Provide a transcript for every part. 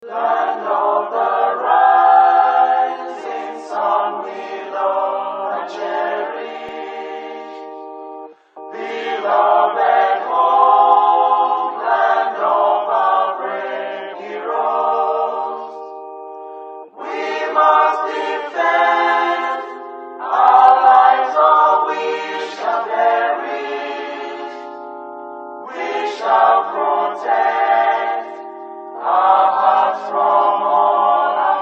Land of the rising sun, we love and cherish. Beloved home, land of our brave heroes. We must defend our lives, or we shall perish. We shall protect our hearts from all our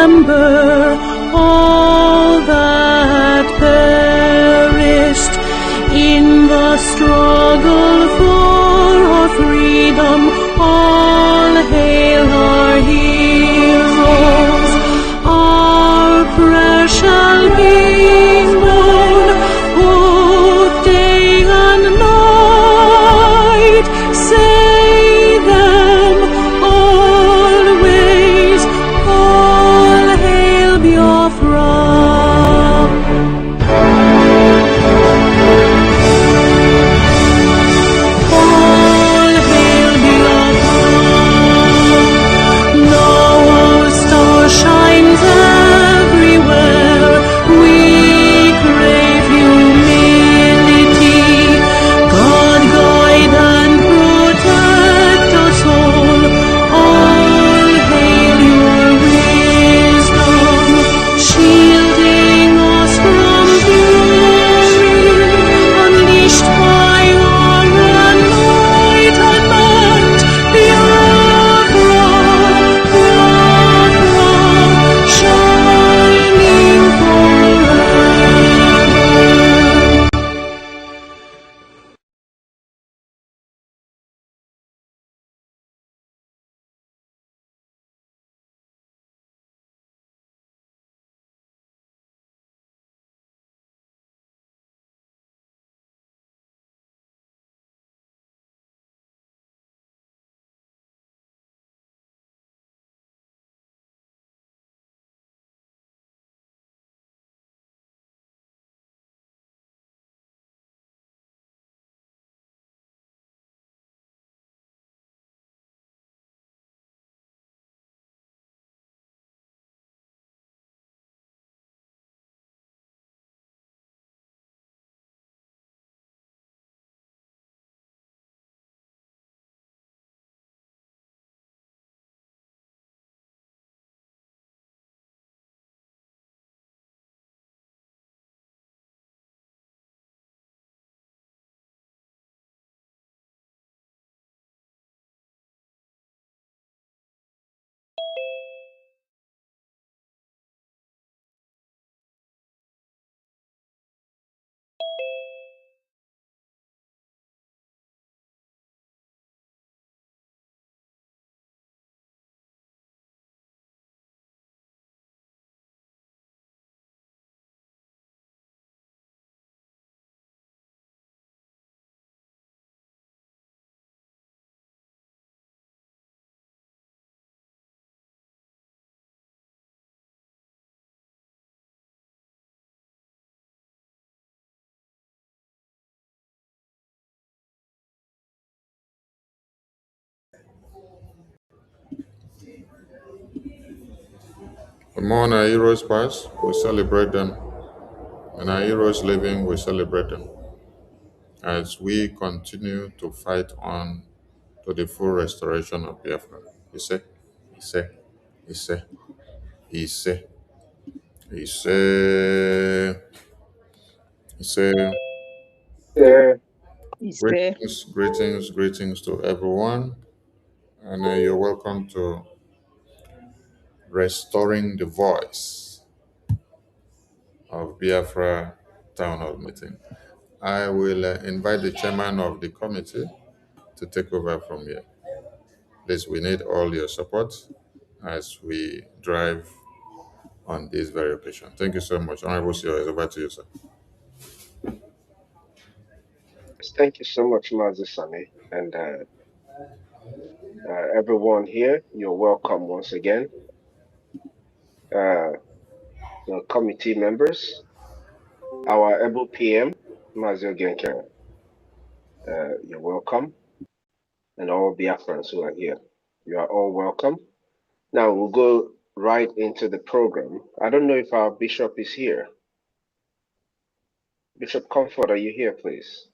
remember all that perished in the struggle for our freedom. All hail our heroes, our precious born, both day and night. Say them always, all hail Biafra. All hail Biafra. Now our star shines everywhere. We crave humility. God guide and protect us all. All hail your wisdom, shielding us from fury, unleashed by your enlightenment. Biafra, Biafra, shining forever. More on our heroes past, we celebrate them. And our heroes living, we celebrate them. As we continue to fight on to the full restoration of Biafra. Ise, Ise, Ise, Ise, Ise, Ise. Ise. Greetings, greetings, greetings to everyone. And you're welcome to Restoring the Voice of Biafra Town Hall Meeting. I will invite the chairman of the committee to take over from here. Please, we need all your support as we drive on this very occasion. Thank you so much. Honorable CEO, it's over to you, sir. Thank you so much, Mazi Sane, and everyone here. You're welcome once again. The committee members, our able PM, Mazi Ogenke, you're welcome, and all Biafrans who are here. You are all welcome. Now we'll go right into the program. I don't know if our bishop is here. Bishop Comfort, are you here, please?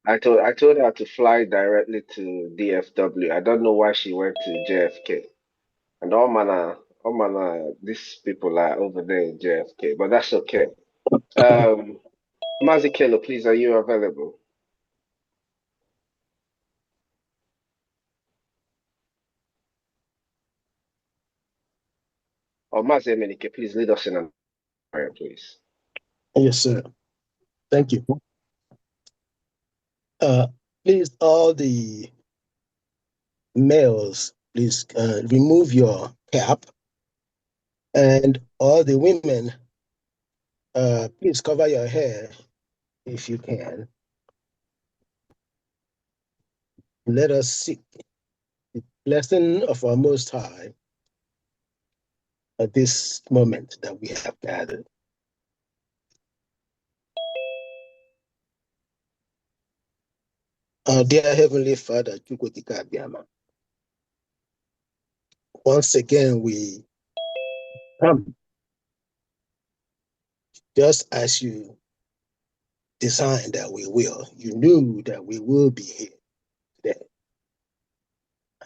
I told her to fly directly to DFW. I don't know why she went to JFK. And all manner, these people are over there in JFK, but that's okay. Mazikelo, please, are you available? Or Mazi Emenike, please lead us in a prayer, please. Yes, sir. Thank you. Please, all the males, please remove your cap, and all the women, please cover your hair if you can. Let us seek the blessing of our Most High at this moment that we have gathered. Our dear Heavenly Father, Chukwutika Abiyama, once again we come just as you designed that we will. You knew that we will be here today.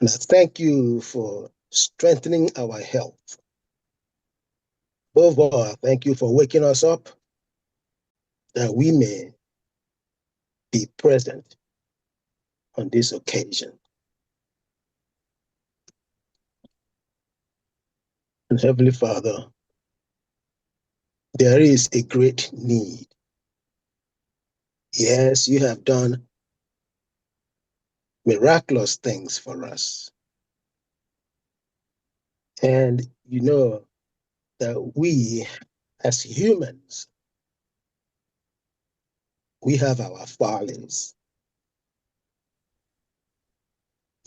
And I thank you for strengthening our health. Above all, I thank you for waking us up that we may be present on this occasion. And Heavenly Father, there is a great need. Yes, you have done miraculous things for us. And you know that we, as humans, we have our follies.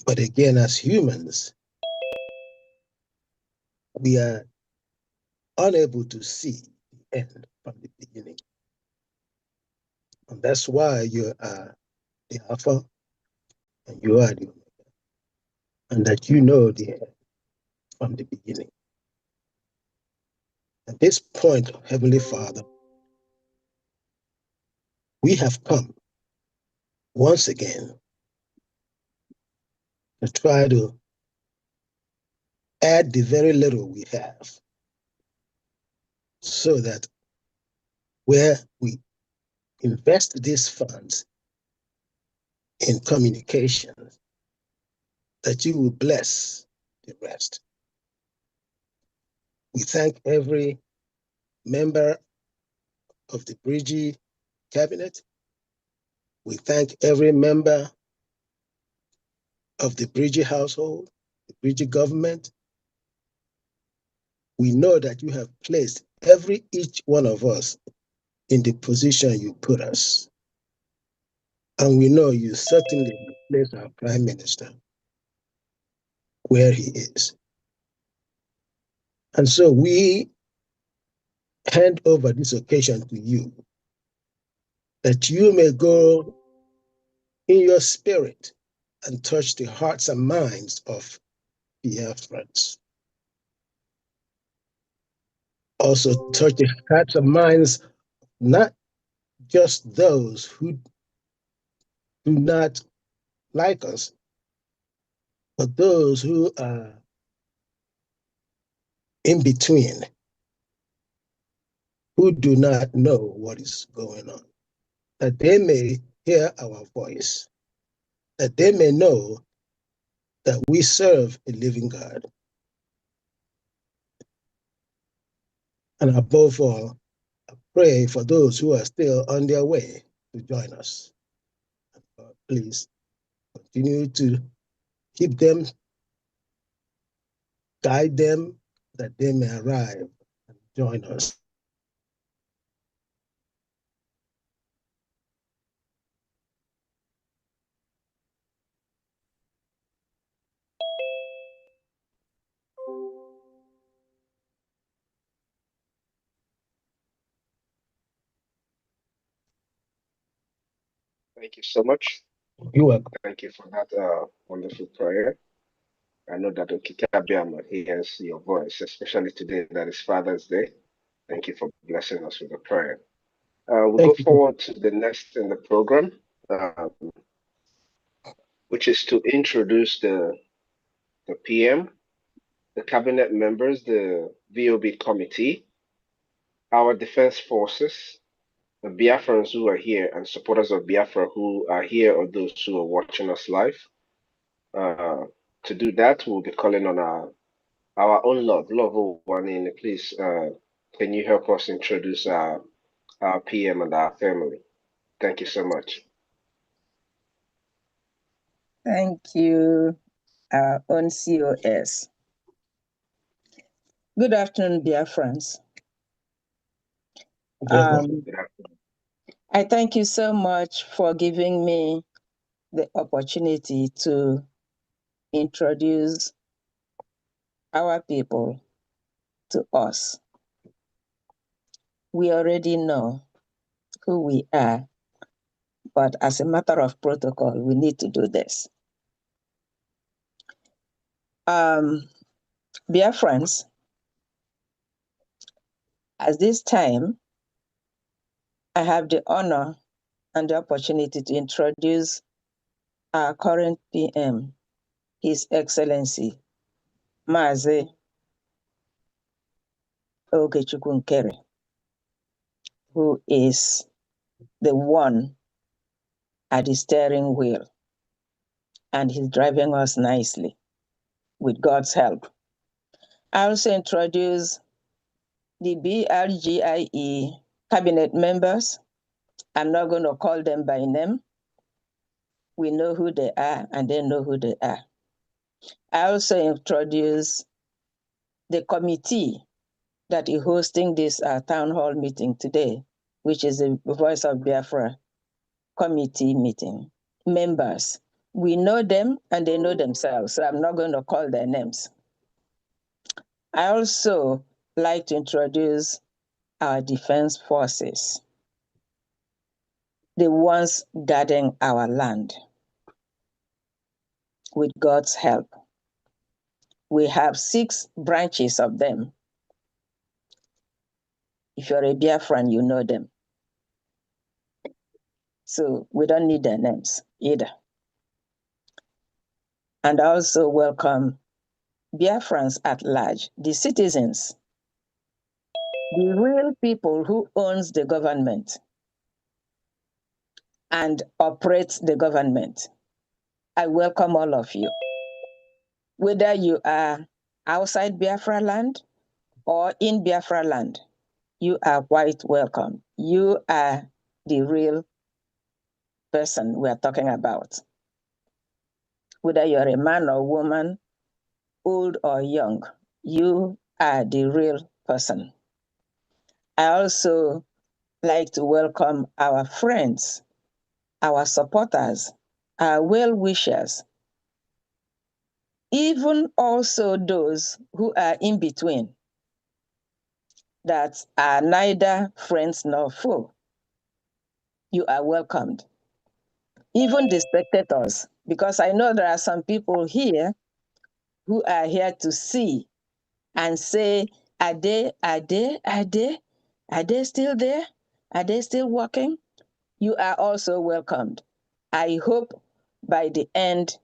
But again, as humans, we are unable to see the end from the beginning. And that's why you are the Alpha and you are the Omega, and that you know the end from the beginning. At this point, Heavenly Father, we have come once again to try to add the very little we have so that where we invest these funds in communication, that you will bless the rest. We thank every member of the Brgie cabinet. We thank every member of the Brgie household, the Brgie government. We know that you have placed each one of us in the position you put us. And we know you certainly place our Prime Minister where he is. And so we hand over this occasion to you, that you may go in your spirit and touch the hearts and minds of Biafrans. Also touch the hearts and minds, not just those who do not like us, but those who are in between, who do not know what is going on, that they may hear our voice, that they may know that we serve a living God. And above all, I pray for those who are still on their way to join us. Please continue to keep them, guide them, that they may arrive and join us. Thank you so much. You're welcome. Thank you for that wonderful prayer. I know that Okike Abiyama hears your voice, especially today that is Father's Day. Thank you for blessing us with a prayer. We'll go forward to the next in the program. which is to introduce the PM, the cabinet members, the VOB committee, our defense forces, the Biafrans who are here, and supporters of Biafra who are here, or those who are watching us live. To do that, we'll be calling on our own Love Owanine. Please, can you help us introduce our PM and our family? Thank you so much. Thank you, our own COS. Good afternoon, dear friends. I thank you so much for giving me the opportunity to introduce our people to us. We already know who we are, but as a matter of protocol, we need to do this. Dear friends, at this time, I have the honor and the opportunity to introduce our current PM, His Excellency, Mazi Ogechukwu Nkere, who is the one at the steering wheel, and he's driving us nicely with God's help. I also introduce the BRGIE cabinet members. I'm not going to call them by name. We know who they are, and they know who they are. I also introduce the committee that is hosting this town hall meeting today, which is the Voice of Biafra committee meeting members. We know them and they know themselves, so I'm not going to call their names. I also like to introduce our defense forces, the ones guarding our land. With God's help, we have 6 branches of them. If you're a Biafran, you know them. So we don't need their names either. And I also welcome Biafrans at large, the citizens, the real people who owns the government and operates the government. I welcome all of you. Whether you are outside Biafra land or in Biafra land, you are quite welcome. You are the real person we are talking about. Whether you're a man or woman, old or young, you are the real person. I also like to welcome our friends, our supporters, our well-wishers, even also those who are in between, that are neither friends nor foe. You are welcomed. Even the spectators, because I know there are some people here who are here to see and say, are they still there? Are they still working? You are also welcomed. I hope by the end,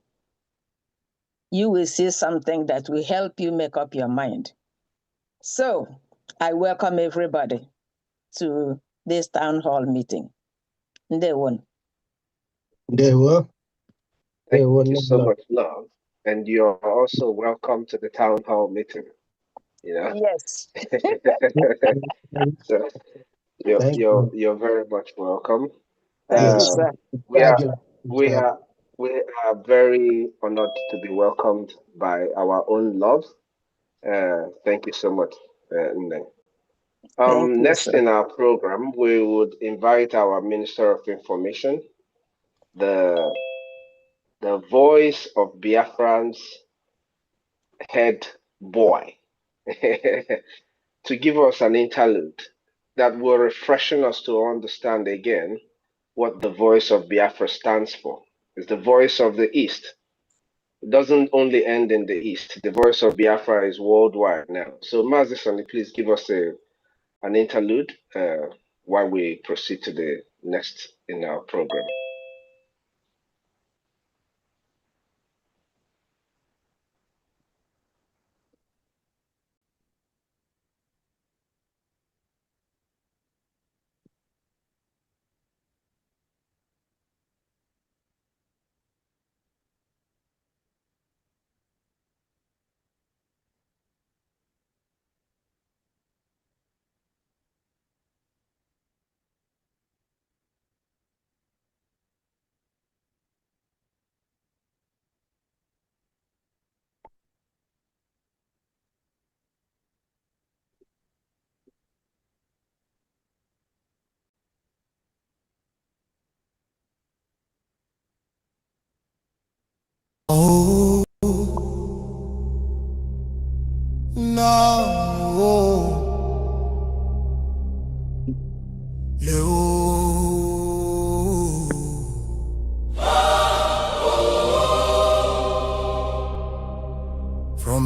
you will see something that will help you make up your mind. So I welcome everybody to this town hall meeting. Ndewo. Thank you so much, Love. And you're also welcome to the town hall meeting. You know? Yes. So you're very much welcome. Thank you, sir. We are very honored to be welcomed by our own Love. Thank you so much, Nne. Thank you, Next sir. in our program, we would invite our Minister of Information, the voice of Biafran's head boy, to give us an interlude that will refreshen us to understand again what the voice of Biafra stands for. It's the voice of the East. It doesn't only end in the East. The voice of Biafra is worldwide now. So Mazisani, please give us an interlude while we proceed to the next in our program.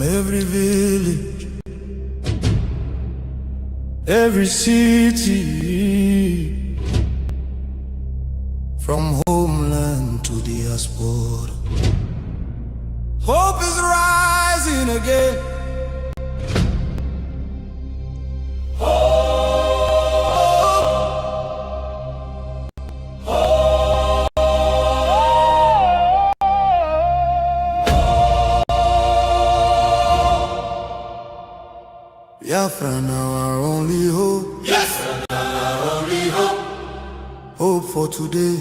from every village, every city, from homeland to diaspora. Hope is rising again. Biafra now our only hope. Biafra now our only hope. Hope for today,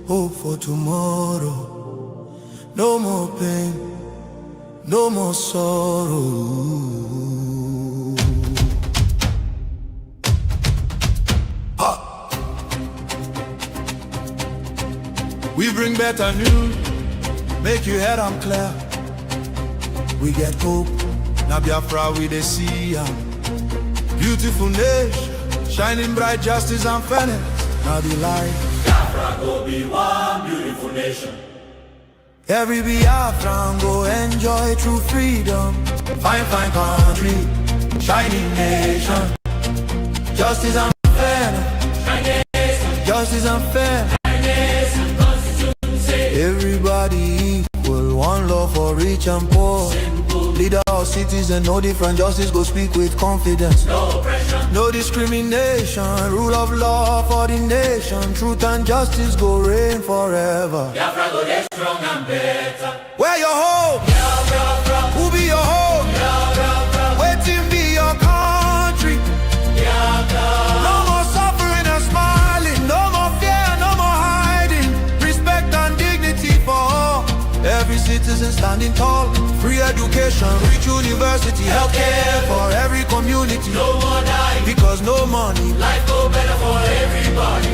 hope for tomorrow. No more pain, no more sorrow. Ha! We bring better news, make your head on clear. We get hope, now Biafra we dey see ya. Beautiful nation, shining bright justice and fairness. Now the light. Biafra go be one beautiful nation. Every Biafran go enjoy true freedom. Fine, fine country, shining nation. Justice and fairness. Justice and fairness. Everybody equal, one love for rich and poor. Leader of cities and no different, justice go speak with confidence. No oppression, no discrimination, rule of law for the nation. Truth and justice go reign forever. Biafra go get strong and better. Where your hope? Biafra. Who be your hope? Biafra. Waiting be your country. Biafra. No more suffering and smiling, no more fear, no more hiding. Respect and dignity for all. Every citizen standing tall. Free education, rich university, healthcare for every community. No more dying, because no money. Life go better for everybody.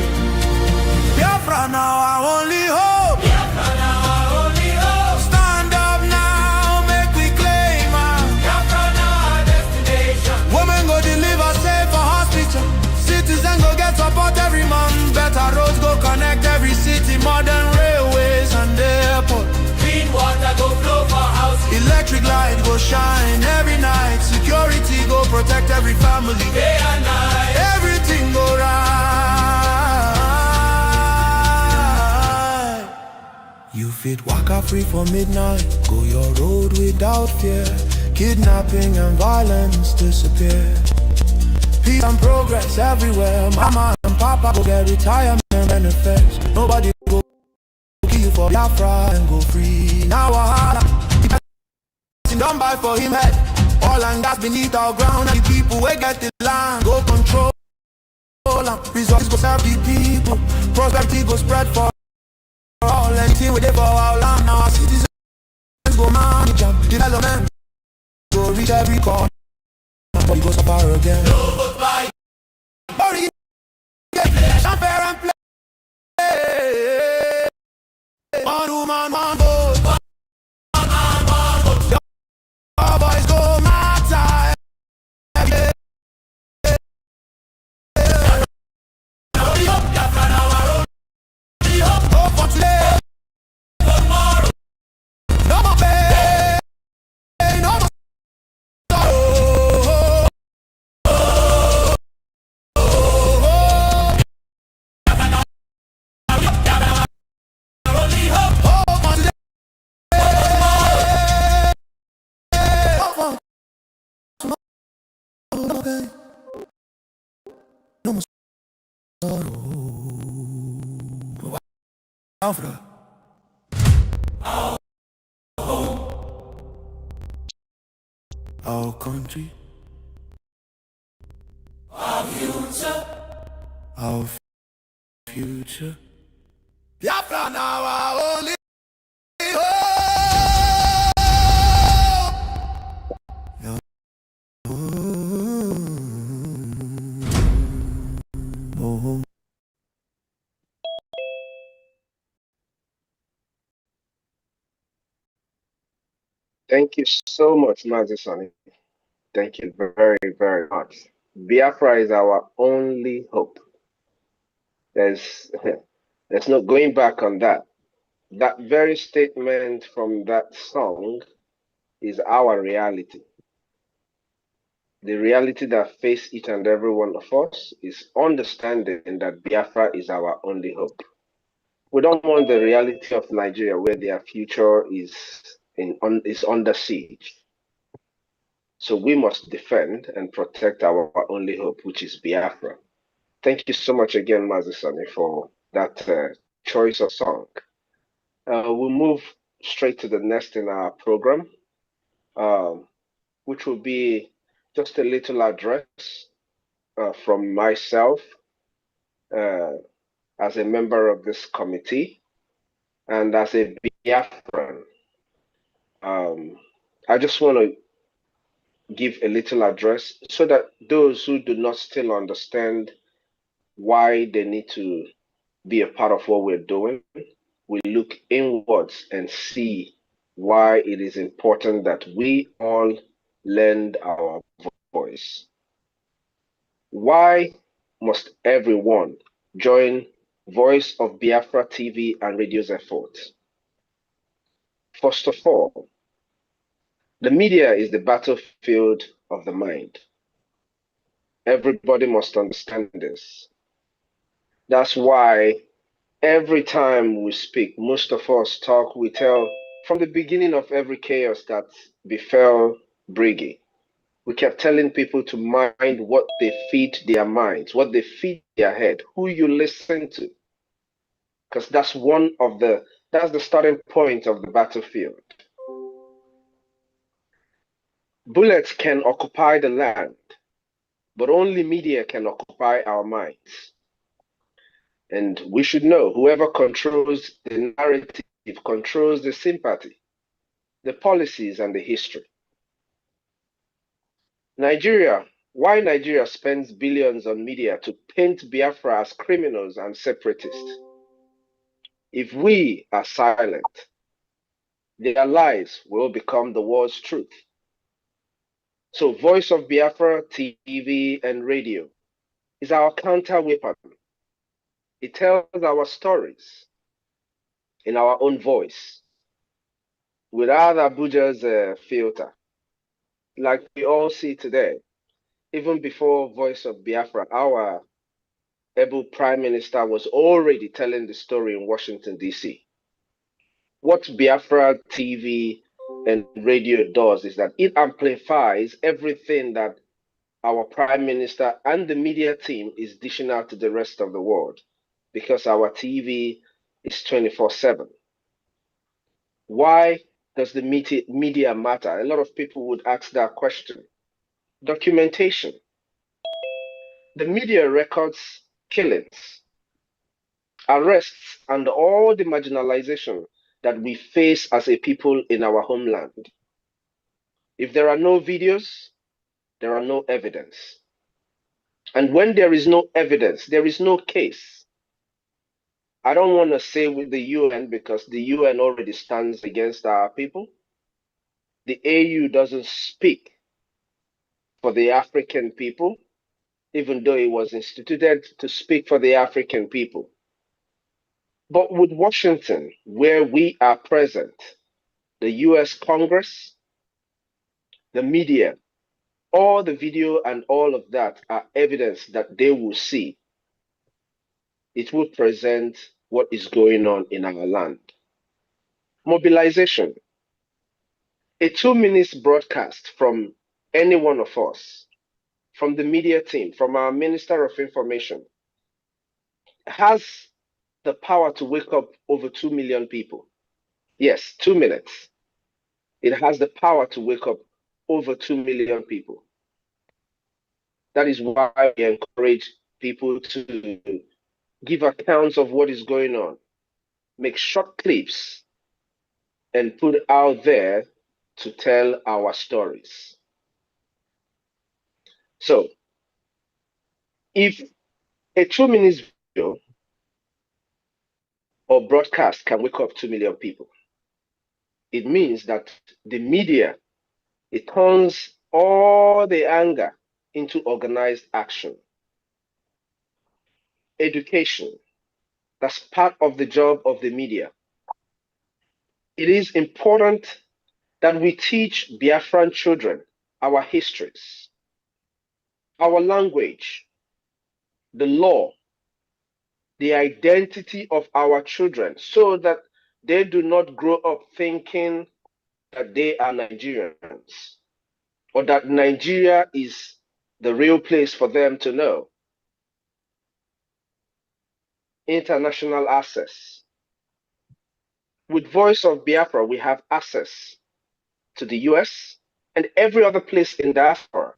Biafra now our only hope. Biafra now our only hope. Stand up now, make we claim our Biafra now our destination. Women go deliver safe for hospital. Citizen go get support every month. Better roads go connect every city. Modern railways and airport. Clean water go flow for houses. Electric light go shine every night. Security go protect every family. Day and night. Everything go right. You fit waka free for midnight. Go your road without fear. Kidnapping and violence disappear. Peace and progress everywhere. Mama and Papa go get retirement benefits. Nobody go kill you for Biafra and go free. Now wahala done by for him head. All and gas beneath our ground. And the people we get the land go control. And resources go serve the people. Prosperity go spread for all. Anything we did for our land. Now our citizens go manage and development go reach every corner. But we go suffer again. No goodbye. Hurry, get election fair and play. One woman, one vote. One man, one vote. Our boys go matter. Only hope, Biafra now our only hope. Hope for today, Tomorrow, no more pain, no more sorrow. only hope. Hope for today, hope for tomorrow. No more pain, no more sorrow. Biafra. Our country, Our future. our future. Biafra now our only hope. Yeah. Oh. Thank you so much, Mazisani. Thank you very, very much. Biafra is our only hope. There's no going back on that. That very statement from that song is our reality. The reality that face each and every one of us is understanding that Biafra is our only hope. We don't want the reality of Nigeria where their future is under siege. So we must defend and protect our only hope, which is Biafra. Thank you so much again, Mazisani, for that choice of song. We'll move straight to the next in our program, which will be just a little address from myself as a member of this committee and as a Biafran. I just want to give a little address so that those who do not still understand why they need to be a part of what we're doing, we look inwards and see why it is important that we all lend our voice. Why must everyone join Voice of Biafra TV and radio's efforts? First of all, the media is the battlefield of the mind. Everybody must understand this. That's why every time we speak, most of us talk, we tell from the beginning of every chaos that befell Brgie. We kept telling people to mind what they feed their minds, what they feed their head, who you listen to. Because that's the starting point of the battlefield. Bullets can occupy the land, but only media can occupy our minds. And we should know whoever controls the narrative controls the sympathy, the policies, and the history. Why Nigeria spends billions on media to paint Biafra as criminals and separatists? If we are silent, their lies will become the world's truth. So Voice of Biafra TV and radio is our counter weapon. It tells our stories in our own voice, without Abuja's filter, like we all see today. Even before Voice of Biafra, our able Prime Minister was already telling the story in Washington, D.C. What Biafra TV and radio does is that it amplifies everything that our Prime Minister and the media team is dishing out to the rest of the world, because our TV is 24/7. Why does the media matter? A lot of people would ask that question. Documentation. The media records killings, arrests, and all the marginalization that we face as a people in our homeland. If there are no videos, there are no evidence. And when there is no evidence, there is no case. I don't want to say with the UN because the UN already stands against our people. The AU doesn't speak for the African people, even though it was instituted to speak for the African people. But with Washington, where we are present, the US Congress, the media, all the video and all of that are evidence that they will see. It will present what is going on in our land. Mobilization. A 2 minute broadcast from any one of us, from the media team, from our Minister of Information, has the power to wake up over 2 million people. Yes, 2 minutes. It has the power to wake up over 2 million people. That is why we encourage people to give accounts of what is going on, make short clips, and put out there to tell our stories. So, if a 2 minute video or broadcast can wake up 2 million people, it means that the media, it turns all the anger into organized action. Education, that's part of the job of the media. It is important that we teach Biafran children our histories, our language, the law, the identity of our children, so that they do not grow up thinking that they are Nigerians or that Nigeria is the real place for them to know. International access. With Voice of Biafra, we have access to the US and every other place in diaspora.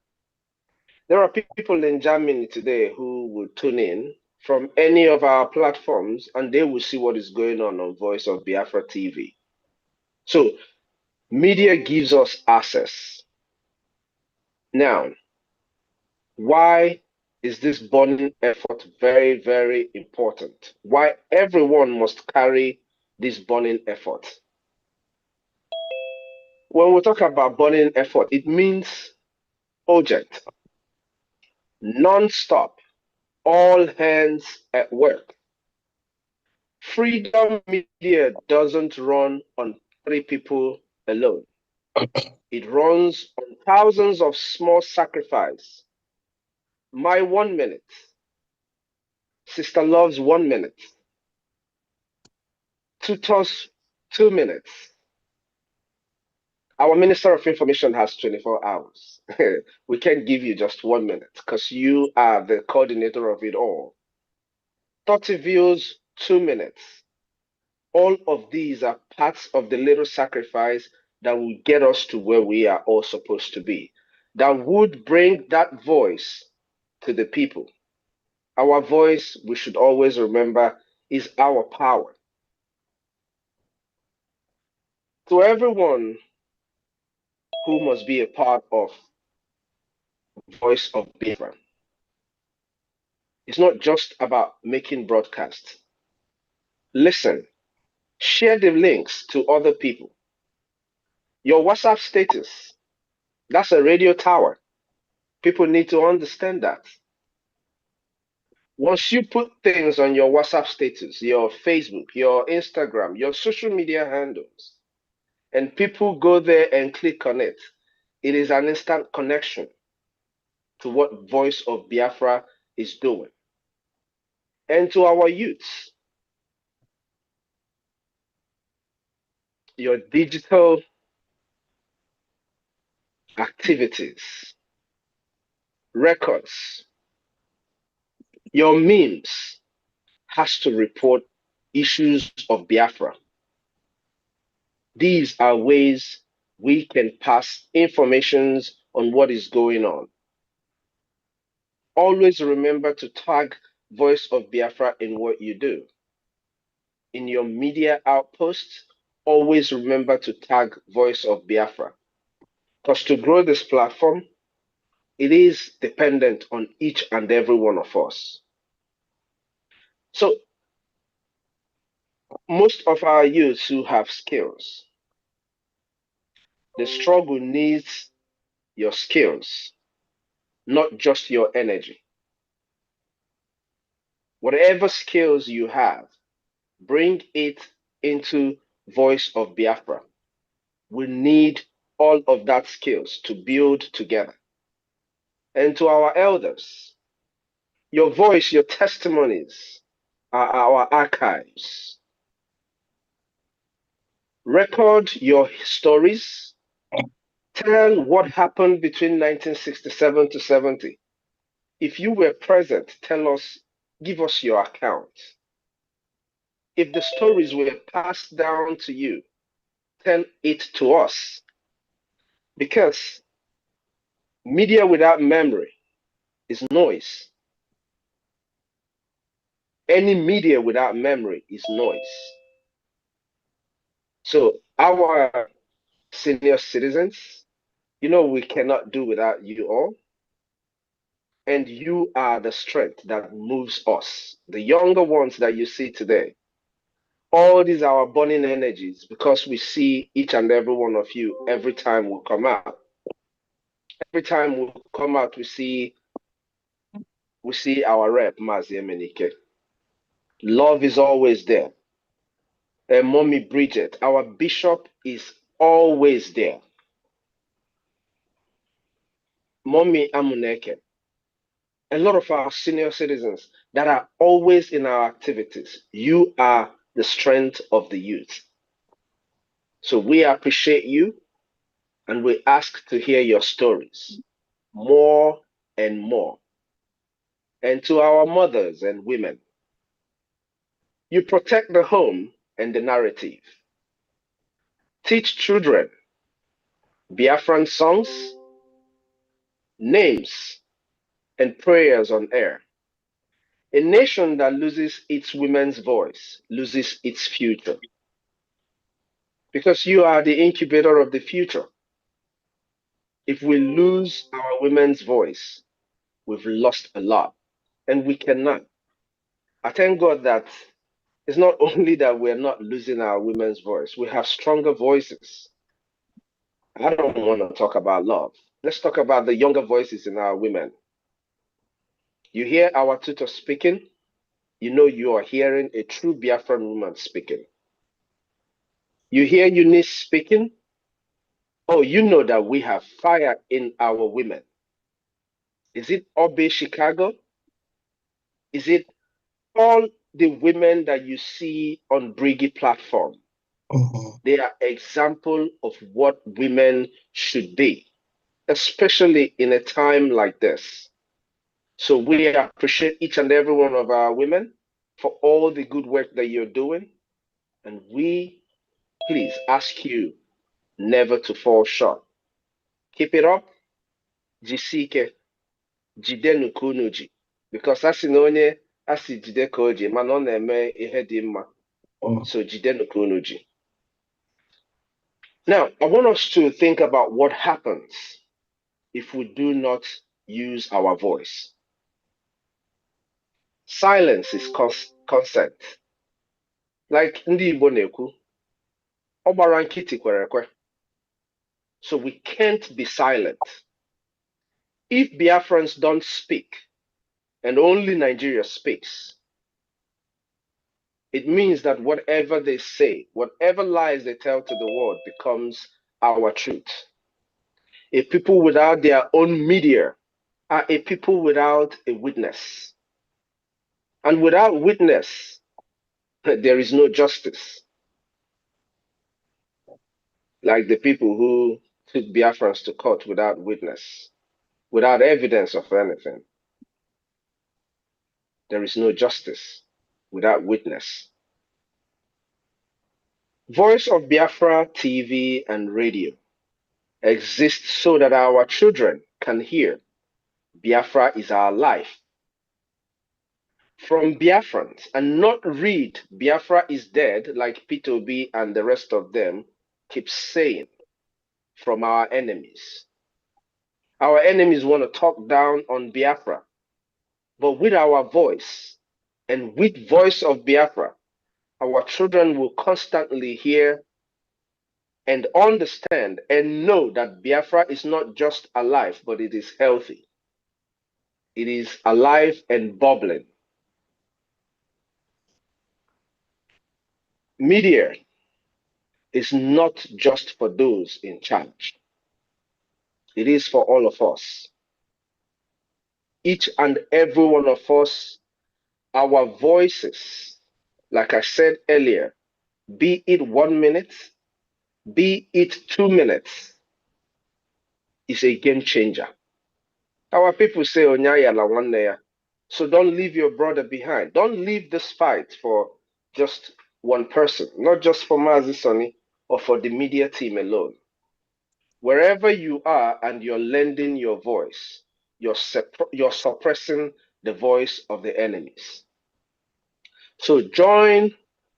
There are people in Germany today who will tune in from any of our platforms and they will see what is going on Voice of Biafra TV. So, media gives us access. Now, why is this bonding effort very, very important? Why everyone must carry this bonding effort? When we talk about bonding effort, it means urgent, non-stop, all hands at work. Freedom Media doesn't run on 3 people alone. It runs on thousands of small sacrifices. My 1 minute. Sister Love's 1 minute. Tutor's 2 minutes. Our Minister of Information has 24 hours. We can't give you just 1 minute because you are the coordinator of it all. 30 views, 2 minutes. All of these are parts of the little sacrifice that will get us to where we are all supposed to be, that would bring that voice to the people. Our voice, we should always remember, is our power. To everyone who must be a part of Voice of Biafra, it's not just about making broadcasts. Listen, share the links to other people. Your WhatsApp status, that's a radio tower. People need to understand that. Once you put things on your WhatsApp status, your Facebook, your Instagram, your social media handles, and people go there and click on it, it is an instant connection to what Voice of Biafra is doing. And to our youths, your digital activities, records, your memes has to report issues of Biafra. These are ways we can pass informations on what is going on. Always remember to tag Voice of Biafra in what you do. In your media outposts, always remember to tag Voice of Biafra. Because to grow this platform, it is dependent on each and every one of us. So, most of our youths who have skills, the struggle needs your skills, not just your energy. Whatever skills you have, bring it into Voice of Biafra. We need all of that skills to build together. And to our elders, your voice, your testimonies are our archives. Record your stories. Tell what happened between 1967 to 70. If you were present, tell us, give us your account. If the stories were passed down to you, tell it to us. Because media without memory is noise. Any media without memory is noise. So our senior citizens, you know we cannot do without you all. And you are the strength that moves us. The younger ones that you see today, all these are our burning energies because we see each and every one of you every time we come out. Every time we come out, we see our rep, Mazi Emenike. Love is always there. And Mommy Bridget, our bishop is always there. Mommy Amuneke, a lot of our senior citizens that are always in our activities. You are the strength of the youth. So we appreciate you and we ask to hear your stories more and more. And to our mothers and women, you protect the home and the narrative. Teach children Biafran songs, names, and prayers on air. A nation that loses its women's voice loses its future. Because you are the incubator of the future. If we lose our women's voice, we've lost a lot. And we cannot. I thank God that it's not only that we're not losing our women's voice, we have stronger voices. I don't want to talk about love. Let's talk about the younger voices in our women. You hear our tutor speaking, you know you are hearing a true Biafran woman speaking. You hear Eunice speaking, oh, you know that we have fire in our women. Is it Obe Chicago? Is it all the women that you see on Brgie platform? They are example of what women should be, especially in a time like this. So we appreciate each and every one of our women for all the good work that you're doing. And we please ask you never to fall short. Keep it up. Jisike, jidenu kunuji. Because asị na onye asị jide ka o ji, mana ọ na-eme ihe dị mma. So jidenu kunuji. Now, I want us to think about what happens if we do not use our voice. Silence is consent. Like ndị Igbo na-ekwu, ọ gbara nkịtị kwere ekwe. So we can't be silent. If Biafrans don't speak, and only Nigeria speaks, it means that whatever they say, whatever lies they tell to the world becomes our truth. A people without their own media are a people without a witness. And without witness, there is no justice. Like the people who took Biafrans to court without witness, without evidence of anything. There is no justice without witness. Voice of Biafra TV and radio exists so that our children can hear Biafra is our life. From Biafrans, and not read Biafra is dead like Peter B and the rest of them keep saying from our enemies. Our enemies want to talk down on Biafra, but with our voice and with voice of Biafra, our children will constantly hear and understand and know that Biafra is not just alive, but it is healthy. It is alive and bubbling. Media is not just for those in charge. It is for all of us. Each and every one of us, our voices, like I said earlier, be it 1 minute, be it 2 minutes, is a game changer. Our people say, Onyaya la wanneya. So don't leave your brother behind. Don't leave this fight for just one person, not just for Mazi Sonny or for the media team alone. Wherever you are and you're lending your voice, you're suppressing the voice of the enemies. So join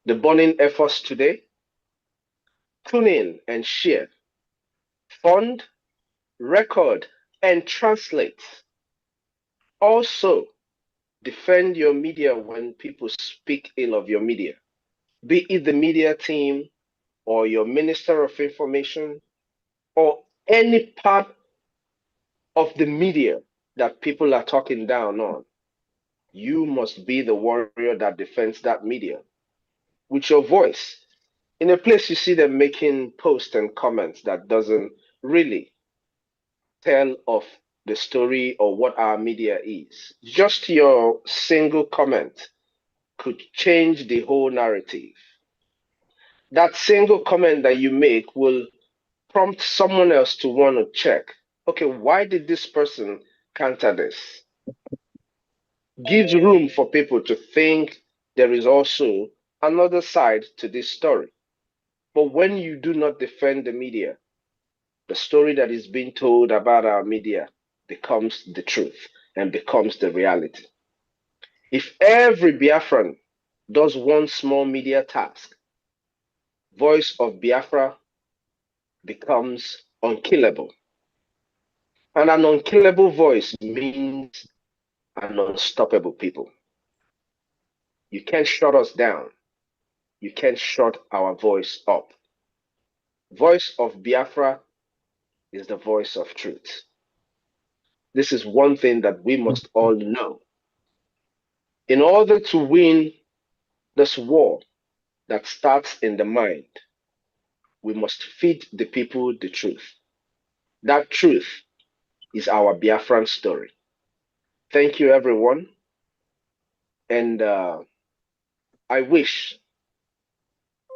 the burning efforts today. Tune in and share. Fund, record, and translate. Also, defend your media when people speak ill of your media, be it the media team or your Minister of Information or any part of the media that people are talking down on. You must be the warrior that defends that media with your voice. In a place you see them making posts and comments that doesn't really tell of the story or what our media is. Just your single comment could change the whole narrative. That single comment that you make will prompt someone else to want to check, okay, why did this person counter this? Gives room for people to think there is also another side to this story. But when you do not defend the media, the story that is being told about our media becomes the truth and becomes the reality. If every Biafran does one small media task, Voice of Biafra becomes unkillable. And an unkillable voice means an unstoppable people. You can't shut us down. You can't shut our voice up. Voice of Biafra is the voice of truth. This is one thing that we must all know. In order to win this war that starts in the mind, we must feed the people the truth. That truth is our Biafran story. Thank you, everyone. And I wish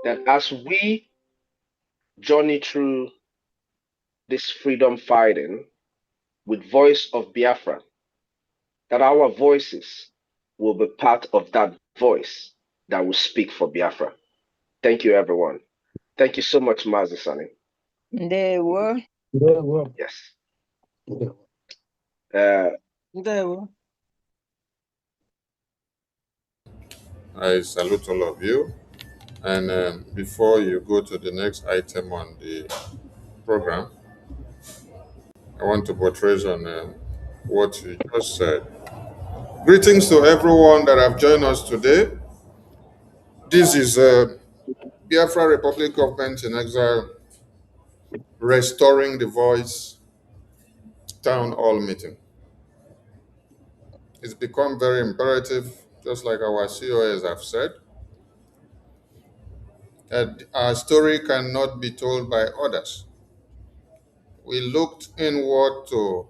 that as we journey through this freedom fighting with Voice of Biafra, that our voices will be part of that voice that will speak for Biafra. Thank you, everyone. Thank you so much, Mazi Sani. Ndewo. Yes. Ndewo. I salute all of you. And before you go to the next item on the program, I want to buttress on what you just said. Greetings to everyone that have joined us today. This is Biafra Republic Government in Exile Restoring the Voice Town Hall Meeting. It's become very imperative, just like our COS have said, that our story cannot be told by others. We looked inward to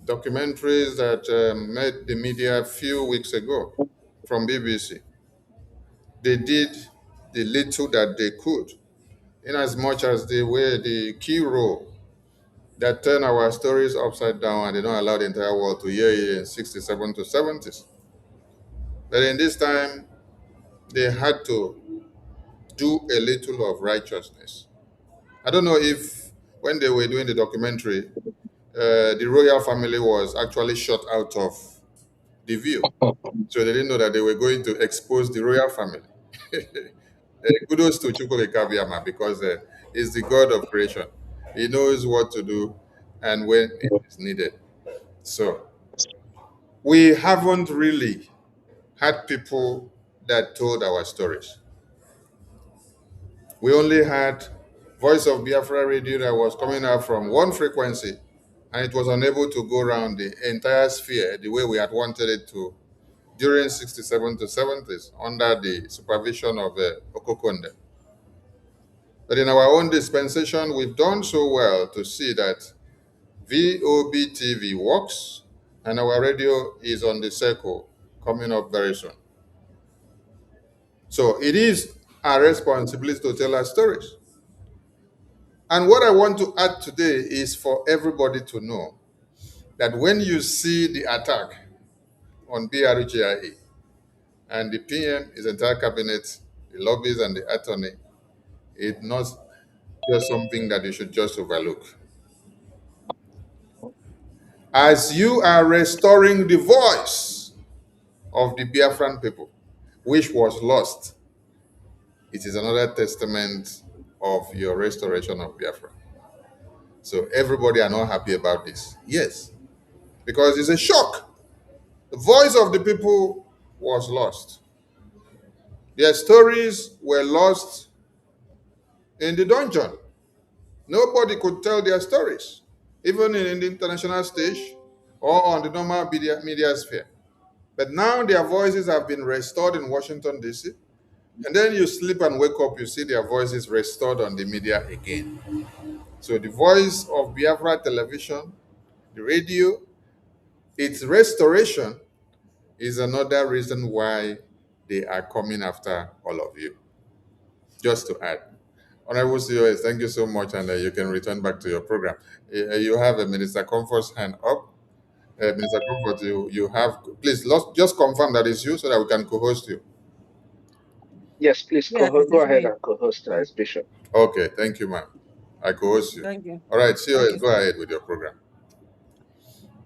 documentaries that made the media a few weeks ago from BBC. They did the little that they could, in as much as they were the key role that turned our stories upside down and they don't allow the entire world to hear it in 67 to 70s. But in this time, they had to do a little of righteousness. I don't know if when they were doing the documentary, the royal family was actually shut out of the view. So they didn't know that they were going to expose the royal family. Kudos to Chukwuemeka Kabiama because he's the God of creation. He knows what to do and when it is needed. So we haven't really had people that told our stories. We only had Voice of Biafra radio that was coming out from one frequency and it was unable to go around the entire sphere the way we had wanted it to during 67 to 70s under the supervision of Okokonde. But in our own dispensation, we've done so well to see that VOB TV works and our radio is on the circle coming up very soon. So it is our responsibility to tell our stories. And what I want to add today is for everybody to know that when you see the attack on BRGIA and the PM, his entire cabinet, the lobbies and the attorney, it's not just something that you should just overlook. As you are restoring the voice of the Biafran people, which was lost, it is another testament of your restoration of Biafra. So everybody are not happy about this. Yes, because it's a shock. The voice of the people was lost. Their stories were lost in the dungeon. Nobody could tell their stories, even in the international stage or on the normal media sphere. But now their voices have been restored in Washington, D.C. And then you sleep and wake up, you see their voices restored on the media again. So the voice of Biafra television, the radio, its restoration is another reason why they are coming after all of you. Just to add. Honorable COS, thank you so much, and you can return back to your program. You have a Minister Comfort's hand up. Minister Comfort, you have, please just confirm that it's you so that we can co-host you. Yes, please Yes, go it's ahead me. and co-host Yeah. as Bishop. Okay, thank you, ma'am. I co-host you. Thank you. All right, Thank COS, you, go sir. ahead with your program.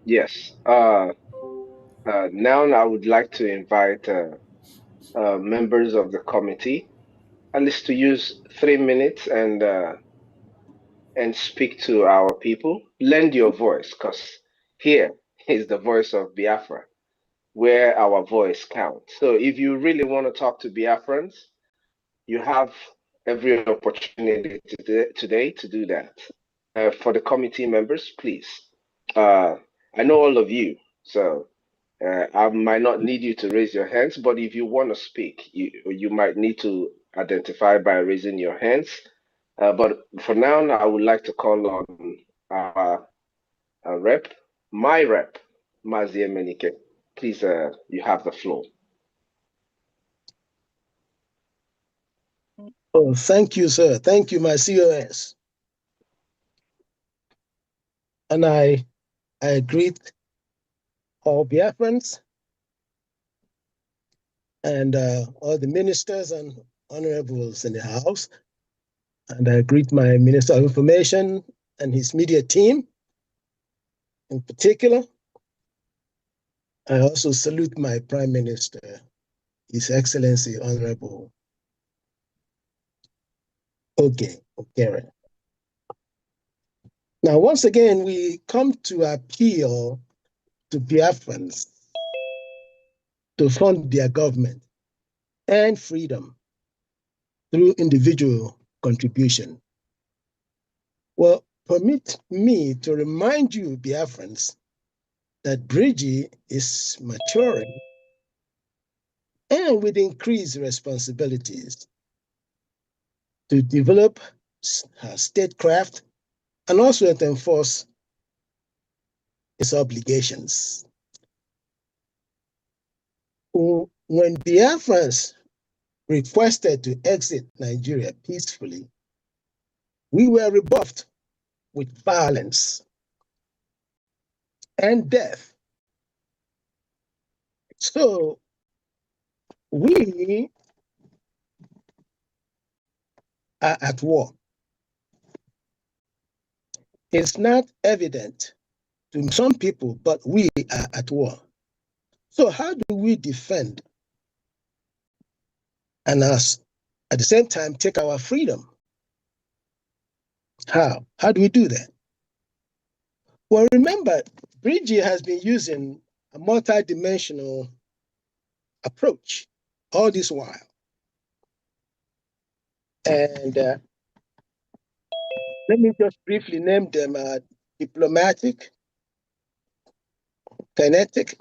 Yes. Now I would like to invite members of the committee, at least to use 3 minutes and speak to our people. Lend your voice, because here is the voice of Biafra, where our voice counts. So if you really want to talk to Biafrans, you have every opportunity today to do that. For the committee members, please. I know all of you, so I might not need you to raise your hands, but if you want to speak, you might need to identify by raising your hands. But for now, I would like to call on our rep, my rep, Mazie Menike. Please, you have the floor. Oh, thank you, sir. Thank you, my COS. And I greet all Biafrans and all the ministers and honorables in the House. And I greet my Minister of Information and his media team in particular. I also salute my Prime Minister, His Excellency Honorable Okere. Now, once again, we come to appeal to Biafrans to fund their government and freedom through individual contribution. Well, permit me to remind you, Biafrans, that Brgie is maturing and with increased responsibilities to develop her statecraft and also to enforce its obligations. When Biafrans requested to exit Nigeria peacefully, we were rebuffed with violence and death. So we are at war. It's not evident to some people, but we are at war. So how do we defend and us at the same time take our freedom? How? How do we do that? Well, remember, Brgie has been using a multidimensional approach all this while. And let me just briefly name them diplomatic, kinetic,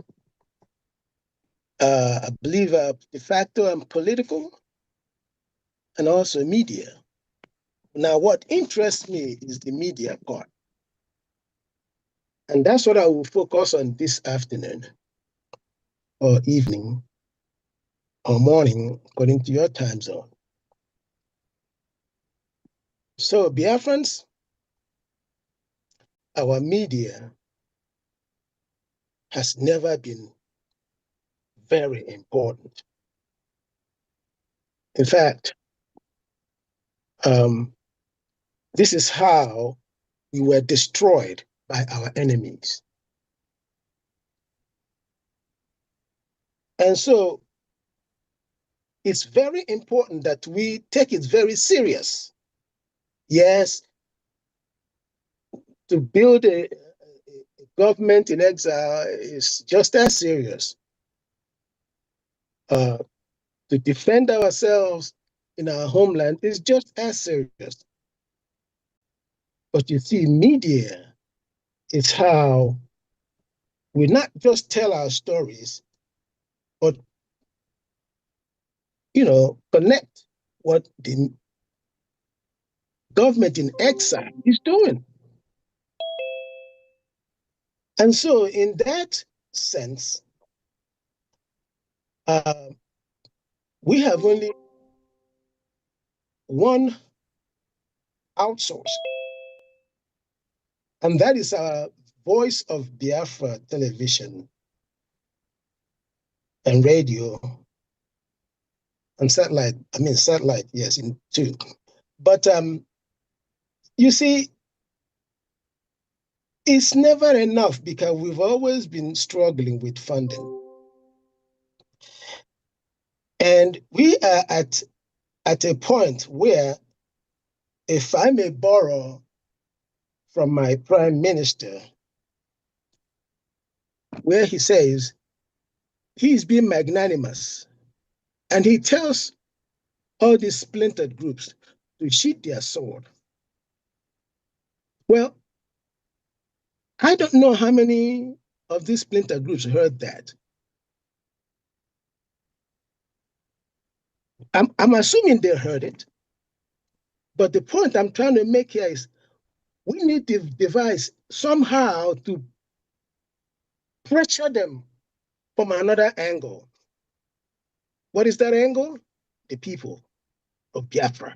I believe de facto and political, and also media. Now, what interests me is the media part. And that's what I will focus on this afternoon or evening or morning, according to your time zone. So, Biafrans, our media has never been very important. In fact, this is how we were destroyed by our enemies. And so it's very important that we take it very serious. Yes, to build a government in exile is just as serious. To defend ourselves in our homeland is just as serious. But you see, media is how we not just tell our stories, but connect what the government in exile is doing. And so, in that sense, we have only one outsource, and that is our Voice of Biafra television and radio and satellite. I mean, satellite, yes, too. But you see, it's never enough because we've always been struggling with funding. And we are at a point where, if I may borrow from my prime minister, where he says he's being magnanimous and he tells all these splintered groups to sheath their sword. Well, I don't know how many of these splinter groups heard that. I'm assuming they heard it. But the point I'm trying to make here is we need to devise somehow to pressure them from another angle. What is that angle? The people of Biafra.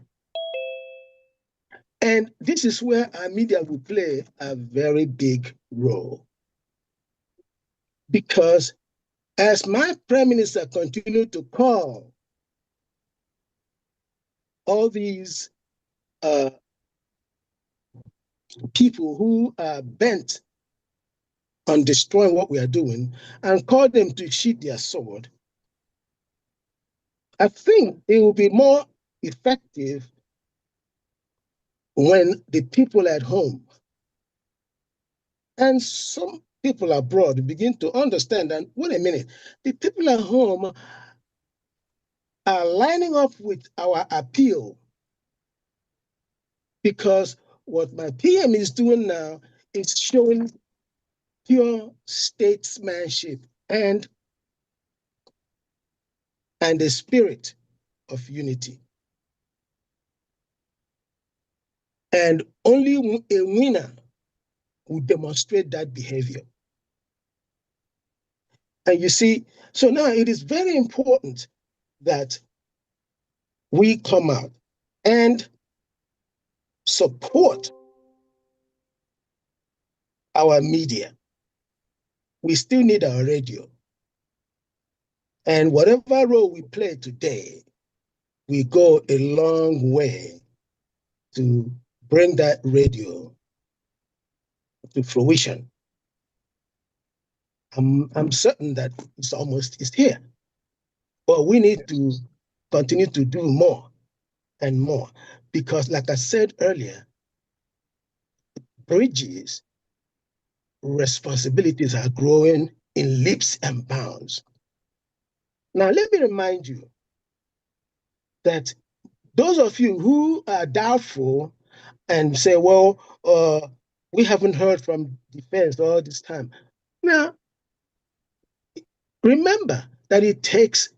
And this is where our media will play a very big role. Because as my prime minister continued to call all these people who are bent on destroying what we are doing and call them to sheath their sword, I think it will be more effective when the people at home and some people abroad begin to understand that, wait a minute, the people at home are lining up with our appeal, because what my PM is doing now is showing pure statesmanship and the spirit of unity. And only a winner will demonstrate that behavior. And you see, so now it is very important that we come out and support our media. We still need our radio. And whatever role we play today, we go a long way to bring that radio to fruition. I'm certain that it's here. But we need to continue to do more and more, because like I said earlier, Bridges' responsibilities are growing in leaps and bounds. Now, let me remind you that those of you who are doubtful and say, well, we haven't heard from defense all this time. Now, remember that it takes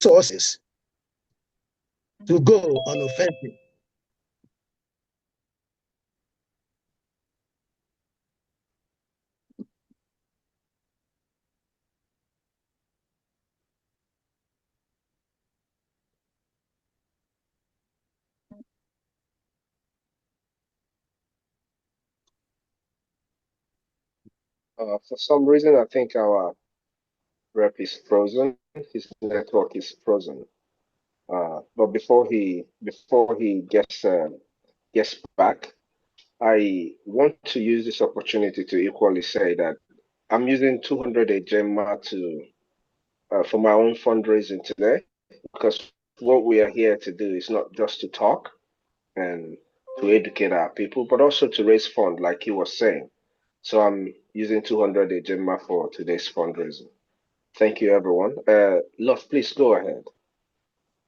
sources to go on offensive. For some reason, I think our rep is frozen. His network is frozen. But before he gets back, I want to use this opportunity to equally say that I'm using 200 Gemma for my own fundraising today, because what we are here to do is not just to talk and to educate our people, but also to raise funds, like he was saying. So I'm using 200 Gemma for today's fundraising. Thank you, everyone. Love, please go ahead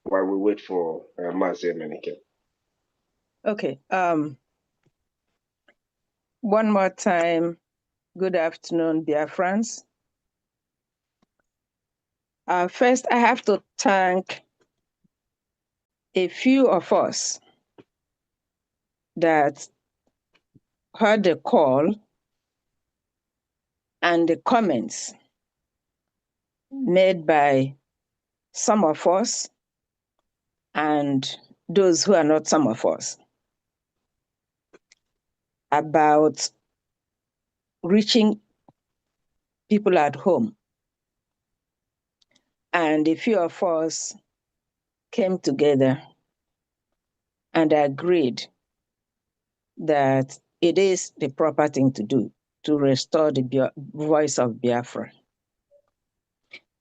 while we wait for Mazi Emenike. Okay. One more time, good afternoon, dear friends. First, I have to thank a few of us that heard the call and the comments made by some of us and those who are not some of us about reaching people at home. And a few of us came together and agreed that it is the proper thing to do to restore the voice of Biafra.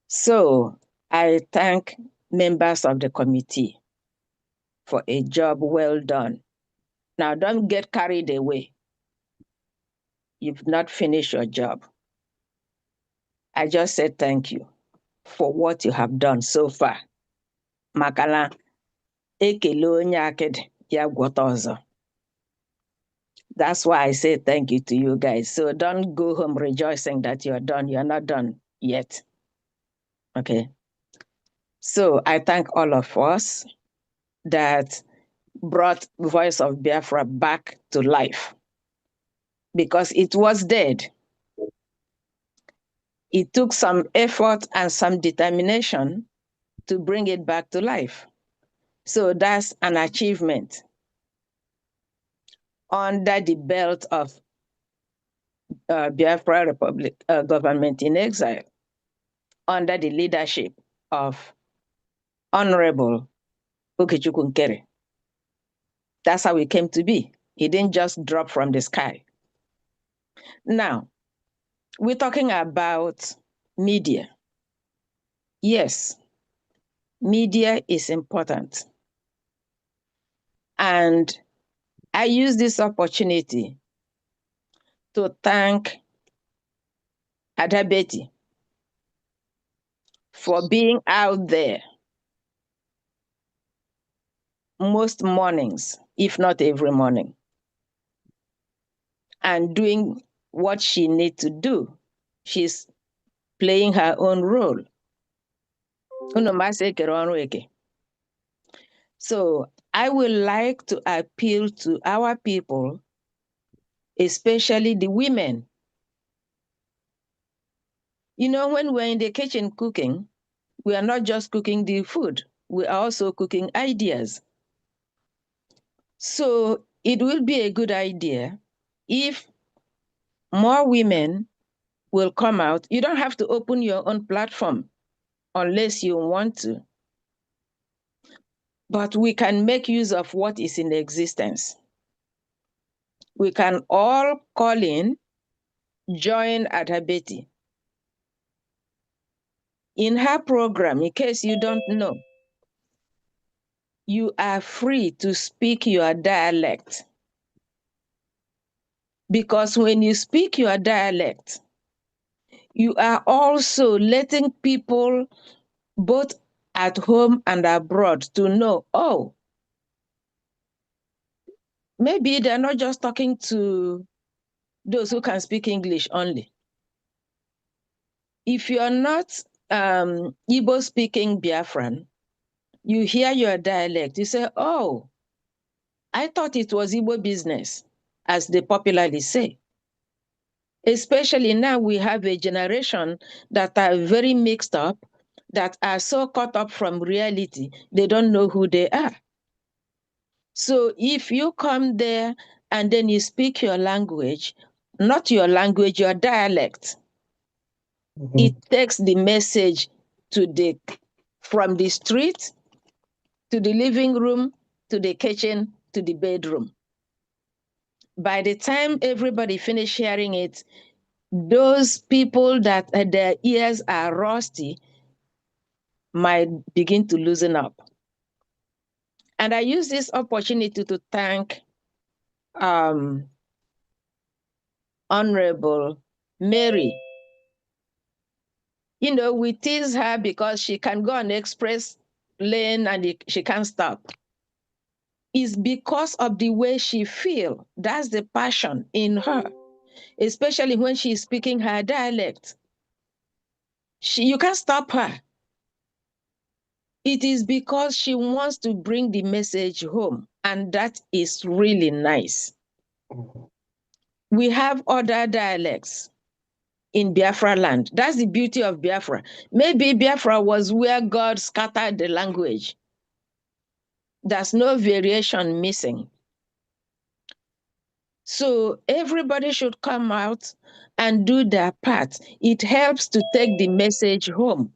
So I thank members of the committee for a job well done. Now, don't get carried away. You've not finished your job. I just said thank you for what you have done so far. Makala ekele onye akịdị ya gwọta ọzọ. That's why I say thank you to you guys. So don't go home rejoicing that you're done. You're not done yet. Okay. So I thank all of us that brought Voice of Biafra back to life because it was dead. It took some effort and some determination to bring it back to life. So that's an achievement under the belt of Biafra Republic government in exile, under the leadership of Honorable Okechukwu Nkere. That's how it came to be. It didn't just drop from the sky. Now, we're talking about media. Yes, media is important. And I use this opportunity to thank Adabeti for being out there most mornings, if not every morning, and doing what she needs to do. She's playing her own role. So I would like to appeal to our people, especially the women. You know, when we're in the kitchen cooking, we are not just cooking the food, we are also cooking ideas. So it will be a good idea if more women will come out. You don't have to open your own platform unless you want to. But we can make use of what is in existence. We can all call in, join Adabeti. In her program, in case you don't know, you are free to speak your dialect. Because when you speak your dialect, you are also letting people both at home and abroad to know, oh, maybe they're not just talking to those who can speak English only. If you're not Igbo speaking Biafran, you hear your dialect, you say, oh, I thought it was Igbo business, as they popularly say. Especially now we have a generation that are very mixed up, that are so caught up from reality, they don't know who they are. So if you come there and then you speak your language, not your language, your dialect, it takes the message to from the street to the living room, to the kitchen, to the bedroom. By the time everybody finish hearing it, those people that their ears are rusty might begin to loosen up. And I use this opportunity to thank Honorable Mary. You know, we tease her because she can go on express lane and she can't stop. It's because of the way she feels. That's the passion in her, especially when she's speaking her dialect. You can't stop her. It is because she wants to bring the message home, and that is really nice. We have other dialects in Biafra land. That's the beauty of Biafra. Maybe Biafra was where God scattered the language. There's no variation missing. So everybody should come out and do their part. It helps to take the message home,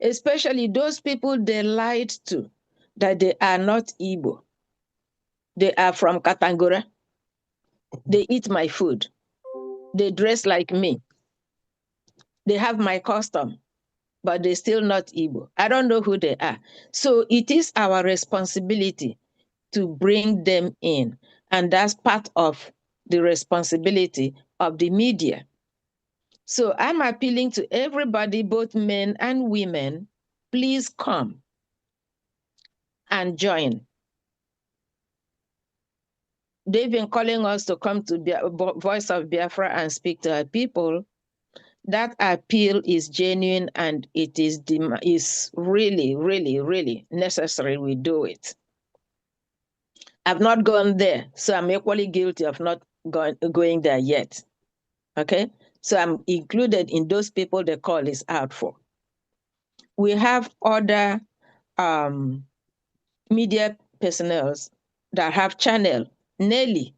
especially those people they lied to, that they are not Igbo. They are from Katangura. They eat my food. They dress like me. They have my custom, but they're still not Igbo. I don't know who they are. So it is our responsibility to bring them in. And that's part of the responsibility of the media. So I'm appealing to everybody, both men and women, please come and join. They've been calling us to come to Voice of Biafra and speak to our people. That appeal is genuine and it is really, really, really necessary we do it. I've not gone there, so I'm equally guilty of not going there yet. Okay? So I'm included in those people the call is out for. We have other media personnel that have channel. Nelly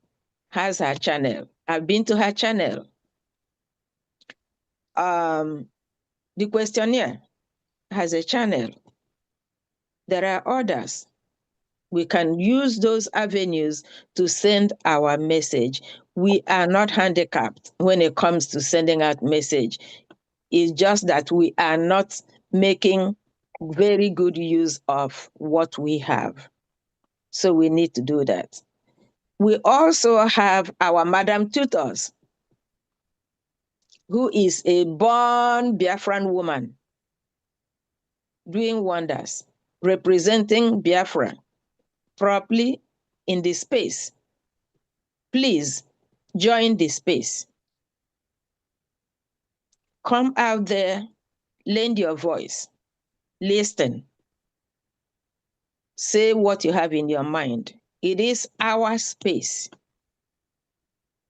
has her channel. I've been to her channel. The questionnaire has a channel. There are others. We can use those avenues to send our message. We are not handicapped when it comes to sending out message. It's just that we are not making very good use of what we have. So we need to do that. We also have our Madam Tutors, who is a born Biafran woman doing wonders, representing Biafra properly in the space. Please join the space. Come out there, lend your voice, listen, say what you have in your mind. It is our space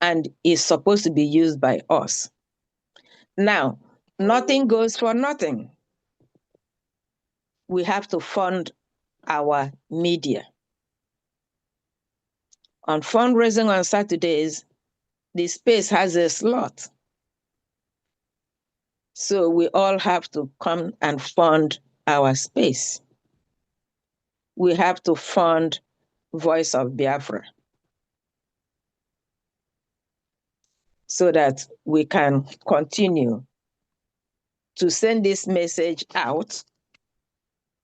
and is supposed to be used by us. Now, nothing goes for nothing. We have to fund our media. On fundraising on Saturdays, the space has a slot. So we all have to come and fund our space. We have to fund Voice of Biafra so that we can continue to send this message out,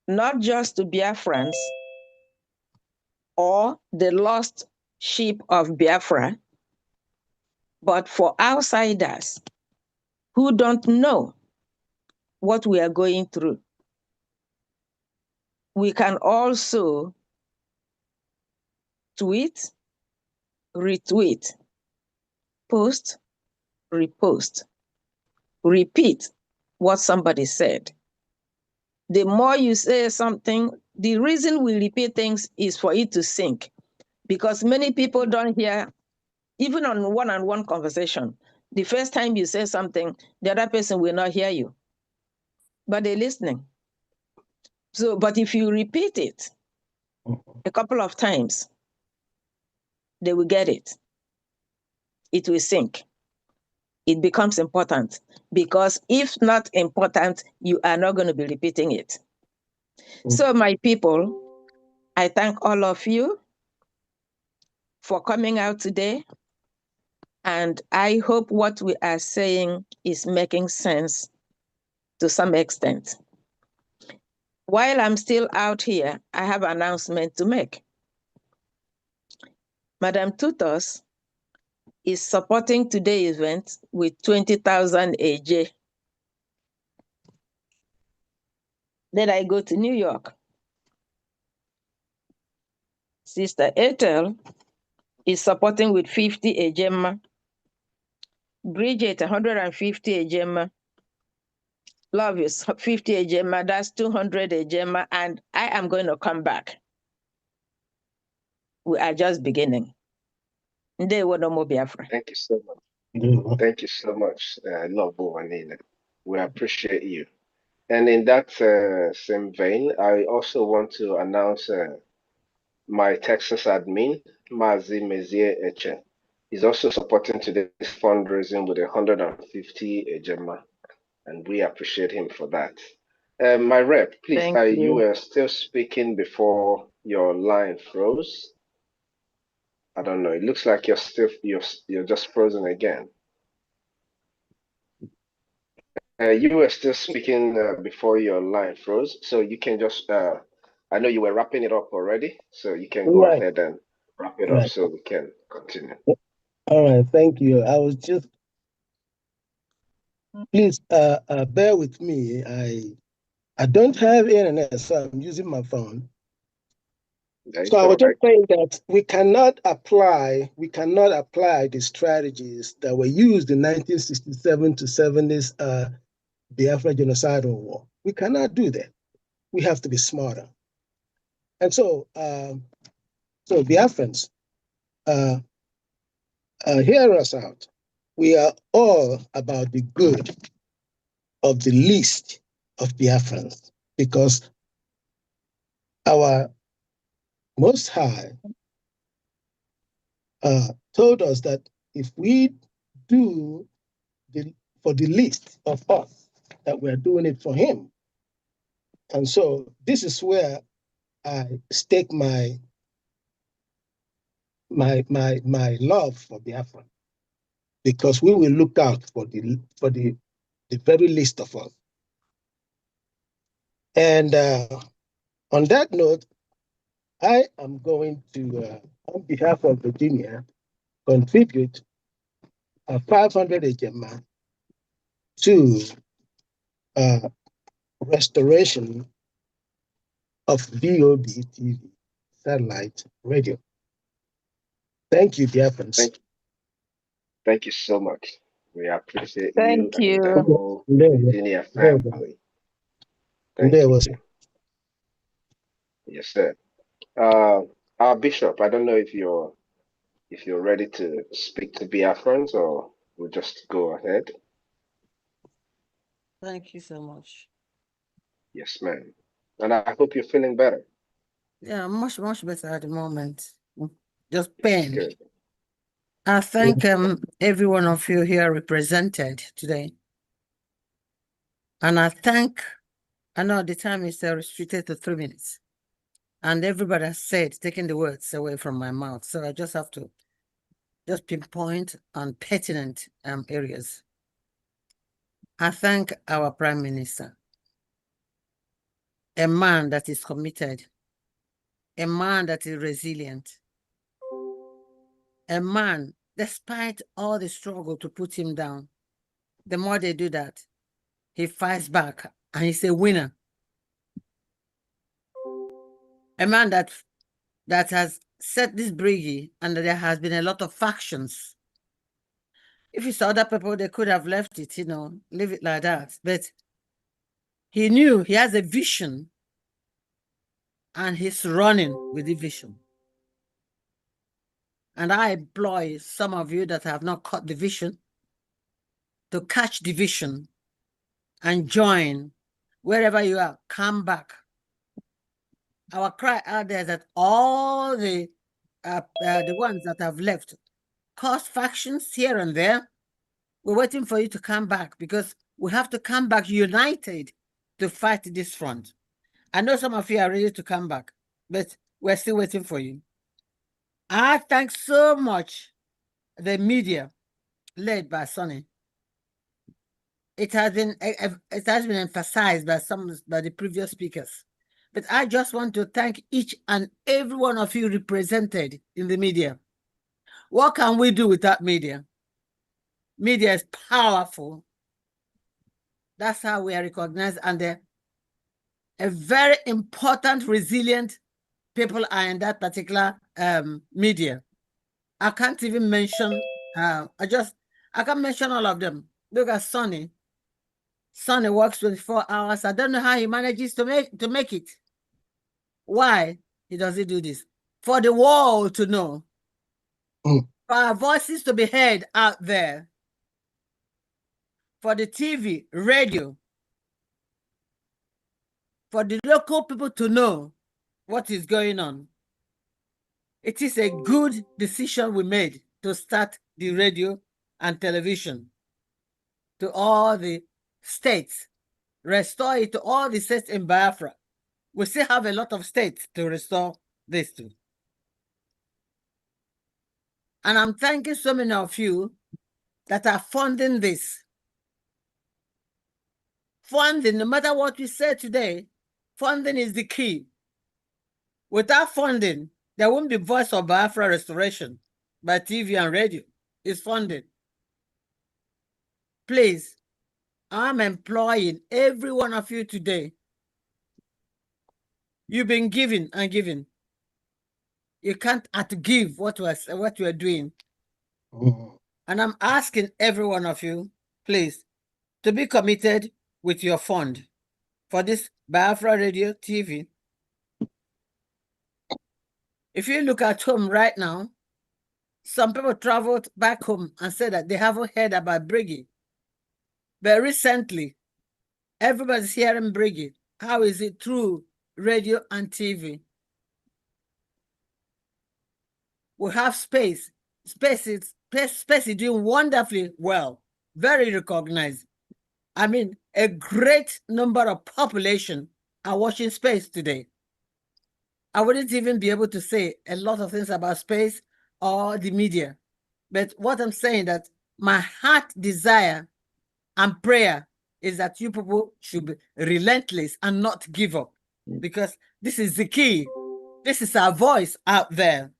not just to Biafrans or the lost sheep of Biafra, but for outsiders who don't know what we are going through. We can also tweet, retweet, post, repost, repeat what somebody said. The more you say something, the reason we repeat things is for it to sink, because many people don't hear, even on one-on-one conversation. The first time you say something, the other person will not hear you, but they're listening. So, but if you repeat it a couple of times, they will get it. It will sink. It becomes important, because if not important, you are not going to be repeating it. So my people, I thank all of you for coming out today. And I hope what we are saying is making sense to some extent. While I'm still out here, I have an announcement to make. Madam Tutos is supporting today's event with 20,000 AJ. Then I go to New York. Sister Ethel is supporting with 50 AJ. Brgie, 150 AJ. Love is 50 ejema, that's 200 ejema, and I am going to come back. We are just beginning. Ndewo no mo Biafra. Thank you so much. Yeah. Thank you so much, Love Wanina. We appreciate you. And in that same vein, I also want to announce my Texas admin, Mazi Mezie Eche. He's also supporting today's fundraising with 150 ejema, and we appreciate him for that. My rep, please, Thank you you. were still speaking before your line froze. I don't know. It looks like you're just frozen again. You were still speaking before your line froze, so you can just. I know you were wrapping it up already, so you can go Right, ahead and wrap it up right. so we can continue. All right, thank you. I was just, please bear with me. I don't have internet, so I'm using my phone. So It's I all was just right. saying that we cannot apply the strategies that were used in 1967 to 70s Biafra genocidal war. We cannot do that. We have to be smarter. And so, Biafrans, hear us out. We are all about the good of the least of Biafrans because our Most High told us that if we do for the least of us, that we're doing it for Him. And so this is where I stake my love for Biafra, because we will look out for the very least of us. And on that note, I am going to, on behalf of Virginia, contribute 500 HMA to restoration of BOB TV satellite radio. Thank you, dear friends. Thank you so much. We appreciate you Thank and the you. whole There Virginia family. Thank was you. Yes, sir. Our bishop, I don't know if you're ready to speak to Biafrans, or we'll just go ahead. Thank you so much. Yes, ma'am. And I hope you're feeling better. Yeah, much better at the moment. Just pain. Good. I thank every one of you here represented today. And I know the time is restricted to 3 minutes. And everybody has said, taking the words away from my mouth. So I just have to just pinpoint on pertinent areas. I thank our Prime Minister, a man that is committed, a man that is resilient, a man, despite all the struggle to put him down, the more they do that, he fights back and he's a winner. A man that has set this Brgie, and there has been a lot of factions. If it's other people, they could have left it, leave it like that. But he knew he has a vision and he's running with the vision. And I employ some of you that have not caught the vision to catch the vision and join wherever you are. Come back. Our cry out there is that all the ones that have left cause factions here and there. We're waiting for you to come back, because we have to come back united to fight this front. I know some of you are ready to come back, but we're still waiting for you. I thank so much the media led by Sonny. It has been emphasized by the previous speakers. But I just want to thank each and every one of you represented in the media. What can we do without media? Media is powerful. That's how we are recognized, and a very important, resilient people are in that particular media. I can't even mention, I can't mention all of them. Look at Sonny. Sonny works 24 hours. I don't know how he manages to make it. Why does he do this? For the world to know. Mm. For our voices to be heard out there. For the TV, radio. For the local people to know what is going on. It is a good decision we made to start the radio and television to all the states, restore it to all the states in Biafra. We still have a lot of states to restore this to. And I'm thanking so many of you that are funding this. Funding, no matter what we say today, funding is the key. Without funding, there won't be Voice of Biafra restoration by TV and radio. It's funded. Please, I'm employing every one of you today. You've been giving and giving. You can't outgive what we're doing. Mm. And I'm asking every one of you, please, to be committed with your fund for this Biafra Radio TV. If you look at home right now, some people traveled back home and said that they haven't heard about Brgie. But recently, everybody's hearing Brgie. How is it through radio and TV? We have space. Space is doing wonderfully well, very recognized. I mean, a great number of population are watching space today. I wouldn't even be able to say a lot of things about space or the media. But what I'm saying that my heart desire and prayer is that you people should be relentless and not give up, because this is the key. This is our voice out there.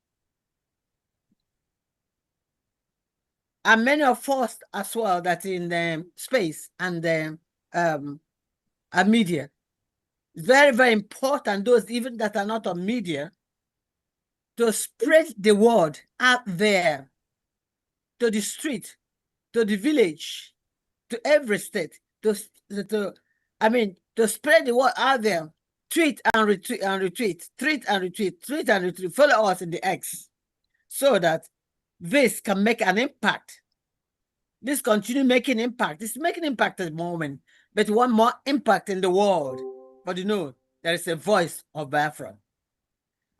And many of us as well that in the space and the media. Very, very important, those even that are not on media, to spread the word out there, to the street, to the village, to every state, to spread the word out there. Tweet and retweet and retweet, tweet and retweet, tweet and retweet. Follow us in the X so that this can make an impact. This continue making impact. It's making impact at the moment, but we want more impact in the world. But you know, there is a voice of Biafra.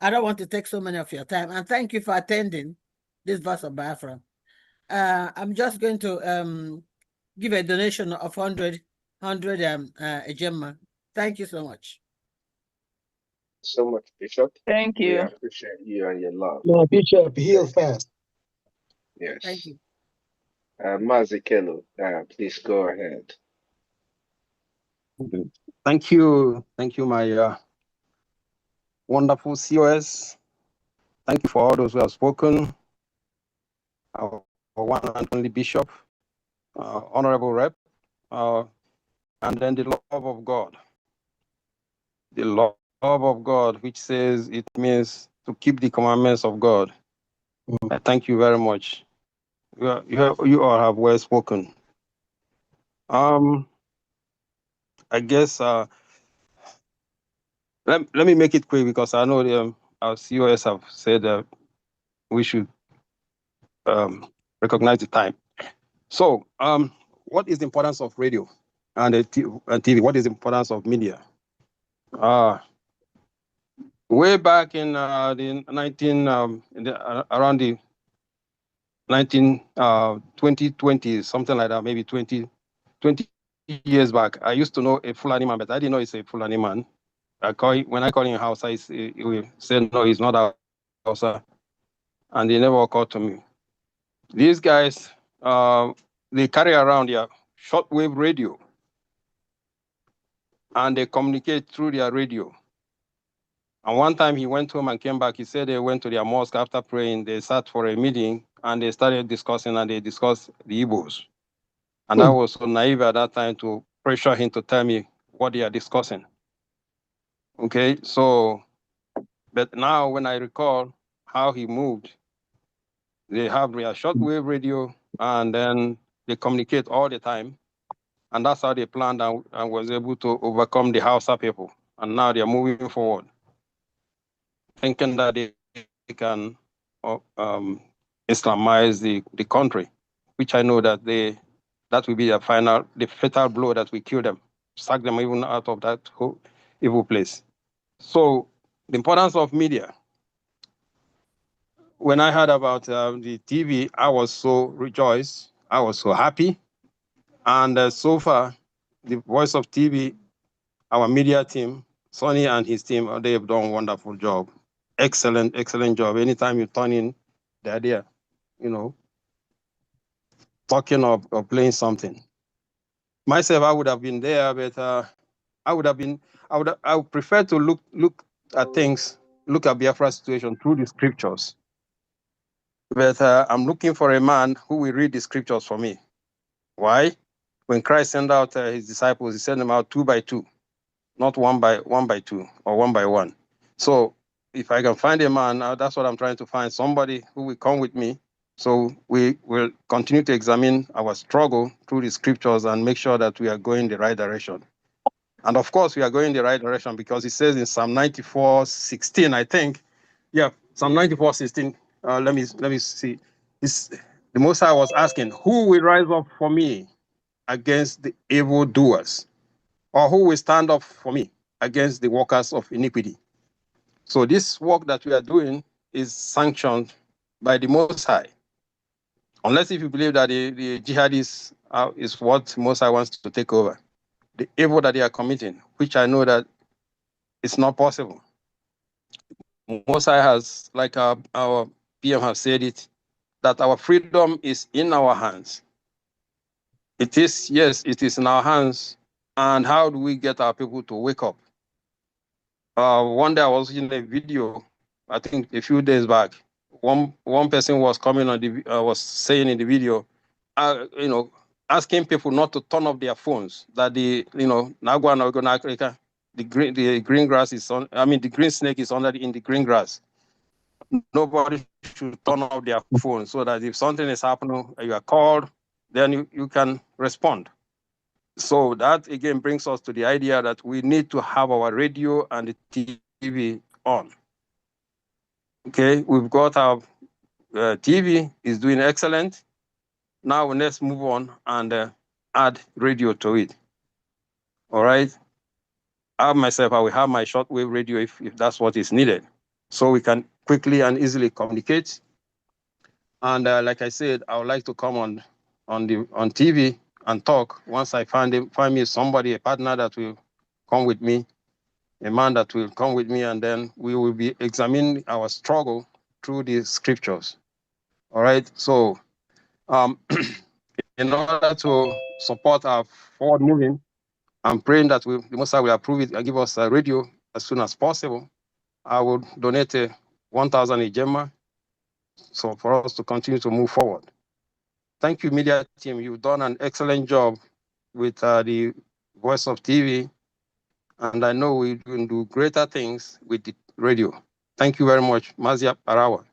I don't want to take so many of your time, and thank you for attending this voice of Biafra. I'm just going to give a donation of 100 Ejema. Thank you so much. So much, Bishop. Thank We you. appreciate you and your love. No, Bishop, heal fast. Yes. Thank you. Mazikelo, please go ahead. Thank you, my wonderful COS. Thank you for all those who have spoken. Our one and only Bishop, Honorable Rep, and then the love of God. The love of God, which says it means to keep the commandments of God. I thank you very much. You all have well spoken. I guess let me make it quick, because I know our COS have said that we should recognize the time. So, what is the importance of radio and TV? What is the importance of media? Way back in the around the 2020, something like that, maybe 20 years back, I used to know a Fulani man, but I didn't know he's a Fulani man. When I call him Hausa, he will say, no, he's not a Hausa. And they never occurred to me. These guys, they carry around their shortwave radio, and they communicate through their radio. And one time he went home and came back. He said they went to their mosque after praying. They sat for a meeting and they started discussing, and they discussed the Igbos. And I was so naive at that time to pressure him to tell me what they are discussing. Okay, so, but now when I recall how he moved, they have their shortwave radio, and then they communicate all the time. And that's how they planned and was able to overcome the Hausa people. And now they're moving forward, thinking that they can Islamize the country, which I know that that will be the fatal blow that will kill them, sack them even out of that whole evil place. So the importance of media. When I heard about the TV, I was so rejoiced. I was so happy. And so far, the Voice of TV, our media team, Sonny and his team, they have done a wonderful job. Excellent, excellent job. Anytime you turn in, they're there, talking or playing something. Myself, I would have been there, but I would prefer to look at things, look at Biafra's situation through the scriptures. But I'm looking for a man who will read the scriptures for me. Why? When Christ sent out his disciples, he sent them out 2 by 2, not one by 2 or 1 by 1. So if I can find a man, that's what I'm trying to find, somebody who will come with me. So we will continue to examine our struggle through the scriptures and make sure that we are going the right direction. And of course, we are going the right direction because it says in Psalm 94:16, I think. Yeah, Psalm 94:16. Let me see. The Most High was asking, who will rise up for me against the evildoers? Or who will stand up for me against the workers of iniquity? So this work that we are doing is sanctioned by the Most High. Unless if you believe that the jihadists is what Most High wants to take over. The evil that they are committing, which I know that it's not possible. Most High has, like our PM has said it, that our freedom is in our hands. It is, yes, it is in our hands. And how do we get our people to wake up? One day I was in a video, I think a few days back. One person was coming on was saying in the video, asking people not to turn off their phones. That the green grass is on. I mean, the green snake is in the green grass. Nobody should turn off their phone so that if something is happening, you are called, then you can respond. So that again brings us to the idea that we need to have our radio and the TV on. Okay, we've got our TV is doing excellent. Now let's move on and add radio to it. All right. I will have my shortwave radio if that's what is needed. So we can quickly and easily communicate. And like I said, I would like to come on TV and talk once I find me somebody, a partner that will come with me, a man that will come with me, and then we will be examining our struggle through the scriptures. All right. So in order to support our forward moving, I'm praying that the Most High will approve it and give us a radio as soon as possible. I will donate 1,000 Ijema, so for us to continue to move forward. Thank you, media team. You've done an excellent job with the Voice of TV, and I know we can do greater things with the radio. Thank you very much, Mazia Parawa.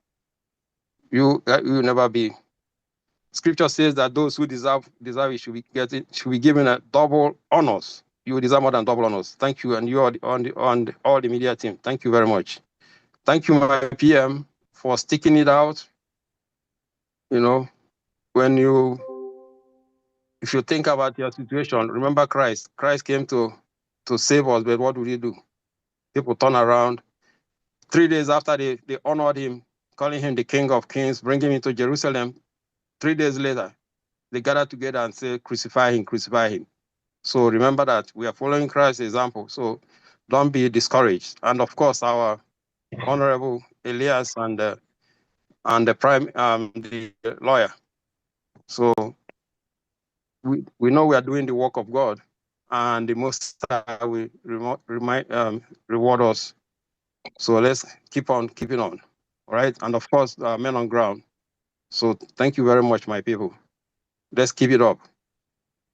You will never be. Scripture says that those who deserve it should be given a double honors. You deserve more than double honors. Thank you, and you are on all the media team. Thank you very much. Thank you, my PM, for sticking it out. If you think about your situation, remember Christ. Christ came to save us, but what did he do? People turn around. 3 days after they honored him, calling him the King of Kings, bringing him into Jerusalem. 3 days later, they gathered together and said, crucify him, crucify him. So remember that we are following Christ's example. So don't be discouraged. And of course, our Honorable Elias and the lawyer. So we know we are doing the work of God, and the Most High will reward us. So let's keep on keeping on. All right. And of course, men on ground. So thank you very much, my people. Let's keep it up.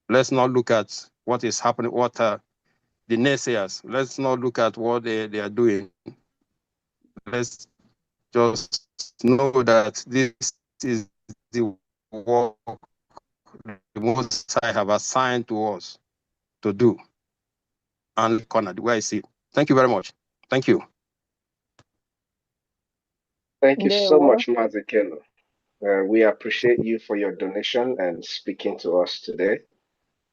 Let's not look at what is happening, what the naysayers. Let's not look at what they are doing. Let's just know that this is the work the Most High have assigned to us to do. And corner, the way I see it. Thank you very much. Thank you. Thank you There so was. much, Mazikelo. We appreciate you for your donation and speaking to us today.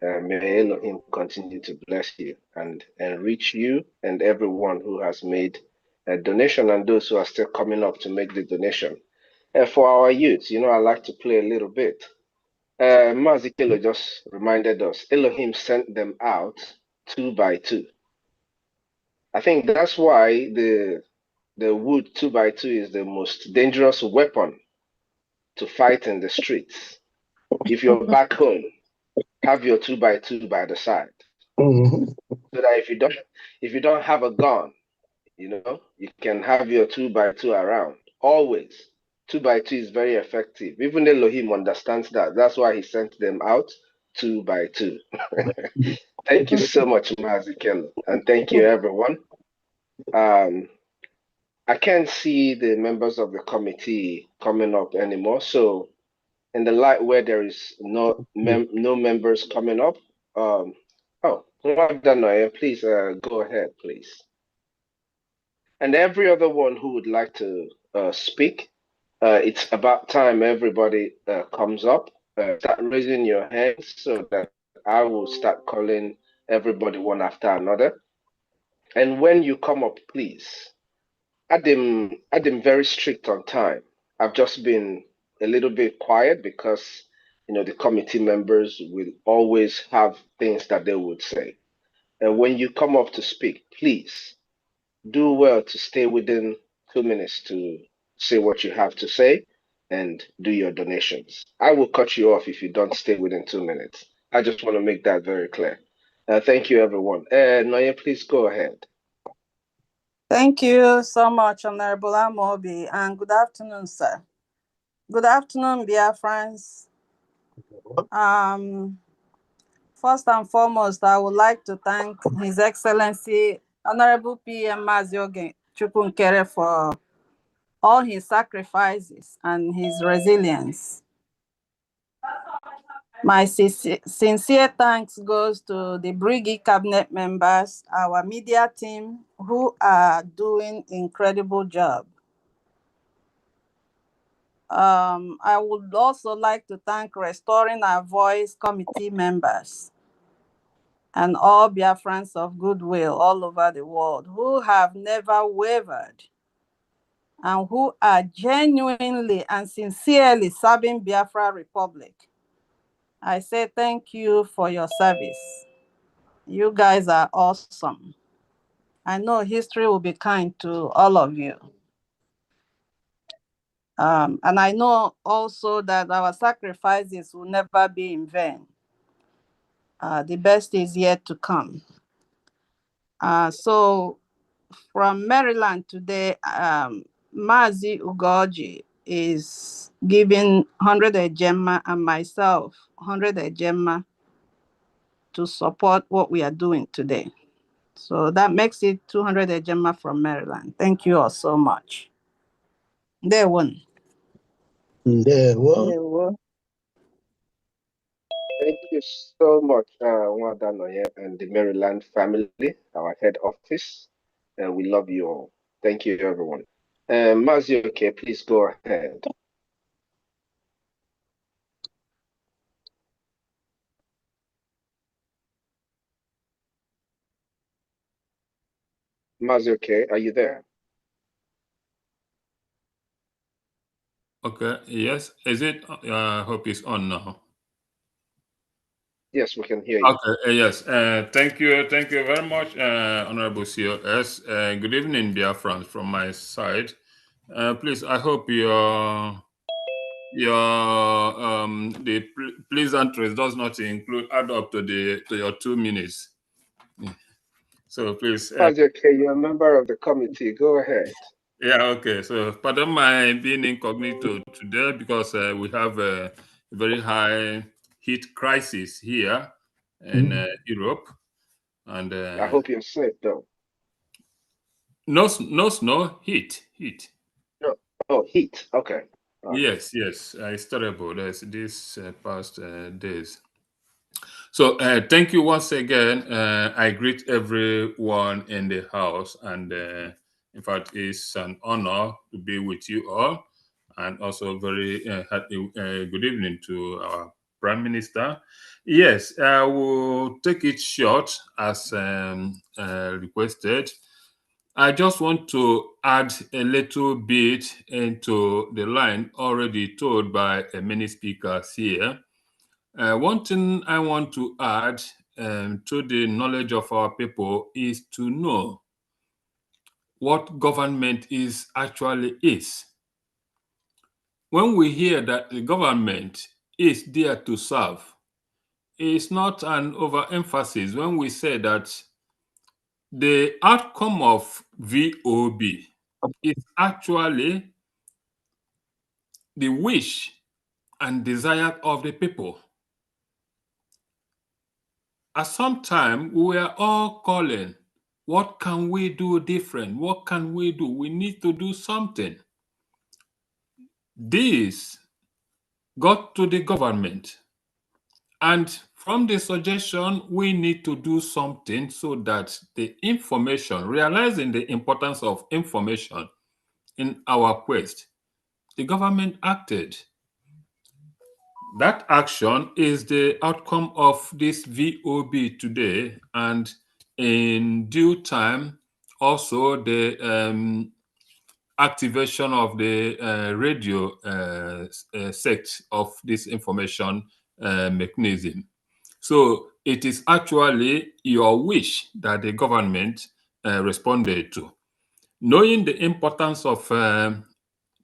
May Elohim continue to bless you and enrich you and everyone who has made a donation and those who are still coming up to make the donation. For our youth, I like to play a little bit. Mazikelo just reminded us, Elohim sent them out 2 by 2. I think that's why the wood 2 by 2 is the most dangerous weapon to fight in the streets. If you're back home, have your 2 by 2 by the side, Mhm. so that if you don't have a gun, you can have your 2 by 2 around always. 2 by 2 is very effective. Even Elohim understands that. That's why he sent them out 2 by 2. Thank you so much, Mazikelo, and thank you, everyone. Um, I can't see the members of the committee coming up anymore. So, in the light where there is no members coming up, Mwadanoye, please go ahead, please. And every other one who would like to speak, it's about time everybody comes up. Start raising your hands so that I will start calling everybody one after another. And when you come up, please, I've been very strict on time. I've just been a little bit quiet because the committee members will always have things that they would say. And when you come up to speak, please do well to stay within 2 minutes to say what you have to say and do your donations. I will cut you off if you don't stay within 2 minutes. I just want to make that very clear. Thank you, everyone. Noye, please go ahead. Thank you so much, Honorable Amobi, and good afternoon, sir. Good afternoon, Biafrans. First and foremost, I would like to thank His Excellency Honorable PM Mazioge Chukwunkere for all his sacrifices and his resilience. My sincere thanks goes to the Brgie cabinet members, our media team, who are doing incredible job. I would also like to thank Restoring Our Voice committee members and all Biafrans of goodwill all over the world who have never wavered and who are genuinely and sincerely serving Biafra Republic. I say thank you for your service. You guys are awesome. I know history will be kind to all of you. And I know also that our sacrifices will never be in vain. The best is yet to come. So from Maryland today, Mazi Ugoji is giving 100 Ejema and myself 100 Ejema to support what we are doing today. So that makes it 200 Ejema from Maryland. Thank you all so much. There one. There was. There was. Thank you so much, Mwadanoye and the Maryland family, our head office. We love you all. Thank you, everyone. Mazioke, please go ahead. Mazioke, are you there? Okay, yes. Is it? I hope it's on now. Yes, we can hear you. Okay, yes. Thank you very much, Honorable COS. Good evening, Biafrans, from my side. Please, I hope your the pleasantries does not add up to your 2 minutes. So please. Mazioke, you're a member of the committee. Go ahead. Yeah, okay. So pardon my being incognito today because we have a very high heat crisis here in Europe, and I hope you're safe, though. no snow, heat. No. Oh, heat. Okay. Yes, yes, it's terrible. These past days. So thank you once again. I greet everyone in the house, and in fact, it's an honor to be with you all, and also very good evening to our Prime Minister. Yes, I will take it short as requested. I just want to add a little bit into the line already told by many speakers here. One thing I want to add to the knowledge of our people is to know what government is actually is. When we hear that the government is there to serve, it's not an overemphasis when we say that the outcome of VOB is actually the wish and desire of the people. At some time, we are all calling, what can we do different? What can we do? We need to do something. This got to the government. And from the suggestion, we need to do something so that the information, realizing the importance of information in our quest, the government acted. That action is the outcome of this VOB today, and in due time, also the activation of the radio set of this information mechanism. So it is actually your wish that the government responded to. Knowing the importance of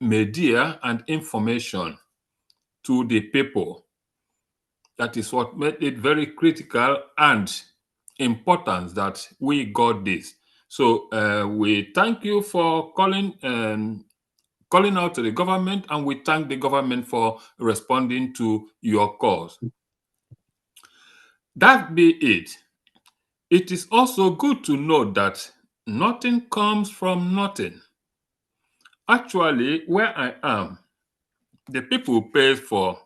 media and information to the people, that is what made it very critical and important that we got this. So we thank you for calling out to the government, and we thank the government for responding to your calls. That be it. It is also good to know that nothing comes from nothing. Actually, where I am, the people pay for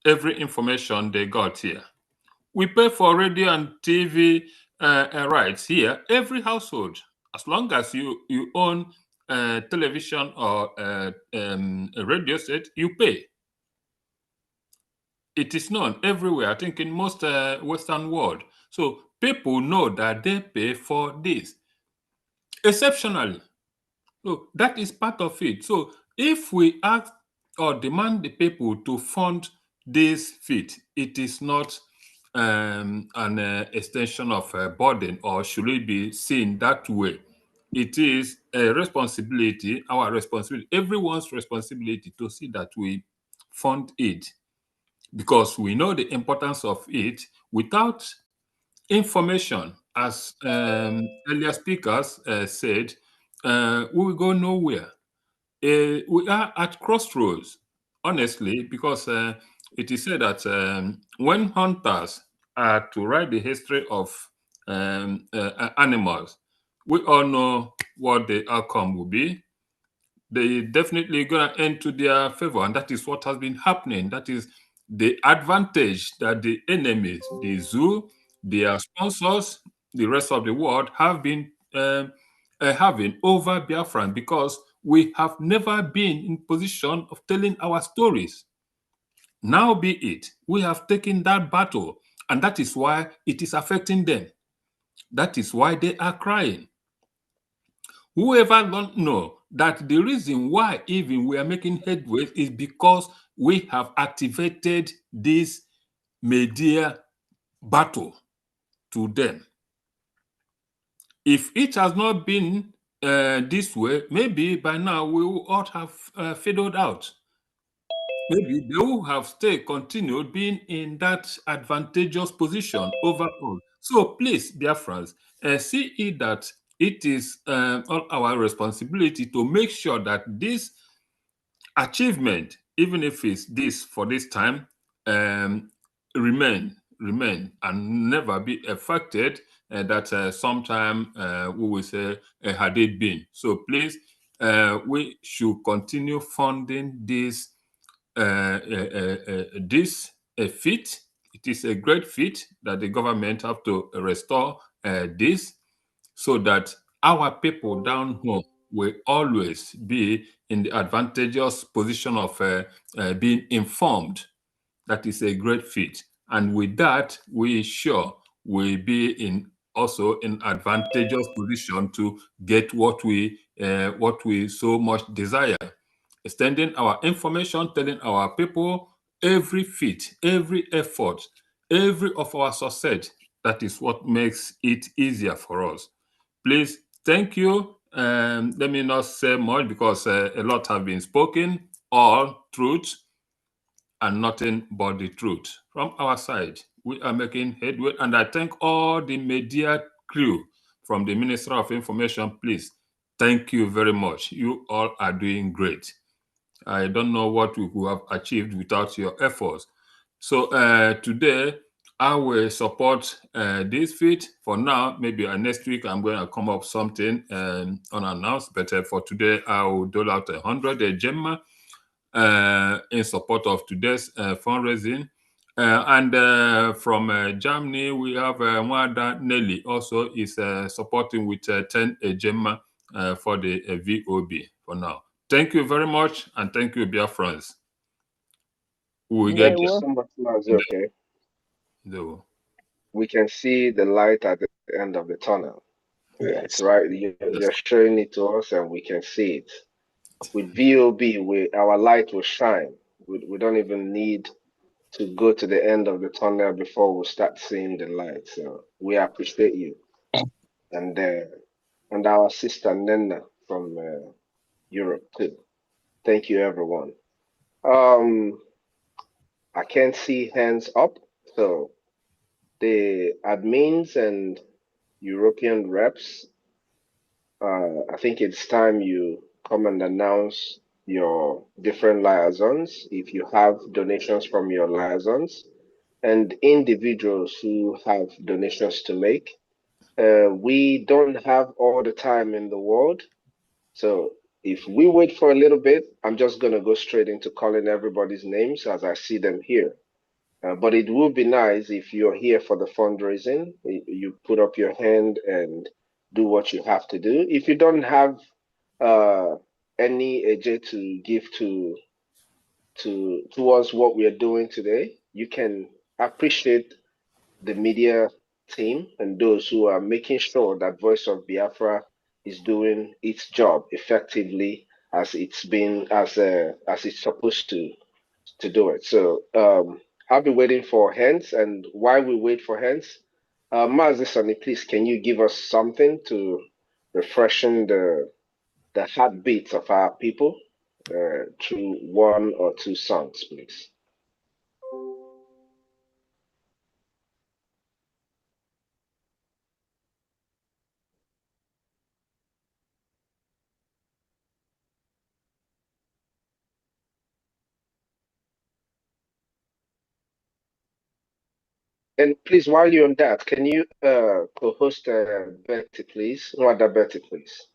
every information they got here. We pay for radio and TV rights here, every household. As long as you own television or a radio set, you pay. It is known everywhere, I think in most Western world. So people know that they pay for this exceptionally. So that is part of it. So if we ask or demand the people to fund this fit, it is not an extension of a burden, or should it be seen that way? It is a responsibility, our responsibility, everyone's responsibility to see that we fund it, because we know the importance of it. Without information, as earlier speakers said, we will go nowhere. We are at crossroads, honestly, because it is said that when hunters are to write the history of animals, we all know what the outcome will be. They definitely gonna end to their favor, and that is what has been happening. That is the advantage that the enemies, the zoo, their sponsors, the rest of the world have been having over Biafran, because we have never been in position of telling our stories. Now be it, we have taken that battle, and that is why it is affecting them. That is why they are crying. Whoever don't know that the reason why even we are making headway is because we have activated this media battle to them. If it has not been this way, maybe by now we will all have fiddled out. Maybe they will have continued being in that advantageous position overall. So please, dear friends, see it that it is all our responsibility to make sure that this achievement, even if it's this for this time, remain and never be affected. That sometime we will say had it been. So please we should continue funding this feat. It is a great feat that the government have to restore this, so that our people down home will always be in the advantageous position of being informed. That is a great feat. And with that, we sure will be also in advantageous position to get what we so much desire. Extending our information, telling our people every feat, every effort, every of our success. That is what makes it easier for us. Please, thank you. Let me not say much because a lot have been spoken. All truth and nothing but the truth. From our side, we are making headway, and I thank all the media crew from the Ministry of Information. Please, thank you very much. You all are doing great. I don't know what we could have achieved without your efforts. So today, I will support this feat. For now, maybe next week I'm going to come up something unannounced. But for today, I will dole out 100 Gemma in support of today's fundraising. And from Germany, we have Mwada Nelly also is supporting with 10 Gemma for the VOB for now. Thank you very much, and thank you, dear friends. We get Thank you so much, Mazuke. the We can see the light at the end of the tunnel. Yes. Right, you're showing it to us, and we can see it. With VOB, our light will shine. We don't even need to go to the end of the tunnel before we start seeing the light. So we appreciate you, and our sister Nena from Europe too. Thank you, everyone. I can't see hands up, so the admins and European reps, I think it's time you come and announce your different liaisons if you have donations from your liaisons and individuals who have donations to make. We don't have all the time in the world, so if we wait for a little bit, I'm just going to go straight into calling everybody's names as I see them here. But it would be nice if you're here for the fundraising, you put up your hand and do what you have to do. If you don't have uh, any AJ to give towards what we are doing today, you can appreciate the media team and those who are making sure that Voice of Biafra is doing its job effectively as it's supposed to do it. So I'll be waiting for hands, and while we wait for hands, Mazi Sonny, please can you give us something to refreshen the heartbeats of our people through one or two songs, please? And please, while you're on that, can you co-host Betty, please? Nwada Betty, please.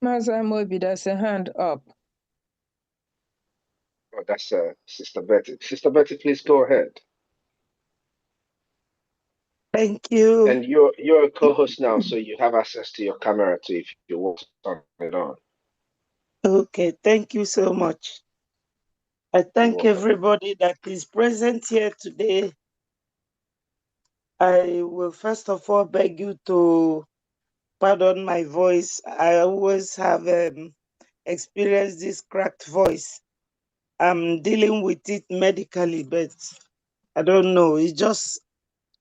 Mazamobi, there's a hand up. Oh, that's Sister Betty. Sister Betty, please go ahead. Thank you. And you're a co-host now, so you have access to your camera too if you want to turn it on. Okay, thank you so much. I thank welcome. everybody that is present here today. I will first of all beg you to pardon my voice. I always have experienced this cracked voice. I'm dealing with it medically, but I don't know. It just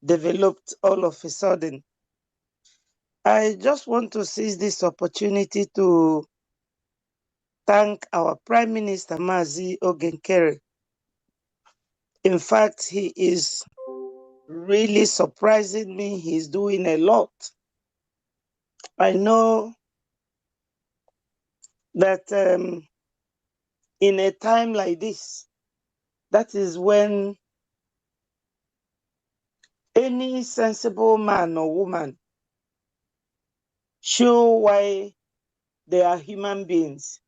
developed all of a sudden. I just want to seize this opportunity to thank our Prime Minister, Mazi Ogenkere. In fact, he is really surprising me. He's doing a lot. I know that in a time like this, that is when any sensible man or woman show why they are human beings.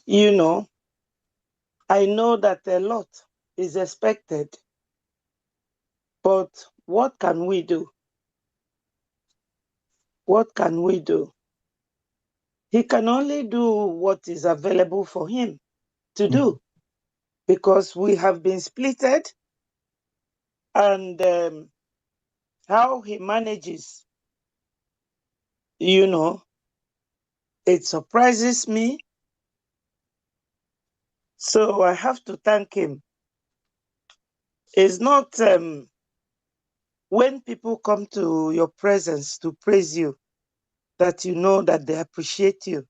You know, I know that a lot is expected, but what can we do? What can we do? He can only do what is available for him to do, because we have been splitted, and how he manages, you know, it surprises me. So I have to thank him. It's not when people come to your presence to praise you that you know that they appreciate you,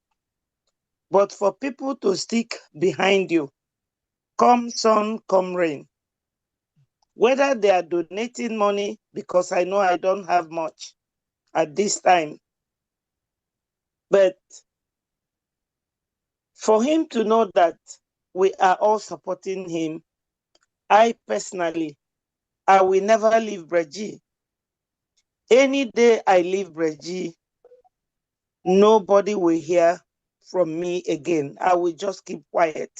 but for people to stick behind you, come sun, come rain, whether they are donating money, because I know I don't have much at this time, but for him to know that we are all supporting him, I personally, I will never leave Brgie. Any day I leave Brgie, nobody will hear from me again. I will just keep quiet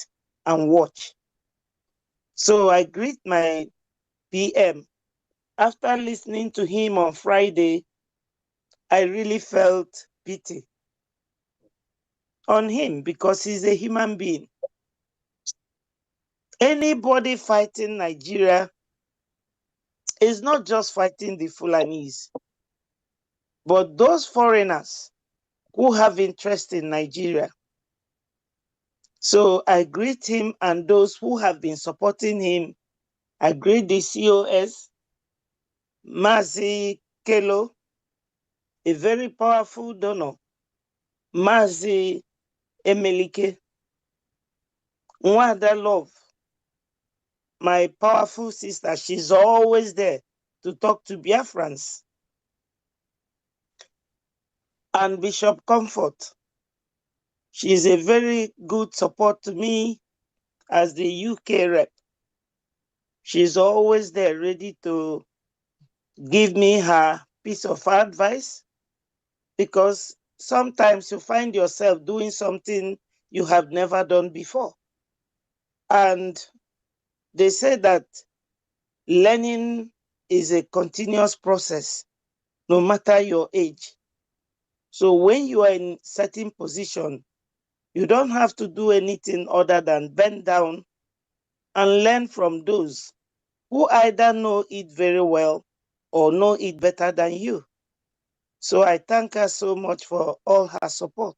and watch. So I greet my PM. After listening to him on Friday, I really felt pity on him because he's a human being. Anybody fighting Nigeria is not just fighting the Fulanese, but those foreigners who have interest in Nigeria. So I greet him and those who have been supporting him. I greet the COS, Mazi Kelo, a very powerful donor, Mazi Emelike, Nwada Love, my powerful sister. She's always there to talk to Biafrans. And Bishop Comfort, she's a very good support to me as the UK rep. She's always there ready to give me her piece of advice, because sometimes you find yourself doing something you have never done before. And they say that learning is a continuous process, no matter your age. So when you are in certain position, you don't have to do anything other than bend down and learn from those who either know it very well or know it better than you. So I thank her so much for all her support.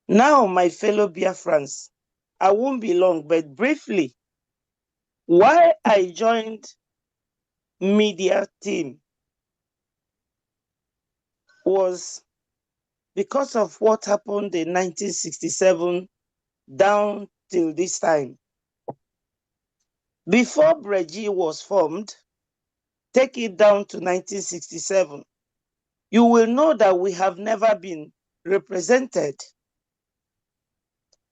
Now, my fellow Biafrans, I won't be long, but briefly, why I joined media team was because of what happened in 1967 down till this time. Before Brgie was formed, take it down to 1967, you will know that we have never been represented.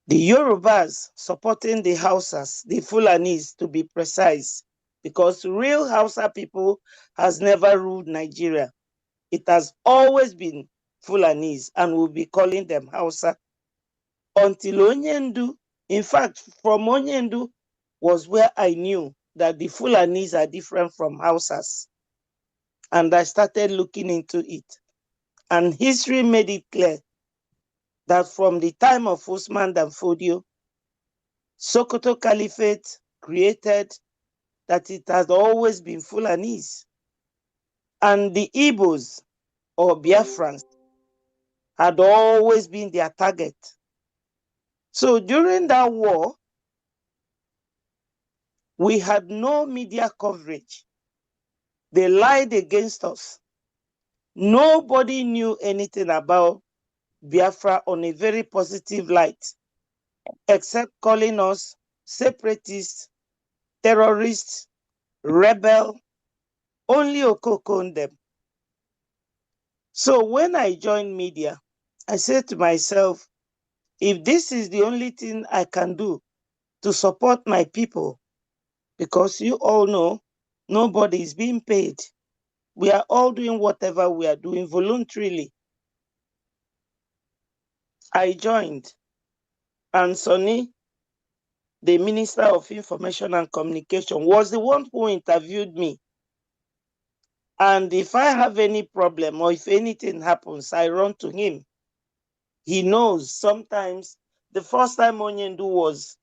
The Yorubas supporting the Hausas, the Fulanis to be precise, because real Hausa people has never ruled Nigeria. It has always been Fulanis, and we'll be calling them Hausa. Until Onyendu, in fact, from Onyendu was where I knew that the Fulanis are different from Hausas. And I started looking into it. And history made it clear that from the time of Usman Dan Fodio, Sokoto Caliphate created, that it has always been Fulanese. And the Igbos or Biafrans had always been their target. So during that war, we had no media coverage They lied against us. Nobody knew anything about Biafra on a very positive light, except calling us separatists, terrorists, rebel. Only Okoko and them. So when I joined media, I said to myself, if this is the only thing I can do to support my people, because you all know nobody is being paid. We are all doing whatever we are doing voluntarily. I joined, and Sonny, the Minister of Information and Communication, was the one who interviewed me. And if I have any problem or if anything happens, I run to him. He knows sometimes the first time Onyendu was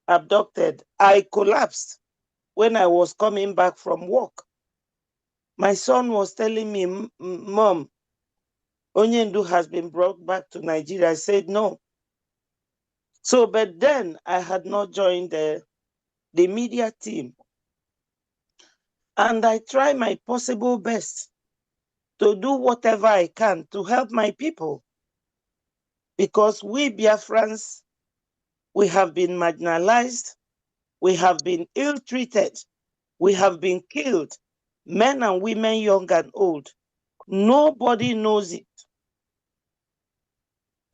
abducted, I collapsed when I was coming back from work. My son was telling me, Mom, Onyendu has been brought back to Nigeria. I said, no. So, but then I had not joined the media team. And I try my possible best to do whatever I can to help my people. Because we Biafrans, we have been marginalized, we have been ill-treated, we have been killed, men and women, young and old. Nobody knows it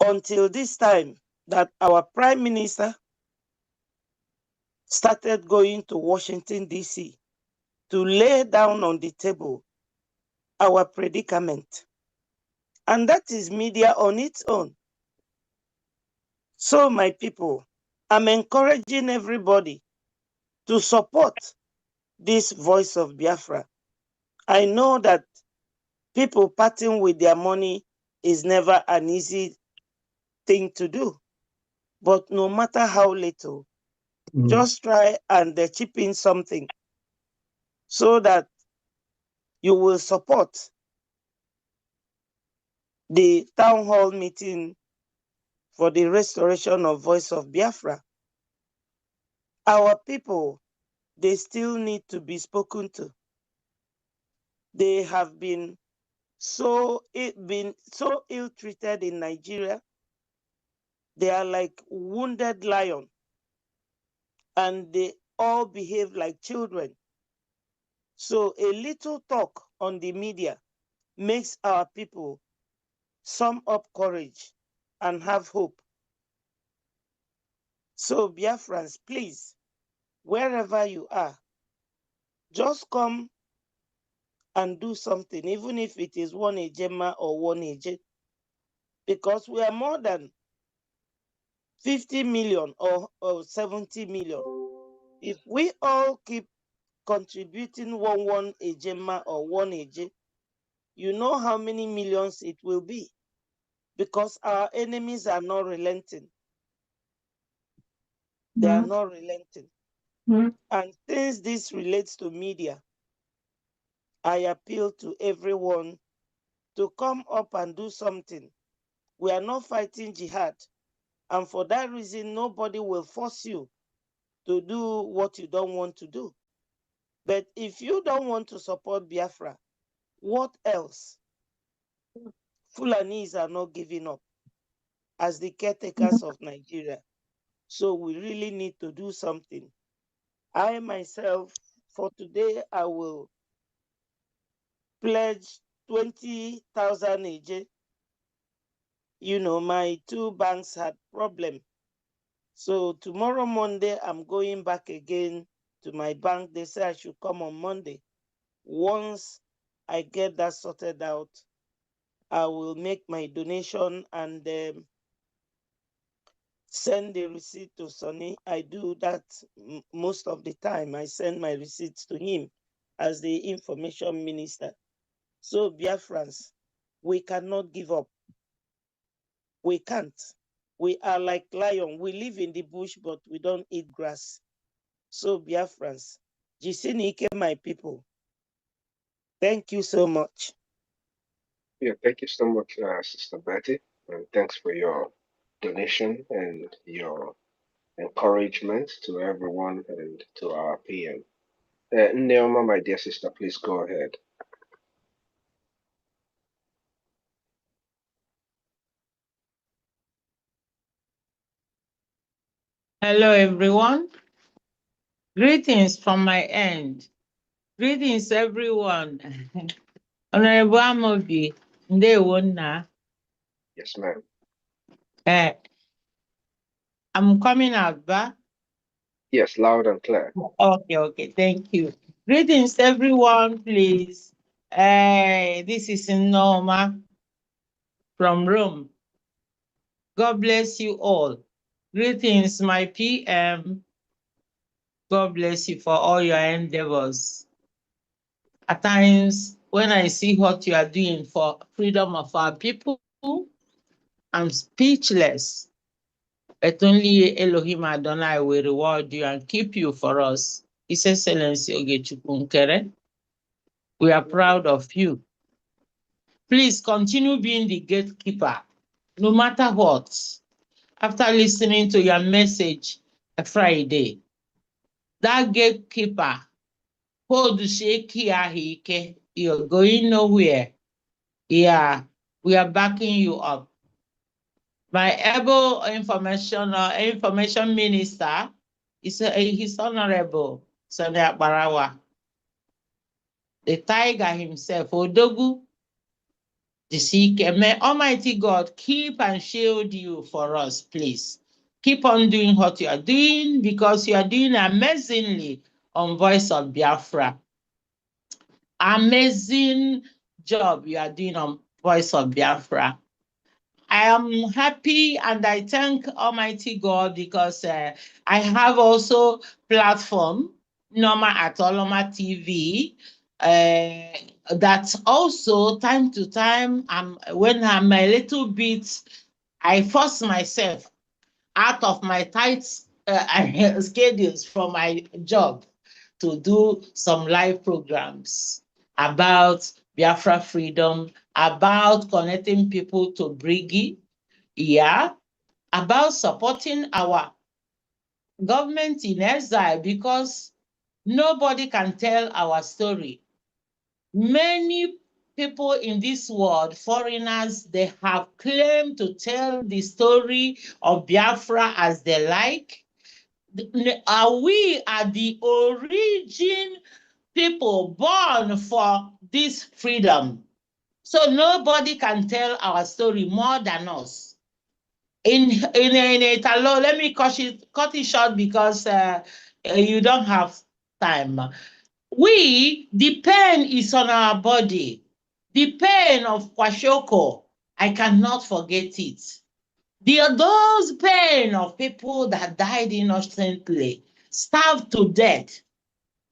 until this time that our Prime Minister started going to Washington, D.C. to lay down on the table our predicament. And that is media on its own. So, my people, I'm encouraging everybody to support this voice of Biafra. I know that people parting with their money is never an easy thing to do. But no matter how little, just try and chip in something so that you will support the town hall meeting for the restoration of Voice of Biafra. Our people, they still need to be spoken to. They have been so ill-treated in Nigeria. They are like wounded lion, and they all behave like children. So a little talk on the media makes our people sum up courage and have hope. So Biafrans, please, wherever you are, just come and do something, even if it is one Ejema or one Eje, because we are more than 50 million or 70 million. If we all keep contributing one Ejema or one Eje, you know how many millions it will be, because our enemies are not relenting. They are not relenting. And since this relates to media, I appeal to everyone to come up and do something. We are not fighting jihad. And for that reason, nobody will force you to do what you don't want to do. But if you don't want to support Biafra, what else? Fulanis are not giving up as the caretakers of Nigeria. So we really need to do something. I myself, for today, I will pledge 20,000 AJ. You know, my two banks had problem. So tomorrow, Monday, I'm going back again to my bank. They say I should come on Monday. Once I get that sorted out, I will make my donation and send the receipt to Sonny. I do that most of the time. I send my receipts to him as the information minister. So Biafrans, we cannot give up. We can't. We are like lion. We live in the bush, but we don't eat grass. So Biafrans, Jisinike, my people, thank you so much. Yeah, thank you so much, Sister Betty, and thanks for your donation and your encouragement to everyone and to our PM. Neoma, my dear sister, please go ahead. Hello, everyone. Greetings from my end. Greetings, everyone. Honorable Amobi, Ndewona. Yes, ma'am. I'm coming out, ba? Yes, loud and clear. Okay, thank you. Greetings, everyone, please. This is Norma from Rome. God bless you all. Greetings, my PM. God bless you for all your endeavors. At times, when I see what you are doing for freedom of our people, I'm speechless. But only Elohim Adonai will reward you and keep you for us. His Excellency Ogechukwu Nkere, we are proud of you. Please continue being the gatekeeper, no matter what. After listening to your message Friday, that gatekeeper, hold shaky ahike, you're going nowhere. Yeah, we are backing you up. My able information minister is His Honorable Sonia Barawa. The tiger himself, Odogu, the sick. May Almighty God keep and shield you for us, please. Keep on doing what you are doing because you are doing amazingly on Voice of Biafra. Amazing job you are doing on Voice of Biafra. I am happy and I thank Almighty God because I have also platform, Norma at Oloma TV, that also time to time, when I'm a little bit, I force myself out of my tight schedules for my job to do some live programs about Biafra freedom, about connecting people to Brgie, yeah, about supporting our government in exile because nobody can tell our story. Many people in this world, foreigners, they have claimed to tell the story of Biafra as they like. We are the origin people born for this freedom. So nobody can tell our story more than us. In Italo, let me cut it short because you don't have time. The pain is on our body. The pain of Kwashoko, I cannot forget it. Those pain of people that died innocently, starved to death,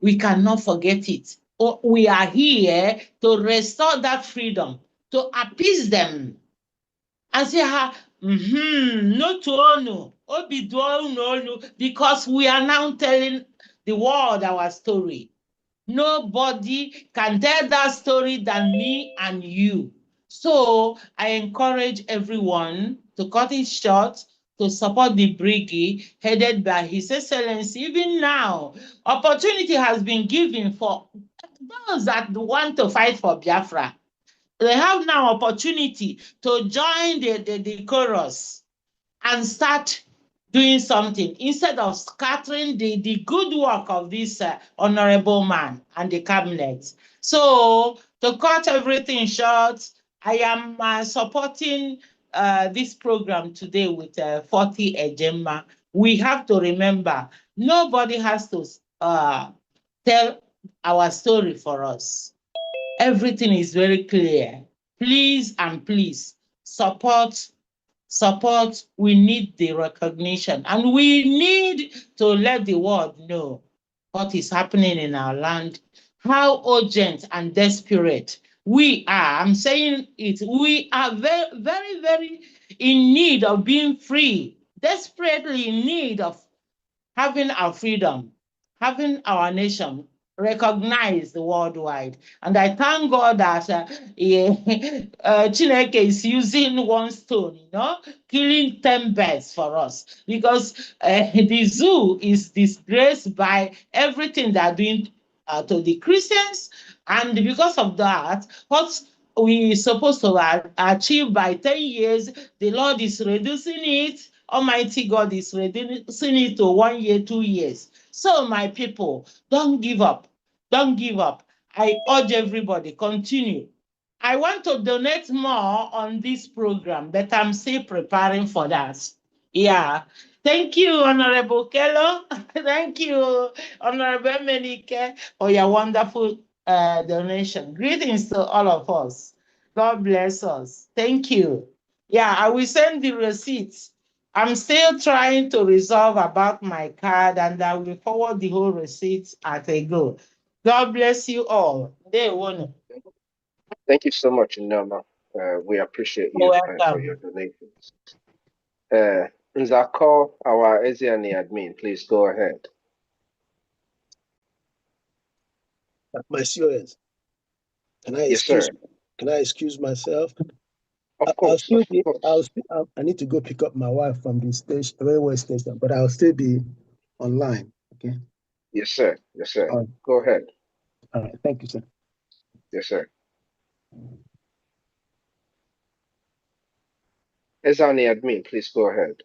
we cannot forget it. We are here to restore that freedom, to appease them, and say, no to onu, because we are now telling the world our story. Nobody can tell that story than me and you. So I encourage everyone to cut it short, to support the Brgie headed by His Excellency. Even now, opportunity has been given for those that want to fight for Biafra. They have now opportunity to join the chorus and start doing something instead of scattering the good work of this honorable man and the cabinet. So to cut everything short, I am supporting this program today with 40 Ejema. We have to remember, nobody has to tell our story for us. Everything is very clear. Please and please support. We need the recognition and we need to let the world know what is happening in our land, how urgent and desperate we are. I'm saying it, we are very, very, very in need of being free, desperately in need of having our freedom, having our nation recognized worldwide. And I thank God that Chineke is using one stone, killing 10 birds for us, because the zoo is disgraced by everything they're doing to the Christians. And because of that, what we supposed to achieve by 10 years, the Lord is reducing it. Almighty God is reducing it to 1 year, 2 years. So my people, don't give up. Don't give up. I urge everybody, continue. I want to donate more on this program, but I'm still preparing for that. Yeah. Thank you, Honorable Kello. Thank you, Honorable Menike, for your wonderful donation. Greetings to all of us. God bless us. Thank you. Yeah, I will send the receipts. I'm still trying to resolve about my card, and I will forward the whole receipts as I go. God bless you all. They won. Thank you so much, Noma. We appreciate You're you for your welcome. donations. Nzako, our Asiani admin, please go ahead. My COS, Yes, sir. can I excuse myself? Of I'll course, still of be, course. I need to go pick up my wife from the station, railway station, but I'll still be online. Okay. Yes, sir. Yes, sir. All right. Go ahead. All right. Thank you, sir. Yes, sir. Ezani admin, please go ahead.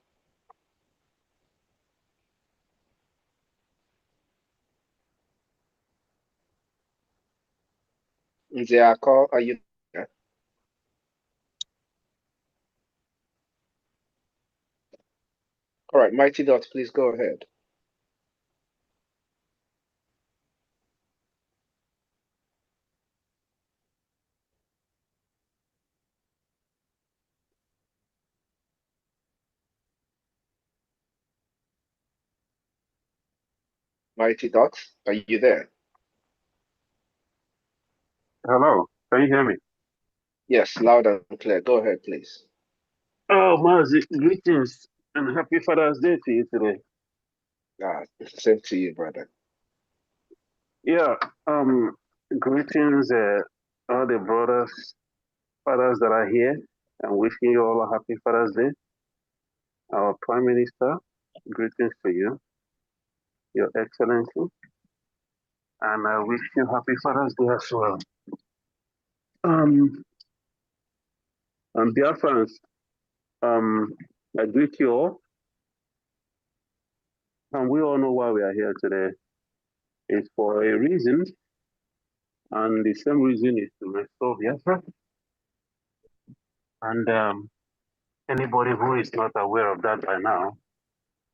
Nziako, are you there? All right, Mighty Dot, please go ahead. Mighty Dot, are you there? Hello, can you hear me? Yes, loud and clear. Go ahead, please. Oh, Mazi, greetings and happy Father's Day to you today. Same to you, brother. Yeah, greetings, all the brothers, fathers that are here. I'm wishing you all a happy Father's Day. Our Prime Minister, greetings to you, Your Excellency, and I wish you happy Father's Day as well. Um, and dear friends, I greet you all, and we all know why we are here today. It's for a reason, and the same reason is to restore Biafra. And anybody who is not aware of that by now,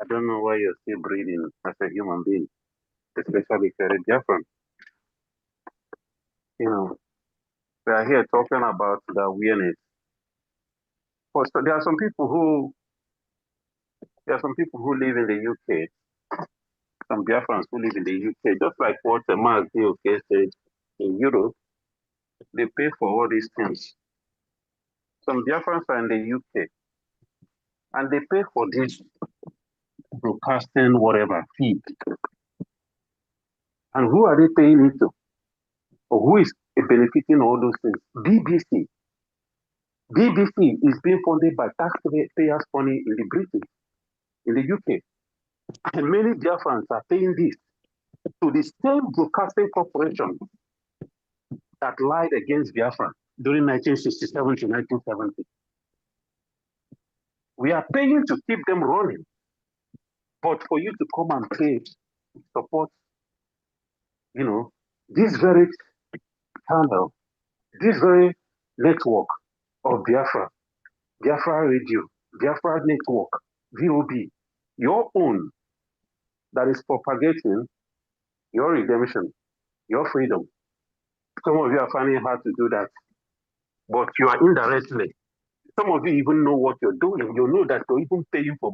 I don't know why you're still breathing as a human being, especially if you're a Biafran. You know, we are here talking about the awareness. But there are some people who live in the UK, some Biafrans who live in the UK, just like what the Mark UK said in Europe, they pay for all these things. Some Biafrans are in the UK and they pay for this broadcasting whatever fee. And who are they paying it to? Or who is benefiting all those things? BBC. BBC is being funded by taxpayers' money in the Britain, in the UK. And many Biafrans are paying this to the same broadcasting corporation that lied against Biafra during 1967 to 1970. We are paying to keep them running. But for you to come and pay, support, this very channel, this very network of Biafra, Biafra Radio, Biafra Network, VOB, your own, that is propagating your redemption, your freedom. Some of you are finding it hard to do that, but you are indirectly. Some of you even know what you're doing. You know that you're even paying for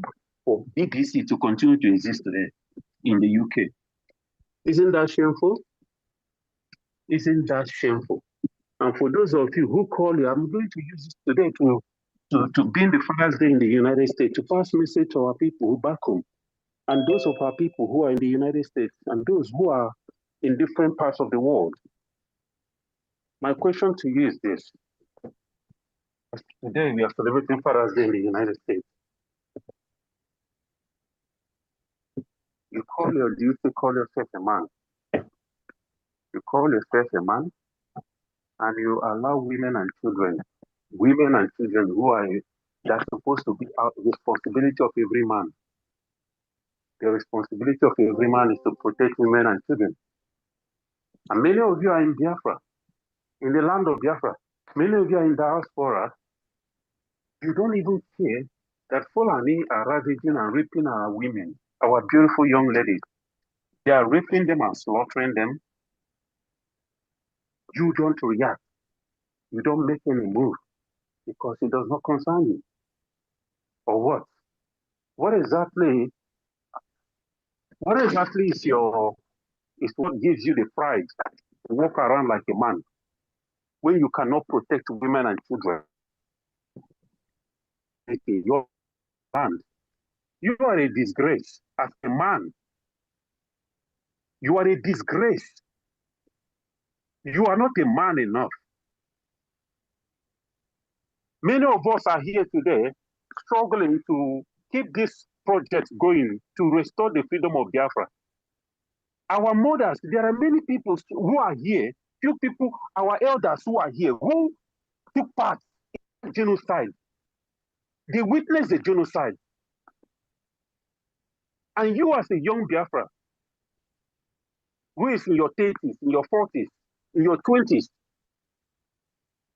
BBC to continue to exist today in the UK. Isn't that shameful? Isn't that shameful? And for those of you who call you, I'm going to use this today to be in the Father's Day in the United States, to pass message to our people back home. And those of our people who are in the United States and those who are in different parts of the world. My question to you is this. Today we are celebrating Father's Day in the United States. Do you call yourself a man? You call yourself a man, and you allow women and children who are that's supposed to be a responsibility of every man. The responsibility of every man is to protect women and children. And many of you are in Biafra, in the land of Biafra. Many of you are in diaspora. You don't even care that Fulani are ravaging and raping our women, our beautiful young ladies. They are raping them and slaughtering them. You don't react. You don't make any move because it does not concern you. Or what? What exactly is what gives you the pride to walk around like a man when you cannot protect women and children? Your land. You are a disgrace as a man. You are a disgrace. You are not a man enough. Many of us are here today struggling to keep this project going to restore the freedom of Biafra. Our mothers, there are many people who are here, few people, our elders who are here, who took part in genocide. They witnessed the genocide. And you as a young Biafra, who is in your 30s, in your 40s, in your 20s,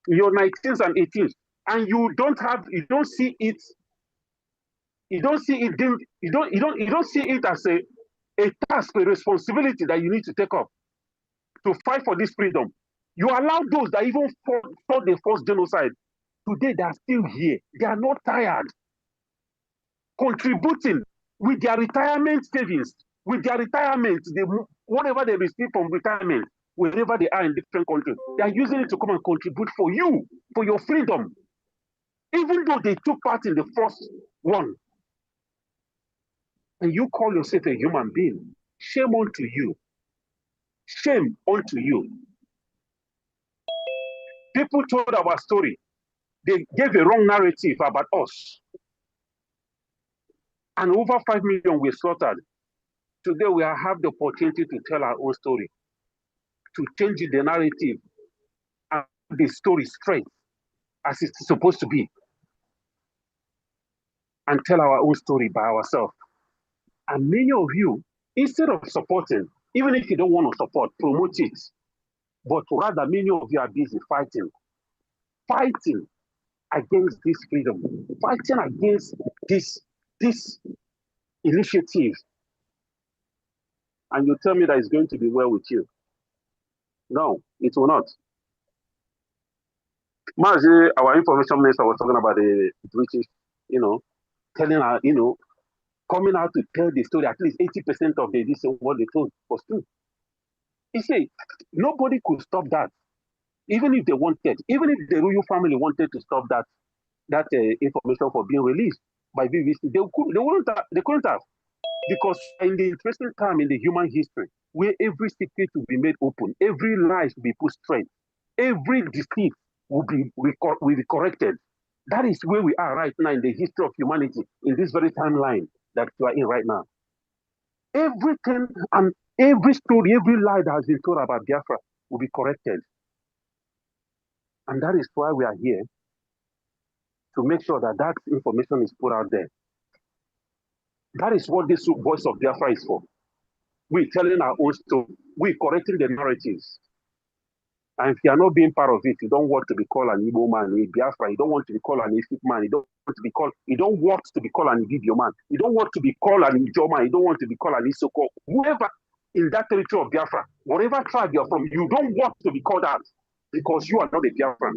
in your 19s and 18s, and you don't see it as a task, a responsibility that you need to take up to fight for this freedom. You allow those that even fought the first genocide. Today they are still here. They are not tired. Contributing with their retirement savings, with their retirement, whatever they receive from retirement, wherever they are in different countries, they are using it to come and contribute for you, for your freedom. Even though they took part in the first one. And you call yourself a human being. Shame unto you. Shame unto you. People told our story. They gave a wrong narrative about us. And over 5 million were slaughtered. Today we have the opportunity to tell our own story, to change the narrative and the story straight as it's supposed to be, and tell our own story by ourselves. And many of you, instead of supporting, even if you don't want to support, promote it. But rather, many of you are busy fighting against this freedom, fighting against this initiative. And you tell me that it's going to be well with you. No, it will not. Margie, our information minister, was talking about the British, telling her, coming out to tell the story. At least 80% of this what they told was true. You see, nobody could stop that, even if they wanted, even if the royal family wanted to stop that information from being released by BBC. They couldn't have, because in the interesting time in the human history, where every secret will be made open, every lie will be put straight, every deceit will be corrected. That is where we are right now in the history of humanity, in this very timeline that you are in right now. Everything and every story, every lie that has been told about Biafra will be corrected. And that is why we are here, to make sure that that information is put out there. That is what this voice of Biafra is for. We're telling our own story. We're correcting the narratives. And if you are not being part of it, you don't want to be called an Igbo man, a Biafra. You don't want to be called an Ifik man. You don't want to be called an Ibibio man. You don't want to be called an Ijo man. You don't want to be called an Isoko. Whoever in that territory of Biafra, whatever tribe you're from, you don't want to be called that, because you are not a Biafran.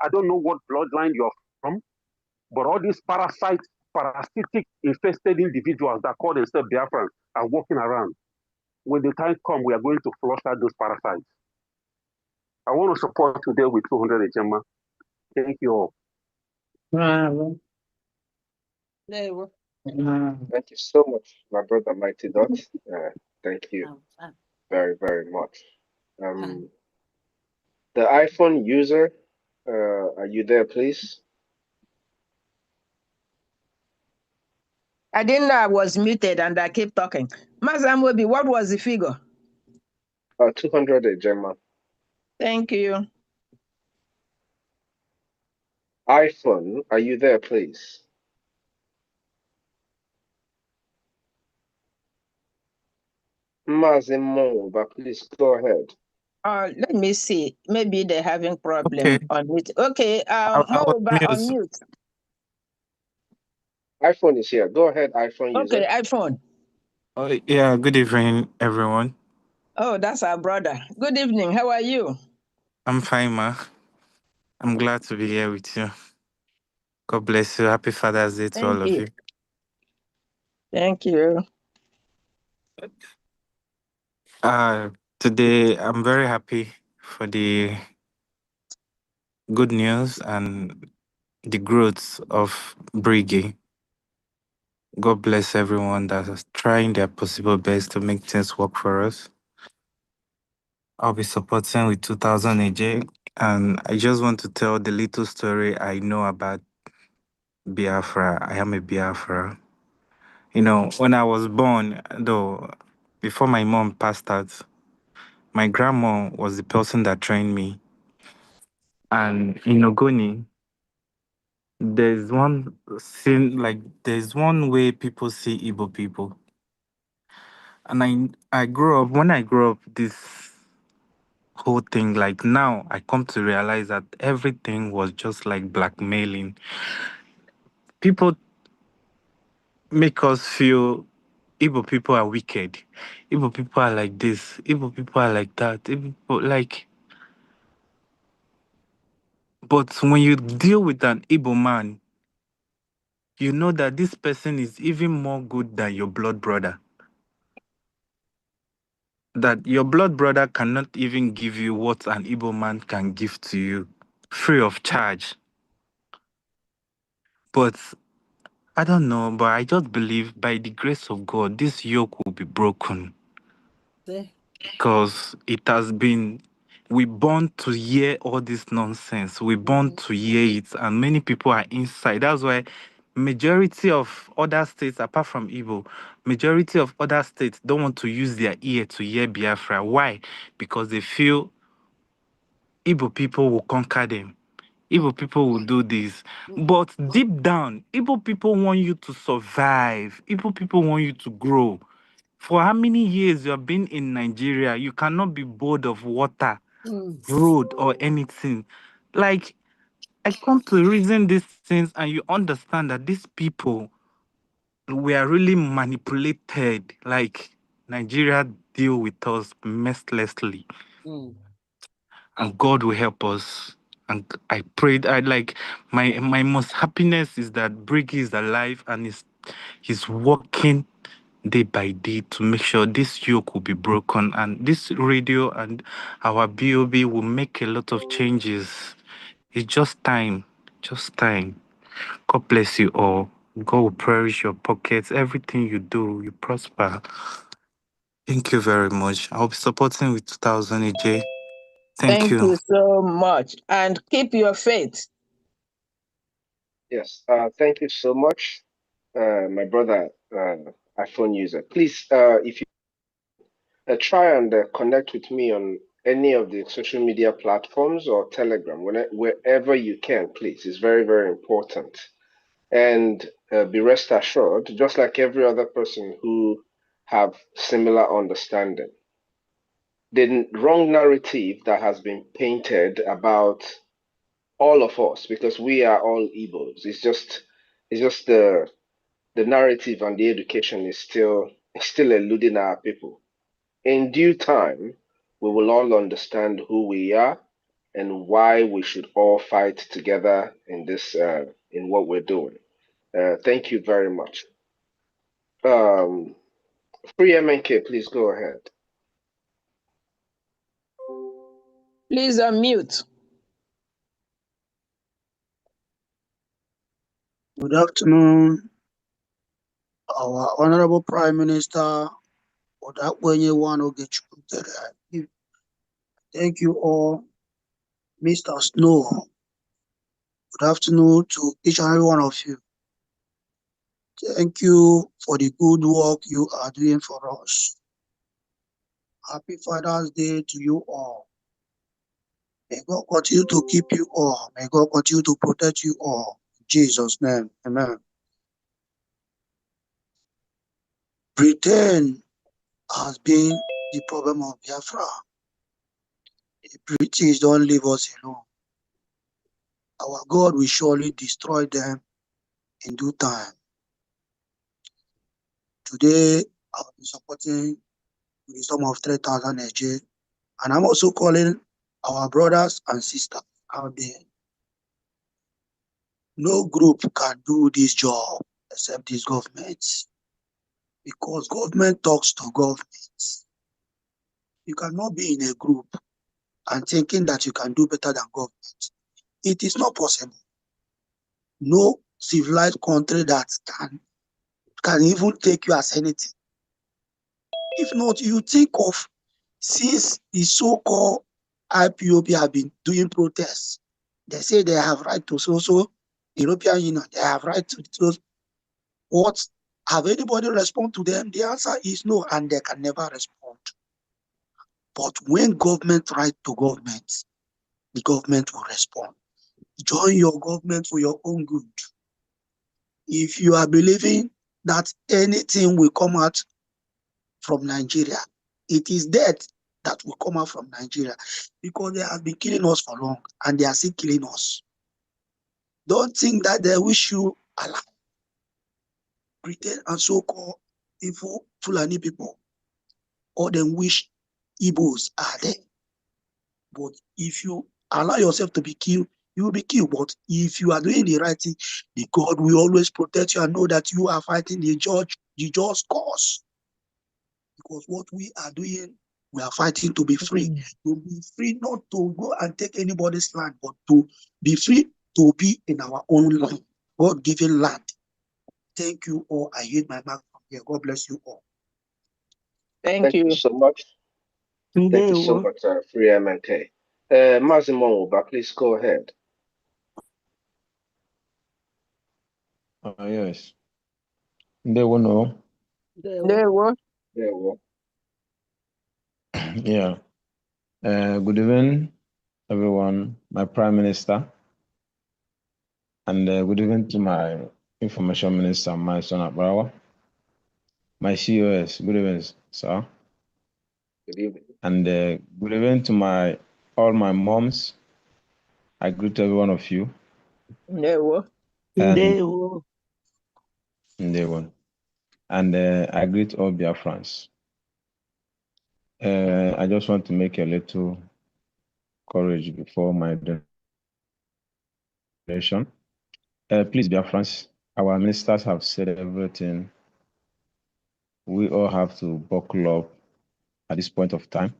I don't know what bloodline you're from, but all these parasitic, infested individuals that call themselves Biafrans are walking around. When the time comes, we are going to flush out those parasites. I want to support today with 200 Ejema. Thank you all. Bravo. Thank you so much, my brother Mighty Dot. Thank you very, very much. The iPhone user, are you there, please? I didn't know I was muted and I kept talking. Mazamwebi, what was the figure? 200 Gemma. Thank you. iPhone, are you there, please? Mazimo, but please go ahead. Let me see. Maybe they're having Okay. problem on it. Okay, I was Moba on mute. mute. iPhone is here. Go ahead, iPhone user. Okay, iPhone. Oh, yeah, good evening, everyone. Oh, that's our brother. Good evening. How are you? I'm fine, ma. I'm glad to be here with you. God bless you. Happy Father's Day to Thank all of you. you. Thank you. Today, I'm very happy for the good news and the growth of Brgie. God bless everyone that is trying their possible best to make things work for us. I'll be supporting with 2000 AJ. And I just want to tell the little story I know about Biafra. I am a Biafra. You know, when I was born, though, before my mom passed out, my grandma was the person that trained me. And in Ogoni, there's one scene, like, there's one way people see Igbo people. And I grew up, when I grew up, this whole thing, like now, I come to realize that everything was just like blackmailing. People make us feel Igbo people are wicked. Igbo people are like this. Igbo people are like that. Igbo people, like, but when you deal with an Igbo man, you know that this person is even more good than your blood brother. That your blood brother cannot even give you what an Igbo man can give to you free of charge. But I don't know, but I just believe by the grace of God, this yoke will be broken. Because it has been, we born to hear all this nonsense. We born to hear it, and many people are inside. That's why majority of other states, apart from Igbo, majority of other states don't want to use their ear to hear Biafra. Why? Because they feel Igbo people will conquer them. Igbo people will do this. But deep down, Igbo people want you to survive. Igbo people want you to grow. For how many years you have been in Nigeria, you cannot be bored of water, road, or anything. Like, I come to reason these things, and you understand that these people were really manipulated. Like, Nigeria deal with us mercilessly, and God will help us. And I prayed. I like my most happiness is that Briggy is alive and he's working day by day to make sure this yoke will be broken, and this radio and our BOB will make a lot of changes. It's just time. Just time. God bless you all. God will perish your pockets. Everything you do, you prosper. Thank you very much. I'll be supporting with 2000 AJ. Thank Thank you. you so much. And keep your faith. Yes, thank you so much, my brother, iPhone user. Please, if you try and connect with me on any of the social media platforms or Telegram, wherever you can, please. It's very, very important. And be rest assured, just like every other person who have similar understanding, the wrong narrative that has been painted about all of us, because we are all Igbos. It's just the narrative and the education is still eluding our people. In due time, we will all understand who we are and why we should all fight together in this in what we're doing. Thank you very much. Um, Free MNK, please go ahead. Please unmute. Good afternoon, our Honorable Prime Minister, Odakwenye Ogechukwu. Thank you all, Mr. Snow. Good afternoon to each and every one of you. Thank you for the good work you are doing for us. Happy Father's Day to you all. May God continue to keep you all. May God continue to protect you all. In Jesus' name, amen. Britain has been the problem of Biafra. The British don't leave us alone. Our God will surely destroy them in due time. Today, I'll be supporting with the sum of 3,000 AJ. And I'm also calling our brothers and sisters out there. No group can do this job except this government. Because government talks to government. You cannot be in a group and thinking that you can do better than government. It is not possible. No civilized country that can even take you as anything. If not, you think of, since the so-called IPOB have been doing protests, they say they have right to so European Union, they have right to those. What have anybody respond to them? The answer is no, and they can never respond. But when government write to government, the government will respond. Join your government for your own good. If you are believing that anything will come out from Nigeria, it is death that will come out from Nigeria, because they have been killing us for long and they are still killing us. Don't think that they wish you alive. Britain and so-called evil Fulani people, or them wish Igbos are there. But if you allow yourself to be killed, you will be killed. But if you are doing the right thing, the God will always protect you and know that you are fighting the just cause. Because what we are doing, we are fighting to be free. To be free, not to go and take anybody's land, but to be free to be in our own land, God-given land. Thank you all. I hit my mark from here. God bless you all. Thank you. so much. Thank you so much, Free MNK. Mazimo, please go ahead. Yes. Ndewo no. Ndewo. Yeah. Good evening, everyone. My Prime Minister, and good evening to my Information Minister, my son Abrawa. My COS, good evening, sir. Good evening. And good evening to all my moms. I greet every one of you. Ndewo. Ndewo. And I greet all Biafrans. I just want to make a little courage before my donation. Please, Biafrans, our ministers have said everything. We all have to buckle up at this point of time.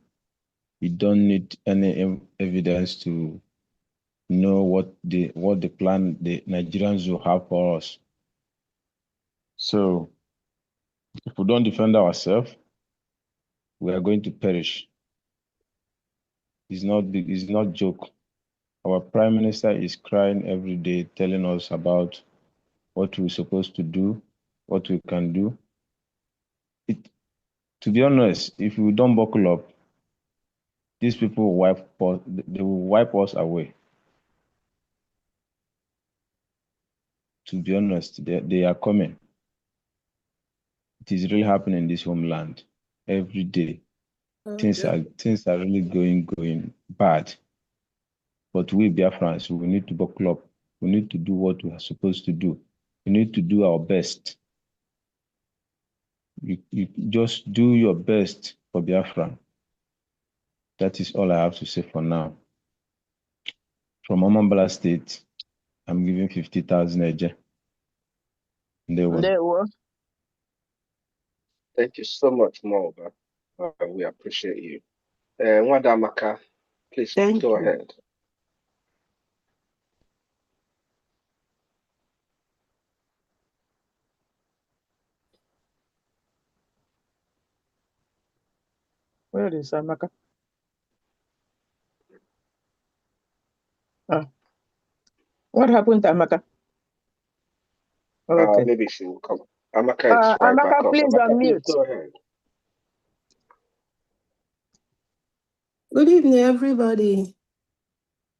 You don't need any evidence to know what the plan the Nigerians will have for us. So if we don't defend ourselves, we are going to perish. It's not joke. Our Prime Minister is crying every day, telling us about what we're supposed to do, what we can do. To be honest, if we don't buckle up, these people will wipe us away. To be honest, they are coming. It is really happening in this homeland every day. Things are really going bad. But we Biafrans, we need to buckle up. We need to do what we are supposed to do. We need to do our best. You just do your best for Biafra. That is all I have to say for now. From Amambala State, I'm giving 50,000 AJ. Ndewo. Thank you so much, Moba. We appreciate you. Wadamaka, please go ahead. Where is Amaka? What happened to Amaka? Okay. Maybe she will come. Amaka is right Amaka, back up. please Amaka, please unmute. go ahead. Good evening, everybody.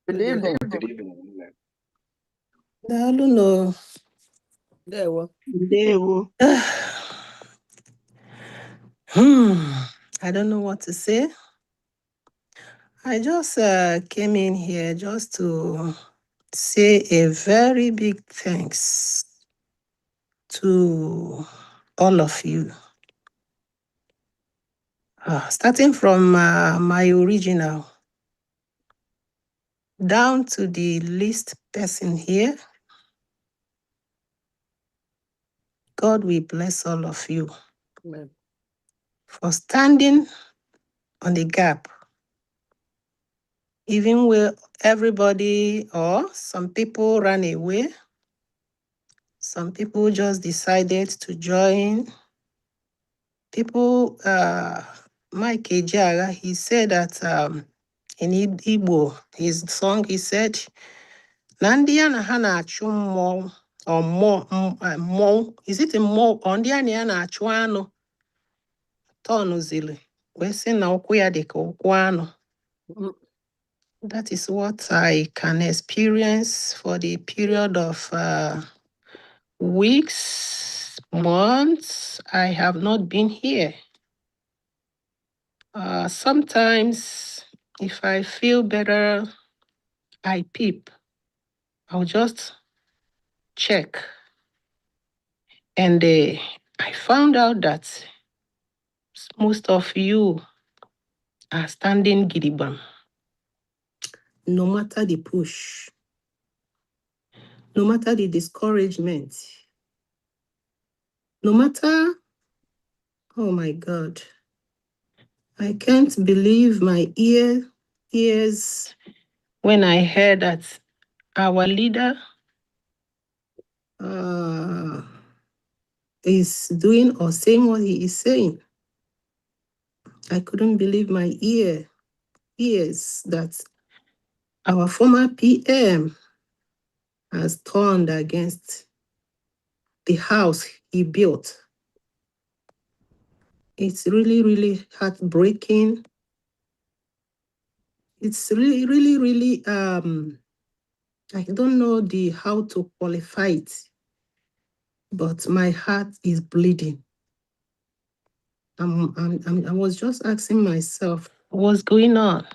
Good evening. Good evening. I don't know. There we Ndewo. I don't know what to say. I just came in here just to say a very big thanks to all of you. Starting from my original down to the least person here. God will bless all of you. Amen. For standing on the gap, even where everybody or some people ran away, some people just decided to join. People, Mike Ejiara, he said that in Igbo, his song, he said, Nandia na hana achụ mmụọ or mmụọ, is it a mmụọ or ndị a na ya na-achụ anụ tọnụzili wee sị na ụkwụ ya dị ka ụkwụ anụ. That is what I can experience for the period of weeks, months. I have not been here. Sometimes, if I feel better, I peep. I'll just check. And I found out that most of you are standing gidiban. No matter the push, no matter the discouragement, no matter, oh my God, I can't believe my ears when I heard that our leader is doing or saying what he is saying. I couldn't believe my ears that our former PM has turned against the house he built. It's really, really heartbreaking. It's really, I don't know how to qualify it, but my heart is bleeding. I was just asking myself, what's going on?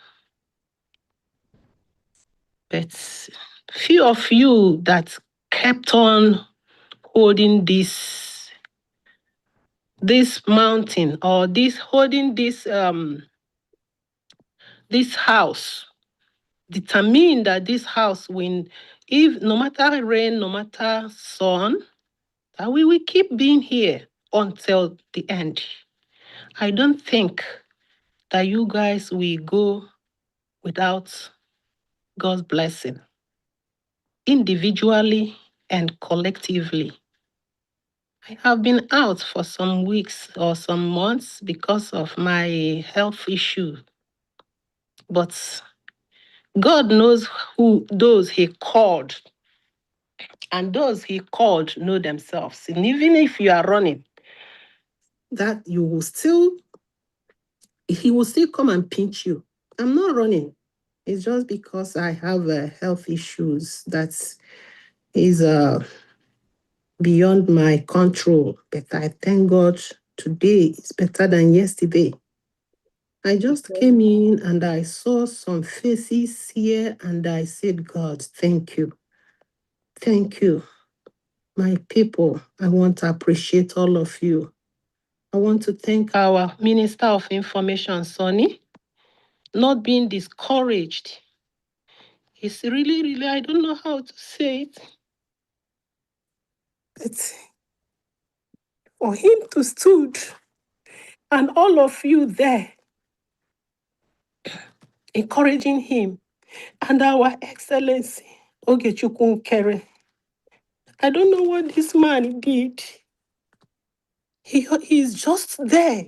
But few of you that kept on holding this mountain or holding this house, determined that this house will, if no matter rain, no matter sun, that we will keep being here until the end. I don't think that you guys will go without God's blessing, individually and collectively. I have been out for some weeks or some months because of my health issue. But God knows who those he called, and those he called know themselves. And even if you are running, that he will still come and pinch you. I'm not running. It's just because I have health issues that is beyond my control. But I thank God today is better than yesterday. I just came in and I saw some faces here and I said, God, thank you. Thank you. My people, I want to appreciate all of you. I want to thank our Minister of Information, Sonny, not being discouraged. It's really, I don't know how to say it. But for him to stood and all of you there encouraging him and our Excellency, Ogechukwu Nkere. I don't know what this man did. He's just there,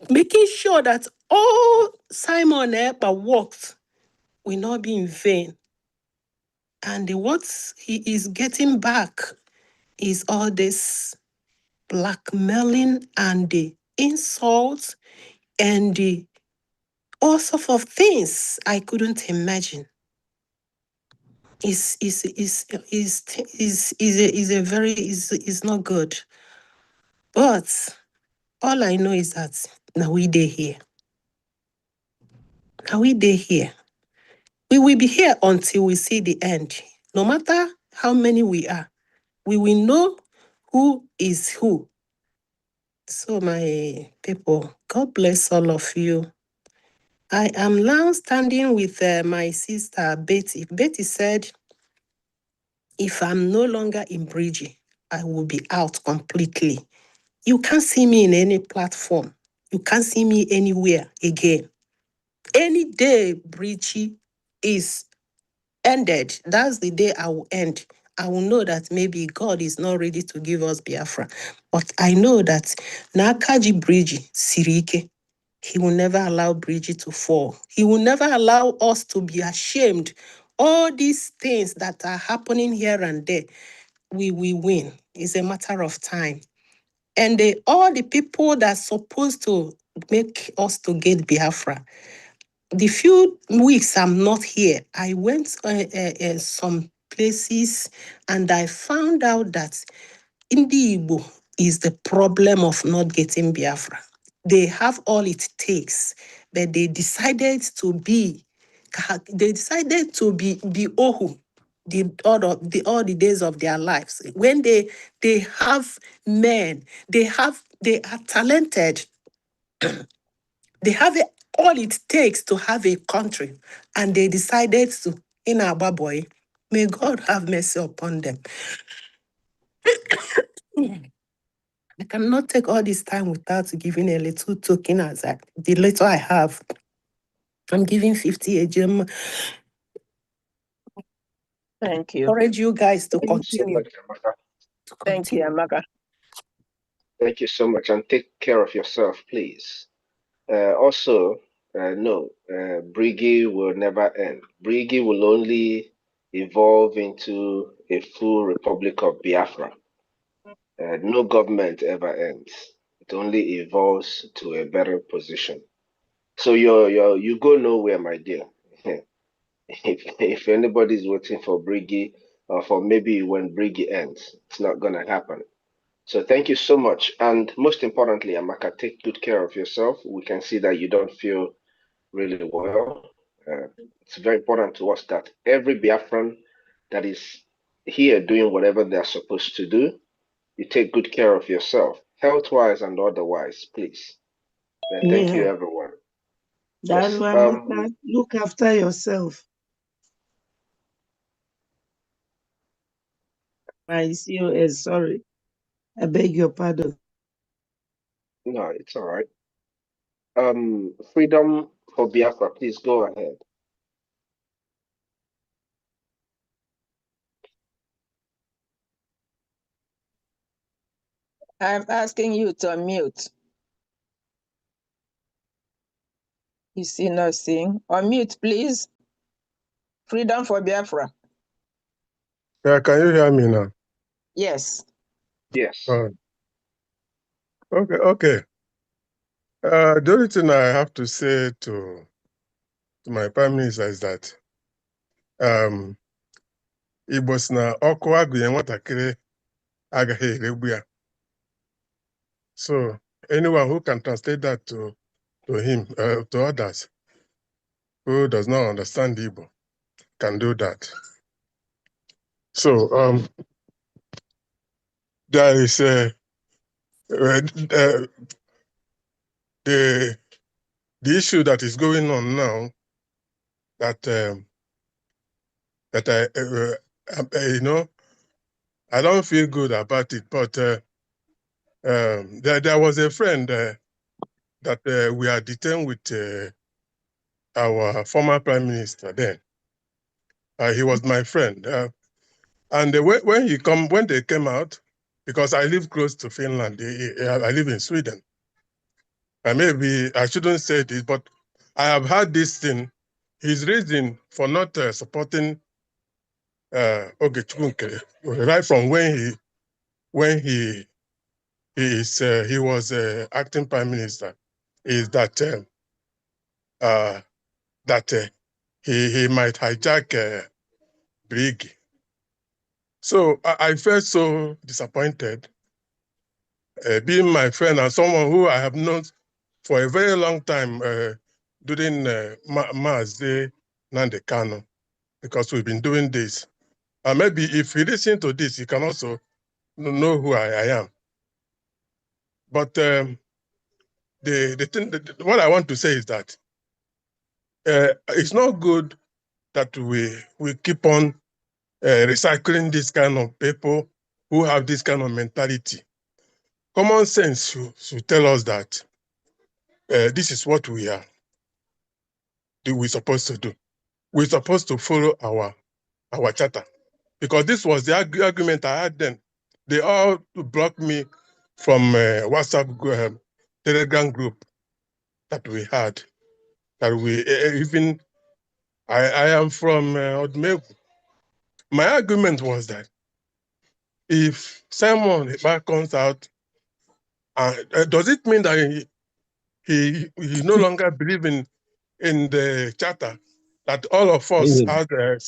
making sure that all Simon Ekpa works will not be in vain. And what he is getting back is all this blackmailing and the insults and the all sorts of things I couldn't imagine. Is a very is not good. But all I know is that now we day here. Now we day here. We will be here until we see the end. No matter how many we are, we will know who is who. So my people, God bless all of you. I am now standing with my sister Betty. Betty said, if I'm no longer in Brgie, I will be out completely. You can't see me in any platform. You can't see me anywhere again. Any day Brgie is ended, that's the day I will end. I will know that maybe God is not ready to give us Biafra. But I know that Nakaji Brgie, Sirike, he will never allow Brgie to fall. He will never allow us to be ashamed. All these things that are happening here and there, we will win. It's a matter of time. And all the people that are supposed to make us to get Biafra, the few weeks I'm not here, I went some places and I found out that Indi Igbo is the problem of not getting Biafra. They have all it takes, but they decided to be Ohu all the days of their lives. When they have men, they are talented, they have all it takes to have a country, and they decided to, in our boy, may God have mercy upon them. I cannot take all this time without giving a little token as the little I have. I'm giving 50 AGM. Thank you. Encourage you guys to Thank you so continue. much, Amaka. Thank you, Amaka. Thank you so much, and take care of yourself, please. Also, no, Brigi will never end. Brigi will only evolve into a full Republic of Biafra. No government ever ends. It only evolves to a better position. So you go nowhere, my dear. If anybody's waiting for Brigi, or for maybe when Brigi ends, it's not gonna happen. So thank you so much. And most importantly, Amaka, take good care of yourself. We can see that you don't feel really well. It's very important to us that every Biafran that is here doing whatever they're supposed to do, you take good care of yourself, health-wise and otherwise, please. And thank you, Yeah, everyone. that's Yes. why Amaka, look after yourself. My COS, sorry. I beg your pardon. No, it's all right. Freedom for Biafra, please go ahead. I'm asking you to unmute. You see nothing. Unmute, please. Freedom for Biafra. Yeah, can you hear me now? Yes. Yes. Okay. The only thing I have to say to my prime minister is that Igbo si na ọkụ agụnye nwatakịrị agaghị eregbu ya. So anyone who can translate that to him, to others who does not understand Igbo can do that. So there is the issue that is going on now that I don't feel good about it, but there was a friend that we are detained with our former prime minister then. He was my friend. And when they came out, because I live close to Finland, I live in Sweden. And maybe I shouldn't say this, but I have had this thing. His reason for not supporting Ogechukwu, right from when he was acting prime minister, is that that he might hijack Brgie. So I felt so disappointed, being my friend and someone who I have known for a very long time during Mars Day Nandekano, because we've been doing this. Maybe if you listen to this, you can also know who I am. But the thing, what I want to say is that it's not good that we keep on recycling this kind of people who have this kind of mentality. Common sense should tell us that this is what we're supposed to do. We're supposed to follow our charter, because this was the argument I had then. They all blocked me from WhatsApp Telegram group that we had. That we even I am from Odumegu. My argument was that if Simon comes out, does it mean that he no longer believe in the charter that all of us had a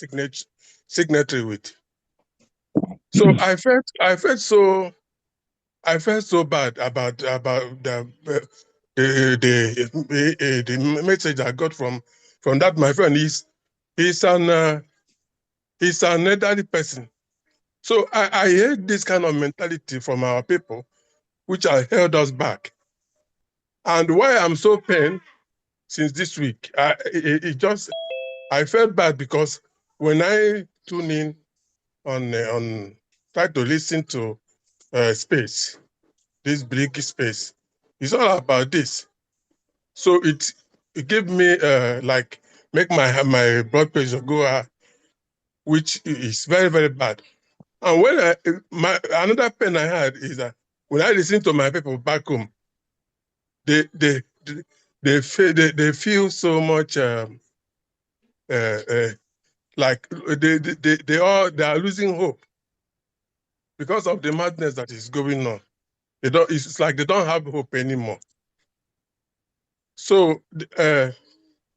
signatory with? So I felt so bad about the message I got from that. My friend he's an elderly person. So I hate this kind of mentality from our people, which has held us back. And why I'm so pained since this week, I felt bad because when I tune in on try to listen to space, this big space, it's all about this. So it gave me like make my blood pressure go up, which is very, very bad. And when another pain I had is that when I listen to my people back home, they feel so much like they are losing hope because of the madness that is going on. It's like they don't have hope anymore. So this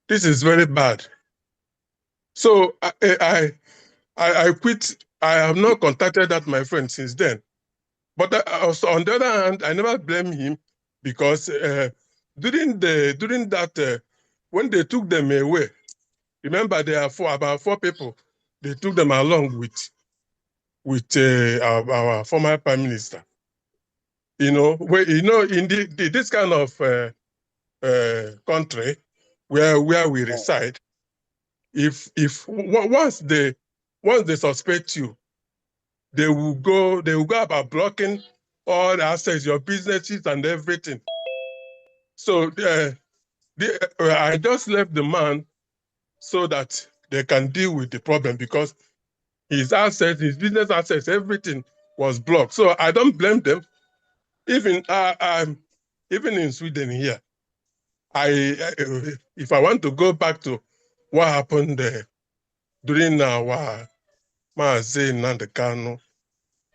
is very bad. So I quit. I have not contacted that my friend since then. But also, on the other hand, I never blame him, because during that when they took them away, remember there are about four people. They took them along with our former prime minister. In this kind of country where we reside, if once they suspect you, they will go about blocking all the assets, your businesses and everything. So I just left the man so that they can deal with the problem, because his assets, his business assets, everything was blocked. So I don't blame them. Even even in Sweden here, if I want to go back to what happened during our Maazị Nnamdi Kanu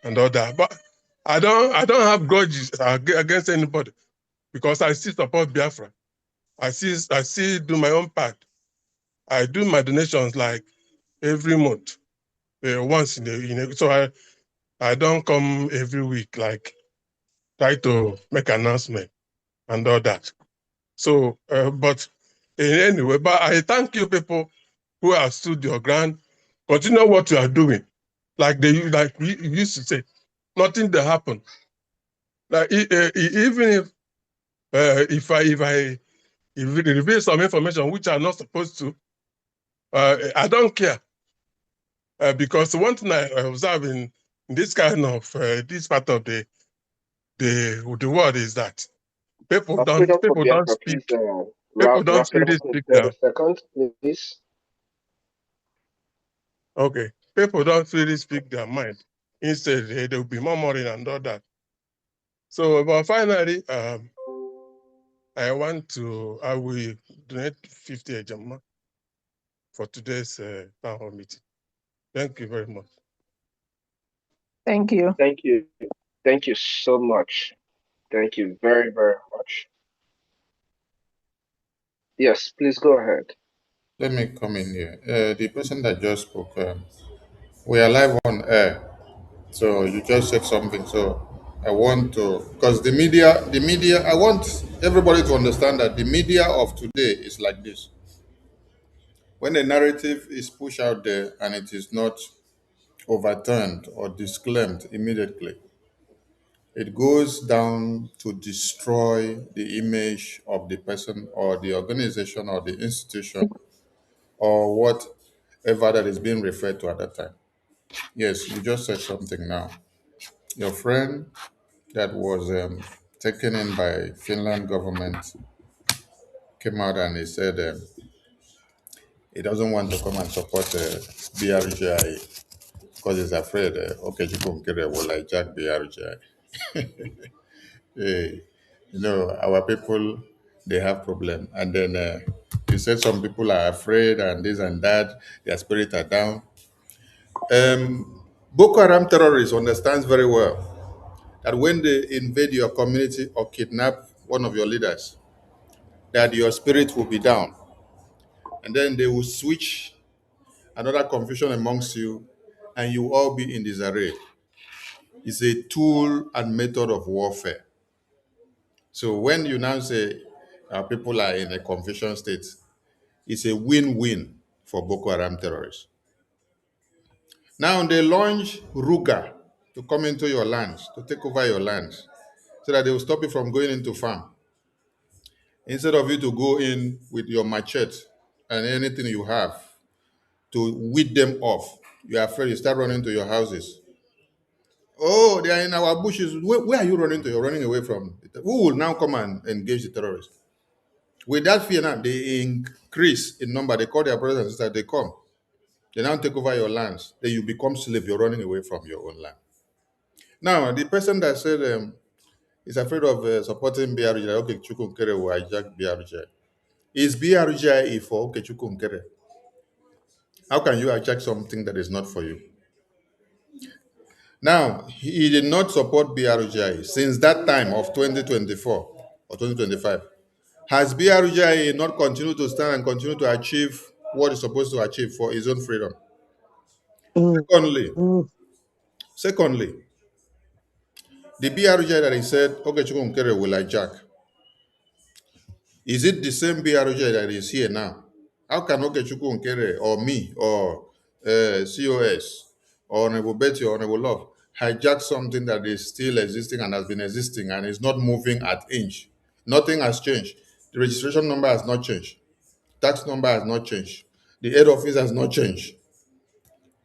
and all that, but I don't have grudges against anybody, because I still support Biafra. I still do my own part. I do my donations like every month, once in a. So I don't come every week, like try to make announcement and all that. So, but anyway, but I thank you people who have stood your ground. Continue what you are doing, like we used to say, nothing will happen. Like even if I reveal some information which I'm not supposed to, I don't care, because one thing I observe in this kind of this part of the world is that Freedom for people don't Biafra, please speak, people wrap don't it up really in speak 30 down. seconds, please. Okay, people don't really speak their mind. Instead, they will be murmuring and all that. So, but finally, I will donate 50 ejama for today's town hall meeting. Thank you very much. Thank you. Thank you. Thank you so much. Thank you very, very much. Yes, please go ahead. Let me come in here. The person that just spoke, we are live on air. So you just said something. So I want to, because I want everybody to understand that the media of today is like this. When a narrative is pushed out there and it is not overturned or disclaimed immediately, it goes down to destroy the image of the person or the organization or the institution or whatever that is being referred to at that time. Yes, you just said something now. Your friend that was taken in by Finland government came out and he said he doesn't want to come and support BRGI because he's afraid Okechukwu will hijack BRGI. Hey, our people, they have problem. And then you said some people are afraid and this and that, their spirits are down. Boko Haram terrorists understands very well that when they invade your community or kidnap one of your leaders, that your spirit will be down. And then they will switch another confusion amongst you and you all be in disarray. It's a tool and method of warfare. So when you now say people are in a confusion state, it's a win-win for Boko Haram terrorists. Now they launch Ruga to come into your lands, to take over your lands, so that they will stop you from going into farm. Instead of you to go in with your machete and anything you have to weed them off, you are afraid you start running to your houses. Oh, they are in our bushes. Where are you running to? You're running away from. Who will now come and engage the terrorists? With that fear now, they increase in number. They call their brothers and sisters, they come. They now take over your lands. Then you become slave. You're running away from your own land. Now, the person that said is afraid of supporting BRJ, okay, Chukunkere will hijack BRJ. Is BRJ for okay, Chukunkere? How can you hijack something that is not for you? Now, he did not support BRJ since that time of 2024 or 2025. Has BRJ not continued to stand and continue to achieve what it's supposed to achieve for his own freedom? Secondly, Mm. secondly, the BRJ that he said, okay, Chukwunkere will hijack, is it the same BRJ that is here now? How can Okechukwu Nkere or me or COS or Honorable Betty or Honorable Love hijack something that is still existing and has been existing and is not moving at inch? Nothing has changed. The registration number has not changed. Tax number has not changed. The head office has not changed.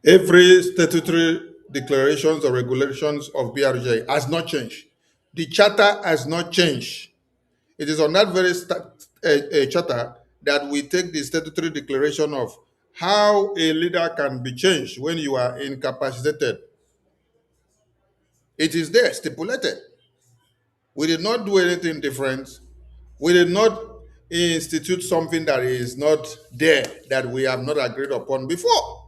Every statutory declarations or regulations of BRJ has not changed. The charter has not changed. It is on that very charter that we take the statutory declaration of how a leader can be changed when you are incapacitated. It is there, stipulated. We did not do anything different. We did not institute something that is not there, that we have not agreed upon before.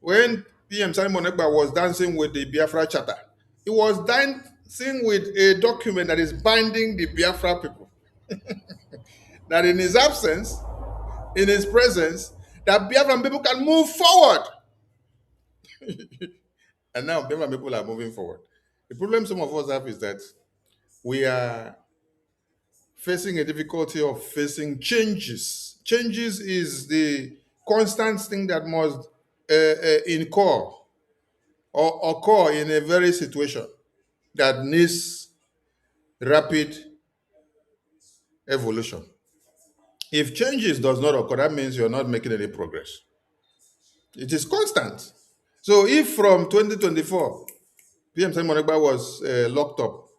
When PM Simon Ekpa was dancing with the Biafra Charter, he was dancing with a document that is binding the Biafra people. That in his absence, in his presence, that Biafran people can move forward. And now Biafran people are moving forward. The problem some of us have is that we are facing a difficulty of facing changes. Changes is the constant thing that must incur or occur in a very situation that needs rapid evolution. If changes does not occur, that means you're not making any progress. It is constant. So if from 2024, PM Simon Ekpa was locked up,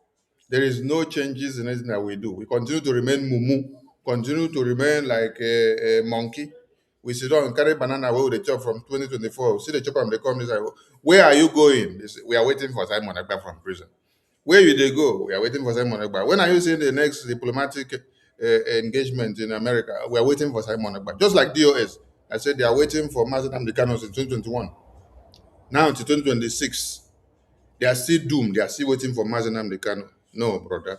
there is no changes in anything that we do. We continue to remain mumu, continue to remain like a monkey. We sit down and carry banana away with the chop from 2024. We see the chop and they come and say, where are you going? They say, we are waiting for Simon Ekpa from prison. Where will they go? We are waiting for Simon Ekpa. When are you seeing the next diplomatic engagement in America? We are waiting for Simon Ekpa. Just like DOS. I said they are waiting for Mazen Amdekanos in 2021. Now to 2026. They are still doomed. They are still waiting for Mazen Amdekano. No, brother.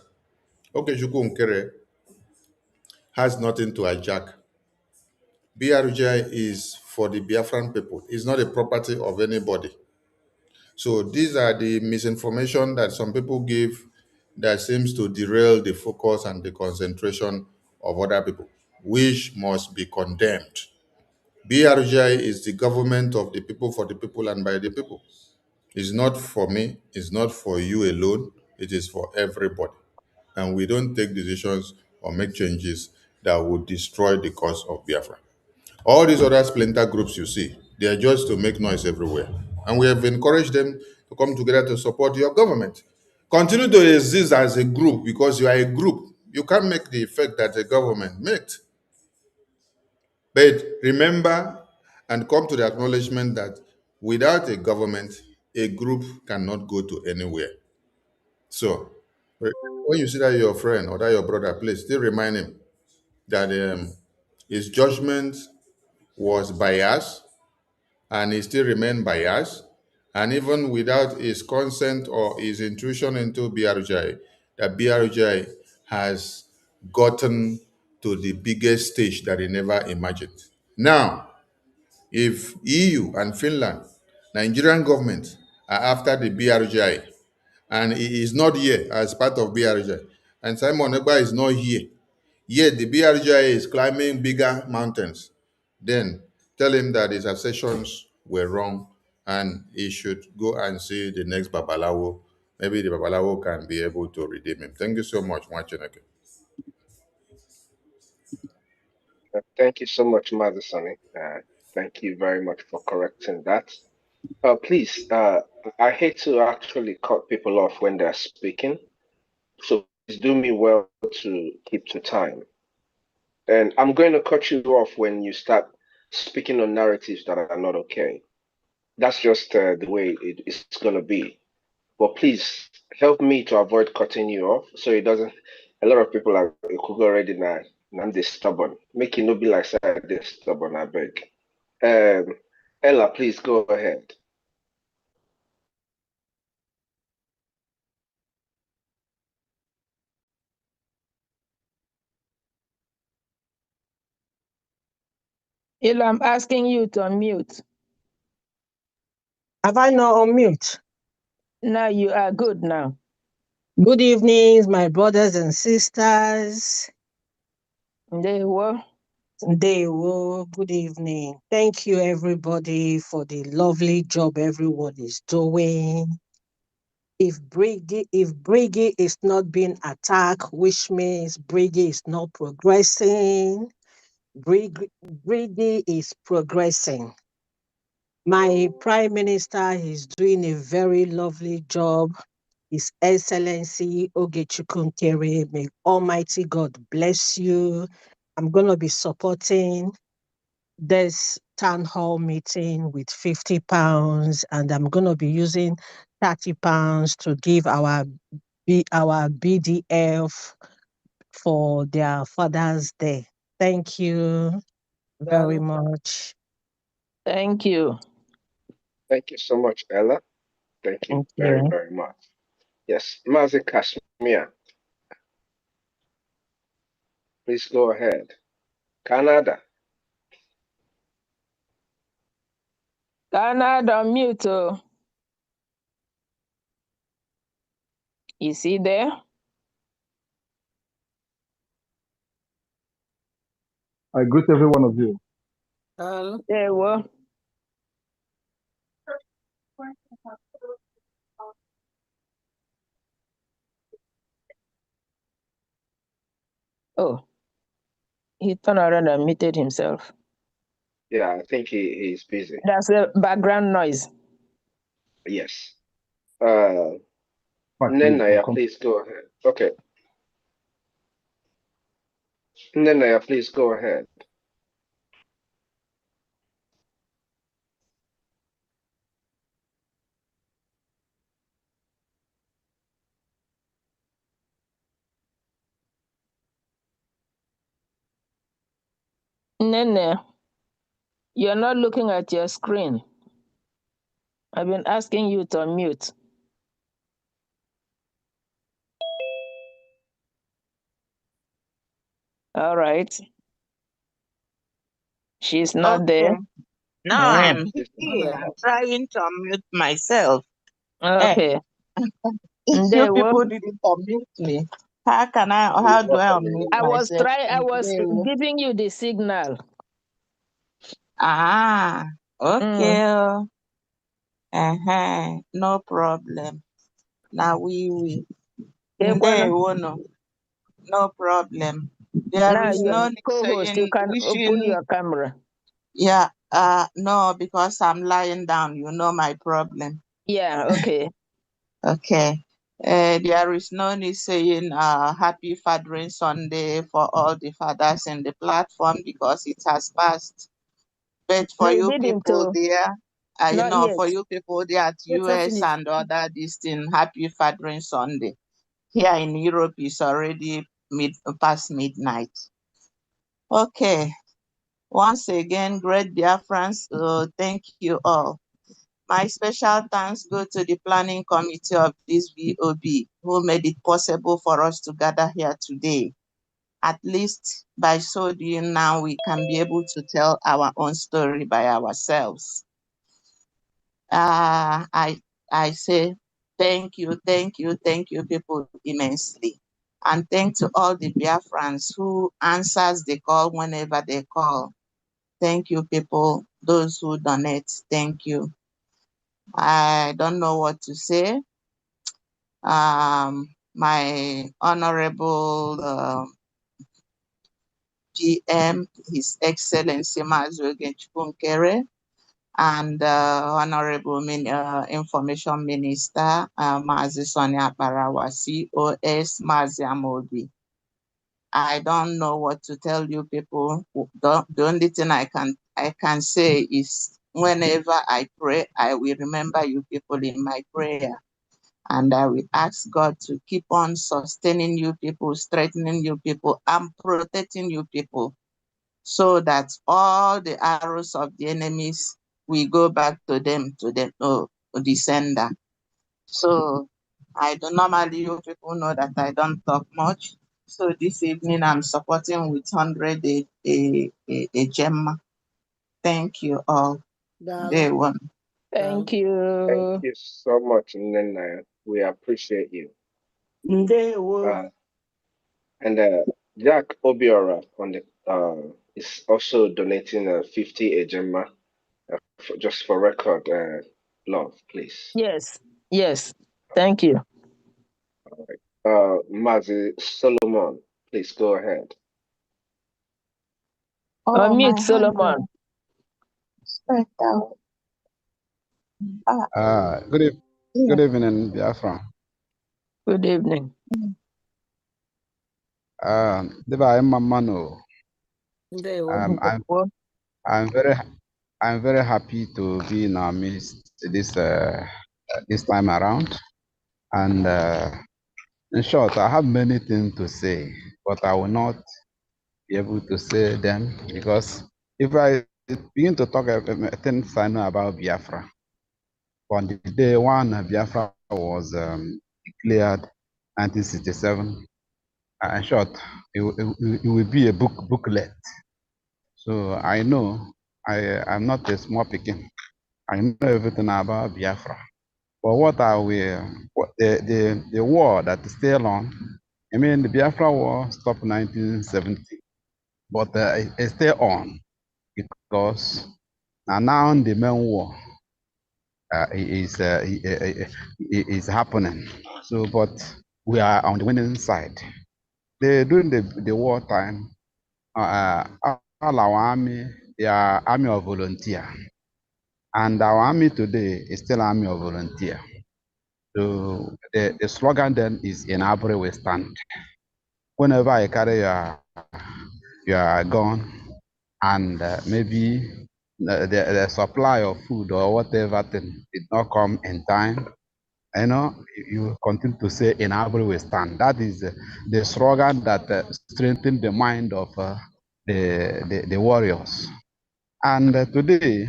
Okay, Chukwu Nkere has nothing to hijack. BRGI is for the Biafran people. It's not a property of anybody. So these are the misinformation that some people give that seems to derail the focus and the concentration of other people, which must be condemned. BRGI is the government of the people, for the people, and by the people. It's not for me, it's not for you alone, it is for everybody. And we don't take decisions or make changes that would destroy the cause of Biafra. All these other splinter groups you see, they are just to make noise everywhere. And we have encouraged them to come together to support your government. Continue to exist as a group because you are a group. You can't make the effect that the government made. But remember and come to the acknowledgement that without a government, a group cannot go to anywhere. So when you see that your friend or that your brother, please still remind him that his judgment was biased and he still remain biased. And even without his consent or his intrusion into BRJ, that BRJ has gotten to the biggest stage that he never imagined. Now, if EU and Finland, Nigerian government are after the BRJ, and he is not here as part of BRJ, and Simon Ekpa is not here, yet the BRJ is climbing bigger mountains, then tell him that his assertions were wrong and he should go and see the next Babalawo. Maybe the Babalawo can be able to redeem him. Thank you so much, Mwachineke. Thank you so much, Mother Sonny. Thank you very much for correcting that. Please, I hate to actually cut people off when they're speaking, so please do me well to keep to time. And I'm going to cut you off when you start speaking on narratives that are not okay. That's just the way it's going to be. But please help me to avoid cutting you off so it doesn't. A lot of people are already now. I'm this stubborn. Make it not be like this stubborn, I beg. Ella, please go ahead. Ella, I'm asking you to unmute. Have I not on mute? Now you are good now. Good evening, my brothers and sisters. Ndewo. Good evening. Thank you, everybody, for the lovely job everyone is doing. If Brigi is not being attacked, which means Brigi is not progressing, Brigi is progressing. My Prime Minister is doing a very lovely job. His Excellency Ogechukwu Nkere, may Almighty God bless you. I'm going to be supporting this town hall meeting with £50, and I'm going to be using £30 to give our BDF for their Father's Day. Thank you very much. Thank you. Thank you so much, Ella. Thank you Thank very, you. very much. Yes, Mazi Kashmir, please go ahead. Canada. Canada, unmute. Oh. Is he there? I greet every one of you. Ndewo. Oh, he turned around and muted himself. Yeah, I think he's busy. That's the background noise. Yes. Actually, Nenaya, please go ahead. Okay. Nenaya, please go ahead. Nene, you're not looking at your screen. I've been asking you to unmute. All right. She's not there. Now Mm. I'm here trying to unmute myself. Okay. You people didn't unmute me. How do I unmute I myself? was giving you the signal. Okay. No problem. Now we. No problem. There Now is you're no the need co-host. You saying can open wishing. your camera. Yeah. No, because I'm lying down. You know my problem. Yeah. Okay. Okay. There is no need saying happy Fathering Sunday for all the fathers in the platform because it has passed. But No, for you you didn't. people there, Not yet. for you people there at Let her US finish. and other this thing, happy Fathering Sunday. Here in Europe it's already past midnight. Okay. Once again, great Biafrans, thank you all. My special thanks go to the planning committee of this VOB who made it possible for us to gather here today. At least by so doing now, we can be able to tell our own story by ourselves. I say thank you people immensely. And thank to all the Biafrans who answers the call whenever they call. Thank you people, those who donate, thank you. I don't know what to say. My honorable GM, His Excellency Mazuge Chukwunkere, and Honorable Information Minister Mazi Sonia Barawa, COS Mazi Amobi. I don't know what to tell you people. The only thing I can say is whenever I pray, I will remember you people in my prayer. And I will ask God to keep on sustaining you people, strengthening you people, and protecting you people so that all the arrows of the enemies will go back to them, to the sender. So I do normally, you people know that I don't talk much. So this evening I'm supporting with 100 a gem. Thank you all. Day one. Thank you. Thank you so much, Nena. We appreciate you. And Jack Obiora on the is also donating 50 ejema just for record love, please. Yes. Yes. Thank you. All right. Mazi Solomon, please go ahead. Unmute Solomon. Good evening, Biafra. Good evening. I'm Mamano. I'm very happy to be in our midst this time around. And in short, I have many things to say, but I will not be able to say them because if I begin to talk things I know about Biafra, on the day one Biafra was declared 1967, in short, it will be a booklet. So I know I'm not a small picking. I know everything about Biafra. But what are we? The war that is still on? I mean, the Biafra war stopped 1970, but it's still on because now the main war is happening. So, but we are on the winning side. During the war time, all our army, they are army of volunteer, and our army today is still army of volunteer. So the slogan then is in Abri we stand. Whenever I carry your gun and maybe the supply of food or whatever thing did not come in time, you continue to say in Abri we stand. That is the slogan that strengthened the mind of the warriors. And today,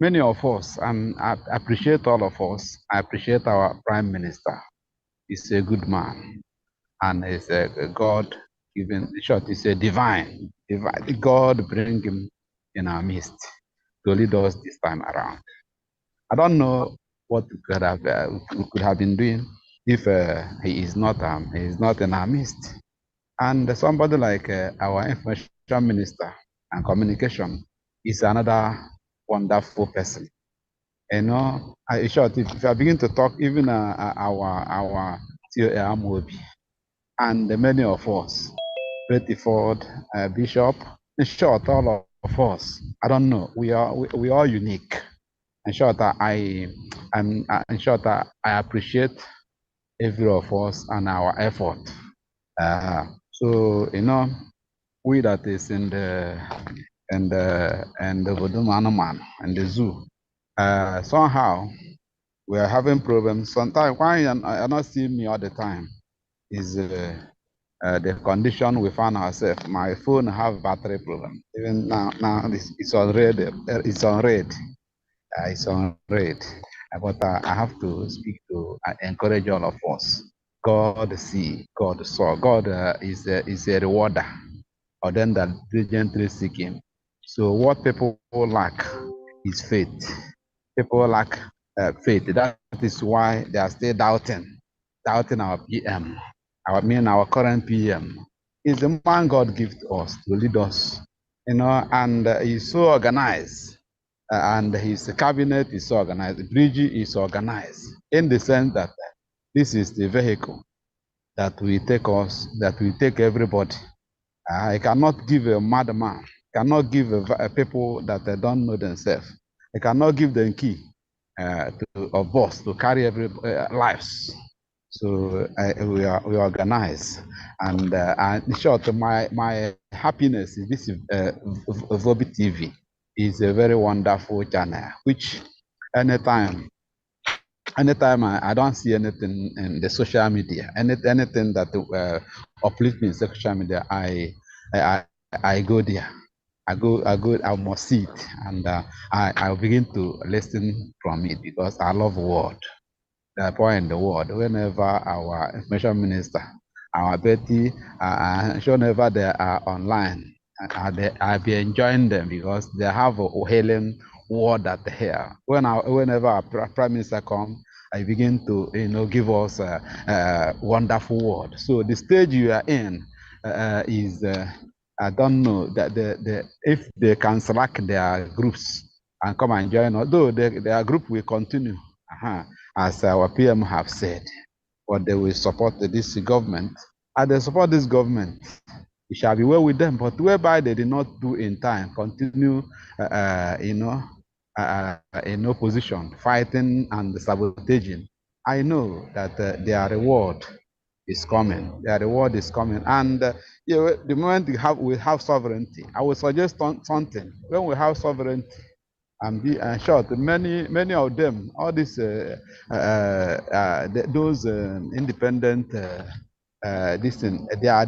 many of us, and I appreciate all of us, I appreciate our Prime Minister. He's a good man and he's a God Even in short, it's a divine. God bring him in our midst to lead us this time around. I don't know what we could have been doing if he is not in our midst. And somebody like our information minister and communication is another wonderful person. You know, in short, if I begin to talk, even our Amobi and many of us, Betty Ford, Bishop, in short, all of us, I don't know, we are unique. In short, I appreciate every of us and our effort. So you know, we that is in the Vodum and the zoo, somehow we are having problems. Sometimes why you are not seeing me all the time is the condition we found ourselves. My phone have battery problem. Even now it's on red. It's on red. It's on red. But I have to speak to encourage all of us. God see, God saw. God is a rewarder or them that diligently seek him. So what people lack is faith. People lack faith. That is why they are still doubting our PM. Our current PM is the man God gives to us to lead us, you know, and he's so organized, and his cabinet is so organized. Brgie is organized in the sense that this is the vehicle that will take everybody. I cannot give a madman, cannot give a people that they don't know themselves. I cannot give them key to a boss to carry every lives. So we organize, and in short, my happiness is this. Vobi TV is a very wonderful channel, which anytime I don't see anything in the social media, anything that uplift me in social media, I go there. I must see it, and I begin to listen from it because I love word. Point in the word. Whenever our information minister, our Betty, whenever they are online, I be enjoying them because they have a hailing word at the hair. Whenever our prime minister comes, I begin to give us a wonderful word. So the stage you are in is I don't know that if they can select their groups and come and join, although their group will continue. As our PM have said, but they will support this government. And they support this government. It shall be well with them. But whereby they did not do in time, continue, in opposition, fighting and sabotaging. I know that their reward is coming. Their reward is coming. And the moment we have sovereignty, I will suggest something. When we have sovereignty, and be short. Many of them, all these those independent this thing, their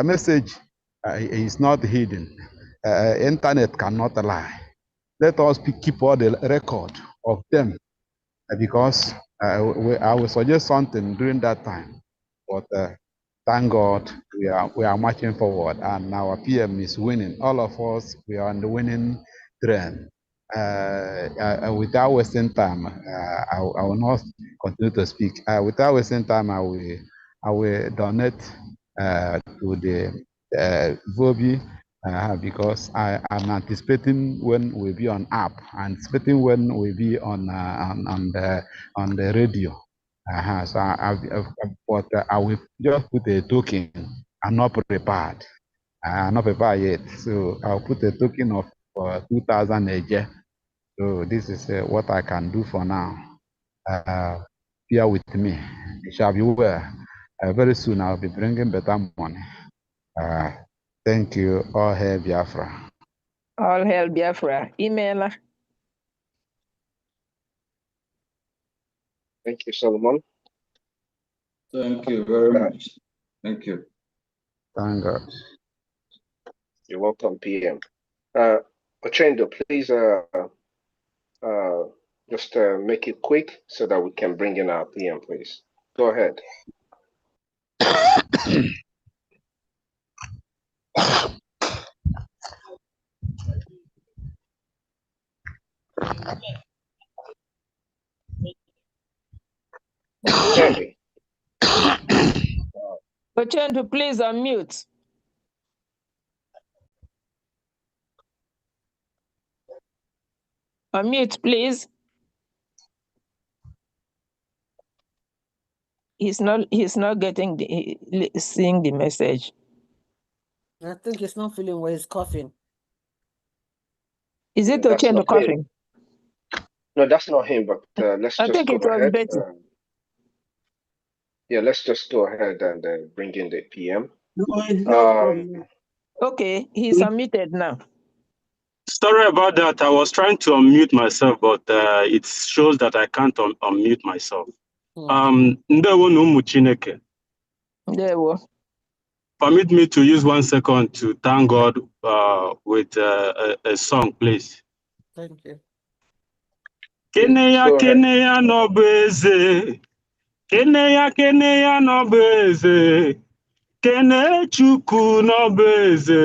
message is not hidden. Internet cannot lie. Let us keep all the record of them because I will suggest something during that time, but. Thank God we are marching forward and our PM is winning. All of us, we are on the winning train. Without wasting time, I will not continue to speak. Without wasting time, I will donate to the Vobi because I am anticipating when we'll be on app, anticipating when we'll be on the radio. So but I will just put a token. I'm not prepared. I'm not prepared yet. So I'll put a token of 2,000 AJ. So this is what I can do for now. Bear with me. It shall be well. Very soon I'll be bringing better money. Thank you. All hail Biafra. All hail Biafra. Email. Thank you, Solomon. Thank you very much. Thank you. Thank God. You're welcome, PM. Ochendo, please just make it quick so that we can bring in our PM, please. Go ahead. Okay. Ochendu, please unmute. Unmute, please. He's not getting seeing the message. I think he's not feeling well. He's coughing. Is it That's Ochendu not coughing? him. No, that's not him, but let's I just think go it was ahead. Betty. Yeah, let's just go ahead and bring in the PM. No, it's not from me. Okay, he's unmuted now. Sorry about that. I was trying to unmute myself, but it shows that I can't unmute myself. Ndewo na ụmụ Chineke. Ndewo. Permit me to use 1 second to thank God with a song, please. Thank you. Kene ya n'ọbụ eze. Kene ya n'ọbụ eze. Kene Chukwu n'ọbụ eze.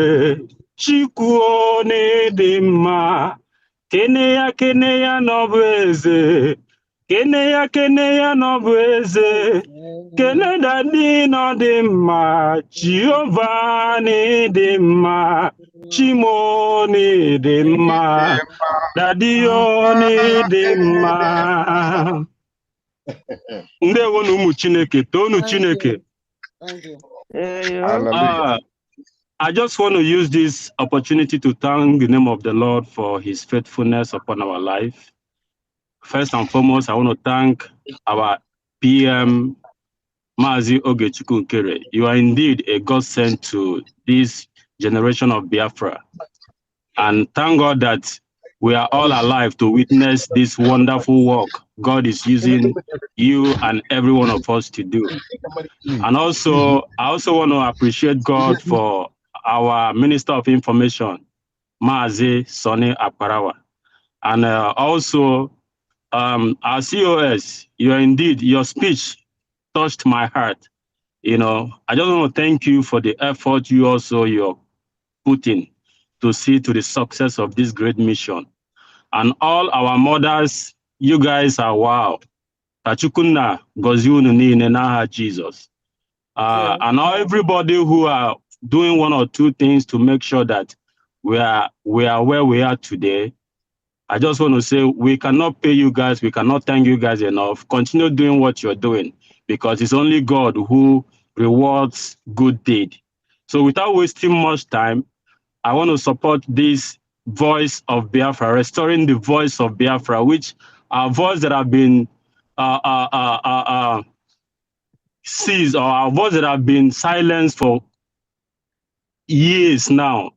Chukwu n'ịdị mma. Kene ya n'ọbụ eze. Kene ya n'ọbụ eze. Kene dadi n'ọdị mma. Jehova n'ịdị mma. Chimo n'ịdị mma. Dadi yo n'ịdị mma. Ndewo na ụmụ Chineke, toonu Chineke. Thank you. Hallelujah. I just want to use this opportunity to thank the name of the Lord for his faithfulness upon our life. First and foremost, I want to thank our PM, Mazi Ogechukwu Nkere. You are indeed a godsend to this generation of Biafra. And thank God that we are all alive to witness this wonderful work God is using you and every one of us to do. And also, I also want to appreciate God for our Minister of Information, Mazi Sonny Aparawa. And also, our COS, your speech touched my heart. You know, I just want to thank you for the effort you're putting to see to the success of this great mission. And all our mothers, you guys are wow. Tachukuna Goziunu Nine Naha Jesus. And everybody who are doing one or two things to make sure that we are where we are today. I just want to say we cannot pay you guys, we cannot thank you guys enough. Continue doing what you're doing because it's only God who rewards good deed. So without wasting much time, I want to support this voice of Biafra, restoring the voice of Biafra, which are voices that have been seized, or our voice that have been silenced for years now,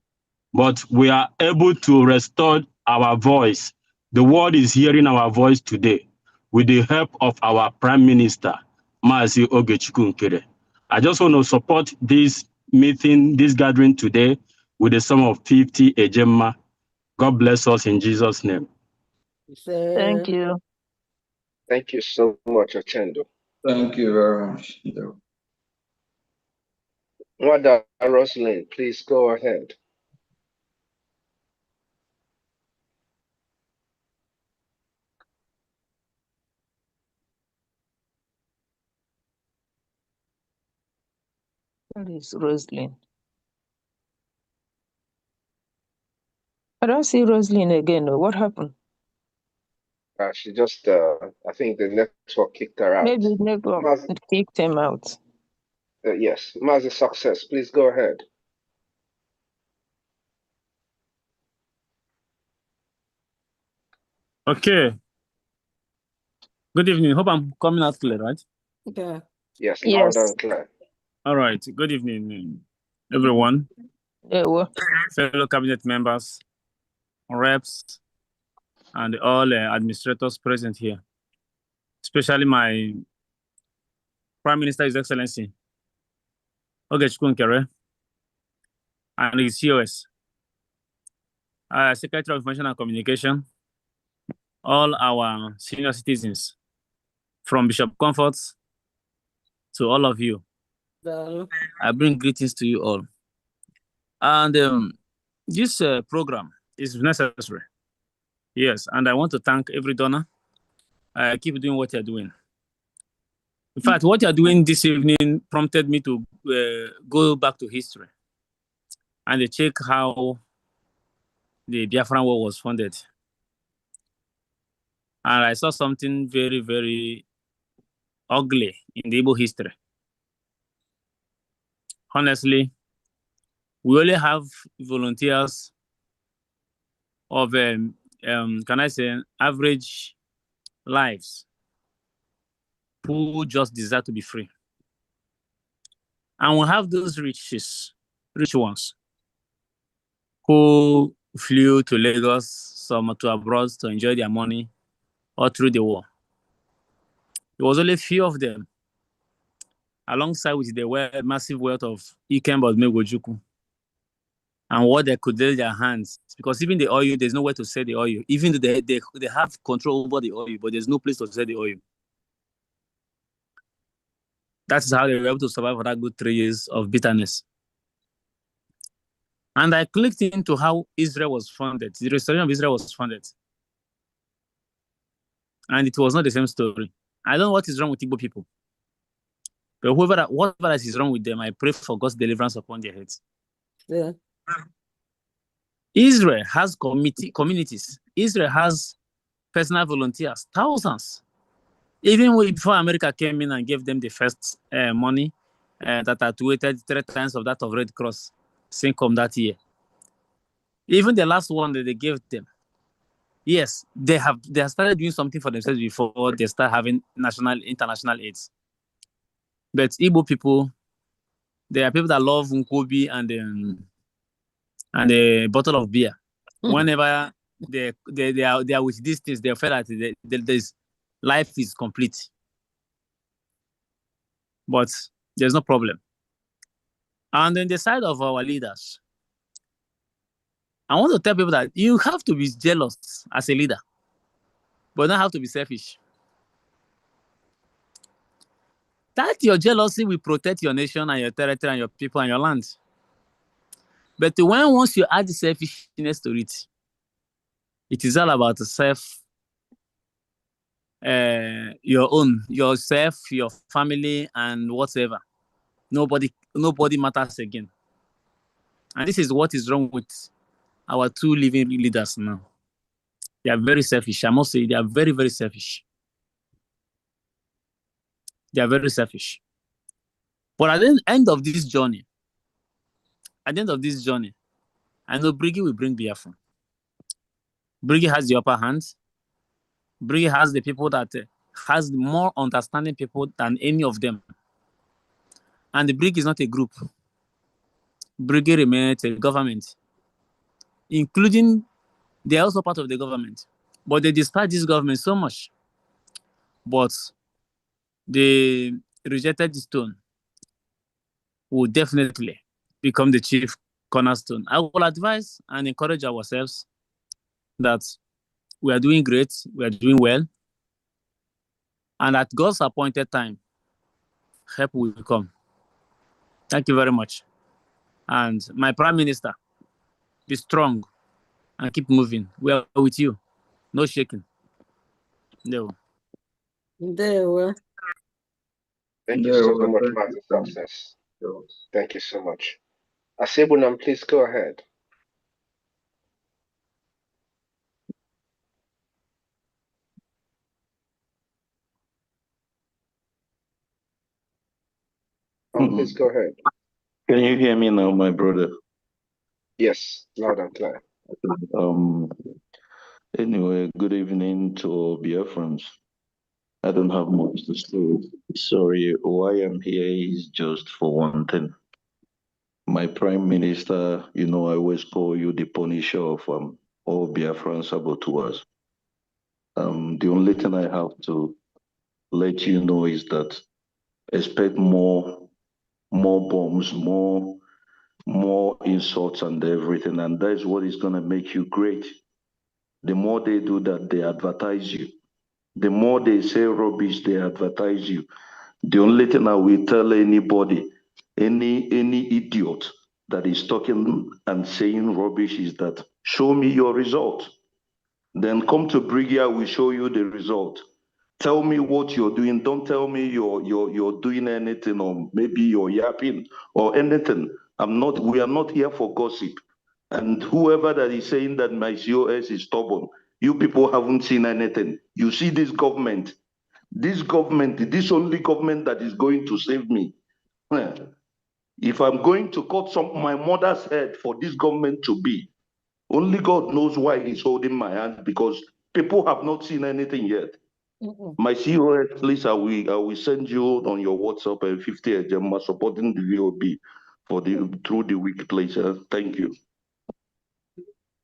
but we are able to restore our voice. The world is hearing our voice today with the help of our Prime Minister, Mazi Ogechukwu Nkere. I just want to support this meeting, this gathering today with a sum of 50 Ejemma. God bless us in Jesus' name. Thank you. Thank you so much, Ochendo. Thank you very much. Wada Rosalind, please go ahead. Where is Rosalind? I don't see Rosalind again. What happened? She just, I think the network kicked her out. Maybe the network kicked him out. Yes, Mazi Success, please go ahead. Okay. Good evening. Hope I'm coming out clear, right? Okay. Yes, loud and clear. All right. Good evening, everyone. Fellow cabinet members, reps, and all administrators present here, especially my Prime Minister, His Excellency Ogechukwu Nkere, and his COS, Secretary of Information and Communication, all our senior citizens, from Bishop Comforts to all of you. I bring greetings to you all. And this program is necessary. Yes, and I want to thank every donor. Keep doing what you're doing. In fact, what you're doing this evening prompted me to go back to history and check how the Biafran War was funded. And I saw something very, very ugly in the Igbo history. Honestly, we only have volunteers of, can I say, average lives who just desire to be free. And we have those rich ones who flew to Lagos, some to abroad to enjoy their money all through the war. There was only a few of them, alongside with the massive wealth of Ikemba Odumegwu and what they could lay their hands. Because even the oil, there's nowhere to sell the oil. Even though they have control over the oil, but there's no place to sell the oil. That's how they were able to survive for that good 3 years of bitterness. And I clicked into how Israel was founded. The restoration of Israel was founded. And it was not the same story. I don't know what is wrong with Igbo people. But whatever is wrong with them, I pray for God's deliverance upon their heads. Yeah. Israel has communities. Israel has personal volunteers, thousands. Even before America came in and gave them the first money that outweighed 3 times of that of Red Cross, SINCOM that year. Even the last one that they gave them, yes, they have started doing something for themselves before they start having international aids. But Igbo people, they are people that love Nkobi and a bottle of beer. Whenever they are with these things, they feel that life is complete. But there's no problem. And on the side of our leaders, I want to tell people that you have to be jealous as a leader, but don't have to be selfish. That your jealousy will protect your nation and your territory and your people and your land. But once you add selfishness to it, it is all about your own, yourself, your family, and whatever. Nobody matters again. And this is what is wrong with our 2 living leaders now. They are very selfish. I must say, they are very, very selfish. They are very selfish. But at the end of this journey, I know Brgie will bring Biafra. Brgie has the upper hand. Brgie has the people that has more understanding people than any of them. And the Brgie is not a group. Brgie remains a government, including they are also part of the government. But they despise this government so much. But they rejected the stone will definitely become the chief cornerstone. I will advise and encourage ourselves that we are doing great, we are doing well, and at God's appointed time, help will come. Thank you very much. And my Prime Minister, be strong and keep moving. We are with you. No shaking. No. Thank you so much, Master Success. Thank you so much. Asebunam, please go ahead. Please go ahead. Can you hear me now, my brother? Yes, loud and clear. Anyway, good evening to all Biafrans. I don't have much to say. Sorry, why I'm here is just for one thing. My Prime Minister, I always call you the punisher of all Biafran saboteurs. The only thing I have to let you know is that expect more bombs, more insults and everything, and that's what is going to make you great. The more they do that, they advertise you. The more they say rubbish, they advertise you. The only thing I will tell anybody, any idiot that is talking and saying rubbish is that show me your result. Then come to Brgie, I will show you the result. Tell me what you're doing. Don't tell me you're doing anything or maybe you're yapping or anything. We are not here for gossip. And whoever that is saying that my COS is stubborn, you people haven't seen anything. You see this government, this only government that is going to save me. If I'm going to cut my mother's head for this government to be, only God knows why he's holding my hand, because people have not seen anything yet. My COS, please, I will send you on your WhatsApp 50 agenda supporting the VOB through the week, please. Thank you.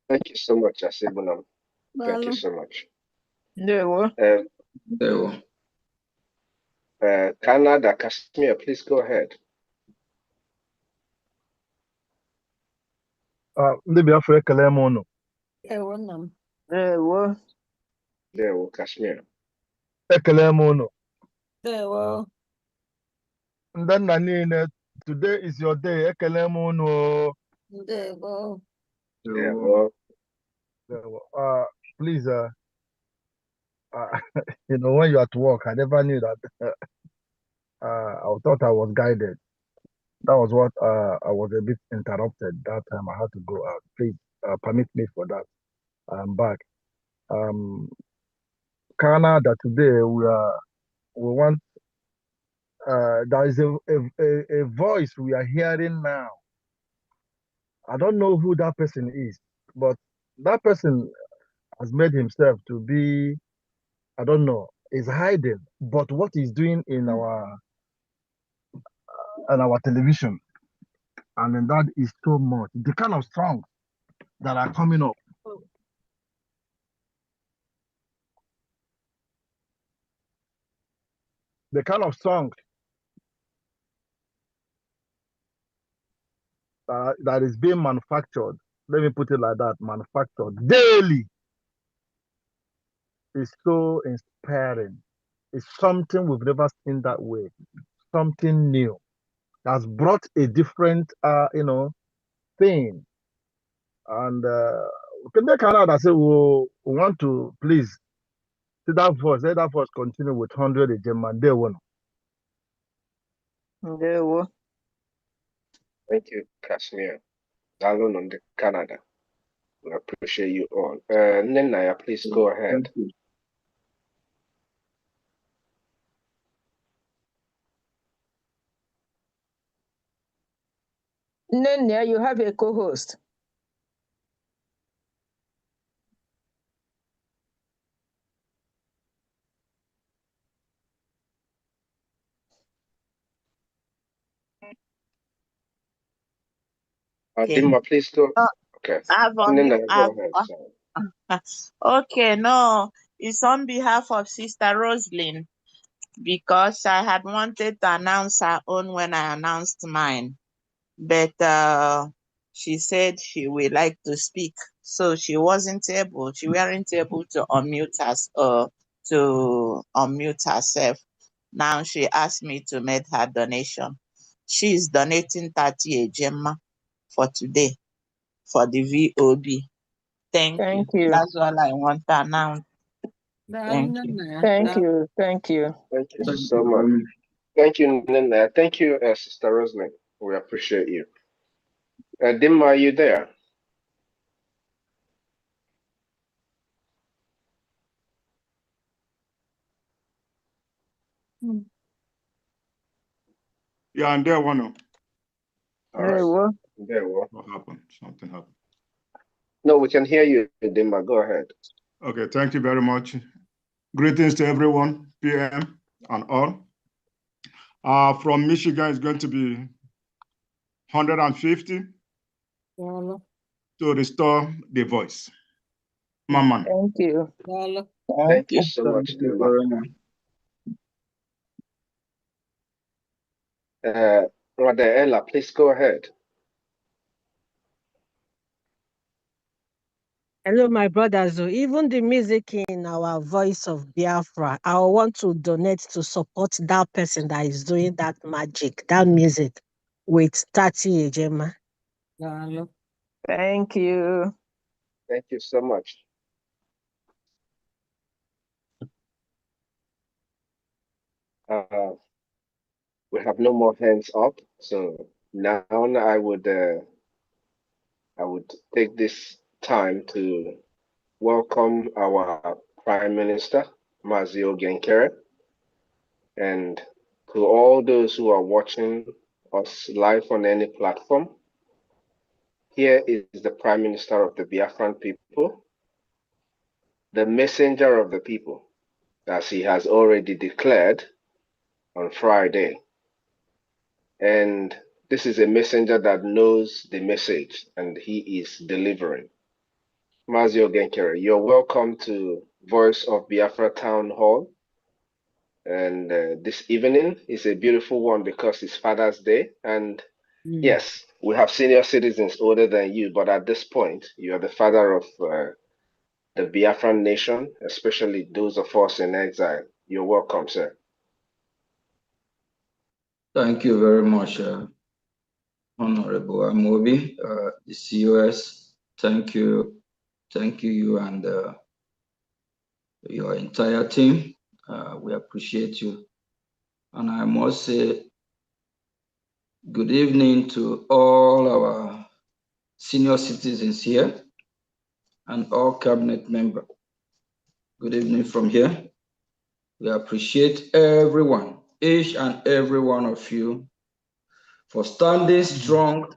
Thank you so much, Asibunam. Thank you so much. Canada, Kashmir, please go ahead. Ndị Biafra ekele m unu. Ndewo, Kashmir. Ekele m unu. Ndị nna niile, today is your day. Ekele m unu. Ndewo. Please, when you're at work, I never knew that. I thought I was guided. That was what I was a bit interrupted that time. I had to go out. Please permit me for that. I'm back. Canada, today we want. There is a voice we are hearing now. I don't know who that person is, but that person has made himself to be, I don't know, is hiding. But what he's doing in our television, and then that is so much. The kind of songs that are coming up. The kind of songs that is being manufactured, let me put it like that, manufactured daily, is so inspiring. It's something we've never seen that way. Something new that's brought a different, thing. And Canada say we want to please see that voice. Let that voice continue with 100 a German. They won. Thank you, Kashmir. Alon on the Canada. I appreciate you all. Nenaya, please go ahead. Nenya, you have a co-host. Dimma, please go. Okay. Nenaya, go ahead. Okay, no, it's on behalf of Sister Roslyn, because I had wanted to announce her own when I announced mine, but she said she would like to speak, so she weren't able to unmute herself. Now she asked me to make her donation. She is donating 30 Gemma for today for the VOB. Thank you. That's all I want to announce. Thank you. Thank you. Thank you so much. Thank you, Nina. Thank you, Sister Roslyn. We appreciate you. Dimma, are you there? Yeah, I'm there, one. All right. There we go. What happened? Something happened. No, we can hear you, Dimma. Go ahead. Okay, thank you very much. Greetings to everyone, PM and all. From Michigan, it's going to be 150 to restore the voice. Mama. Thank you. Thank you so much, Dimma. Ella, please go ahead. Hello, my brothers. Even the music in our Voice of Biafra, I want to donate to support that person that is doing that magic, that music. with Tati Ejema. Thank you. Thank you so much. We have no more hands up, so now I would take this time to welcome our Prime Minister, Mazio Genkere, and to all those who are watching us live on any platform. Here is the Prime Minister of the Biafran people, the messenger of the people, as he has already declared on Friday. And this is a messenger that knows the message and he is delivering. Mazio Genkere, you're welcome to Voice of Biafra Town Hall. And this evening is a beautiful one because it's Father's Day. And yes, we have senior citizens older than you, but at this point, you are the father of the Biafran nation, especially those of us in exile. You're welcome, sir. Thank you very much, Honorable Amobi, the COS. Thank you, you and your entire team. We appreciate you. And I must say good evening to all our senior citizens here and all cabinet members. Good evening from here. We appreciate everyone, each and every one of you, for standing strong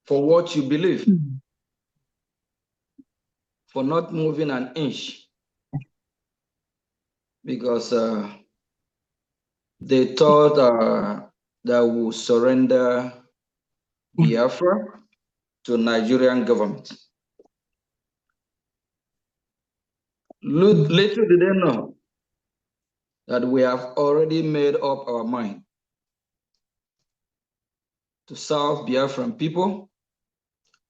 for what you believe, for not moving an inch, because they thought that we would surrender Biafra to Nigerian government. Little did they know that we have already made up our mind to serve Biafran people,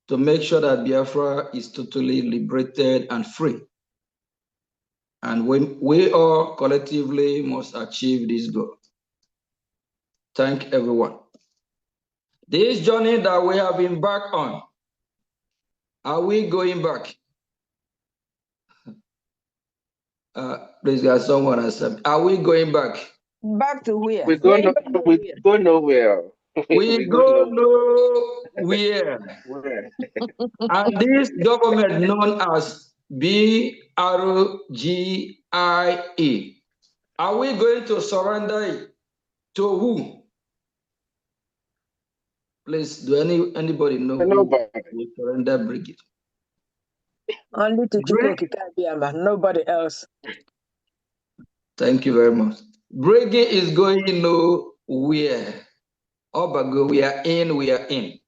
to make sure that Biafra is totally liberated and free. And we all collectively must achieve this goal. Thank everyone. This journey that we have embarked on, are we going back? Please, guys, someone has said, are we going back? Back to where? We go nowhere. We go nowhere. And this government known as Brgie, are we going to surrender it to who? Please, do anybody know who will surrender Brigade? Only to Chukwuka, nobody else. Thank you very much. Brigade is going nowhere. Obago, we are in.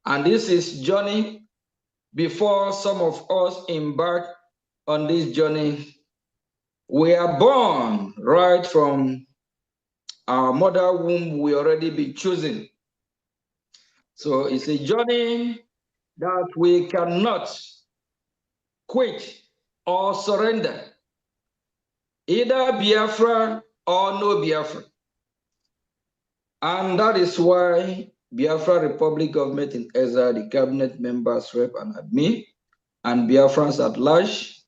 And this is journey before some of us embark on this journey. We are born right from our mother womb, we already been chosen. So it's a journey that we cannot quit or surrender. Either Biafra or no Biafra. And that is why Biafra Republic Government in Ezra, the cabinet members, rep and admin, and Biafrans at large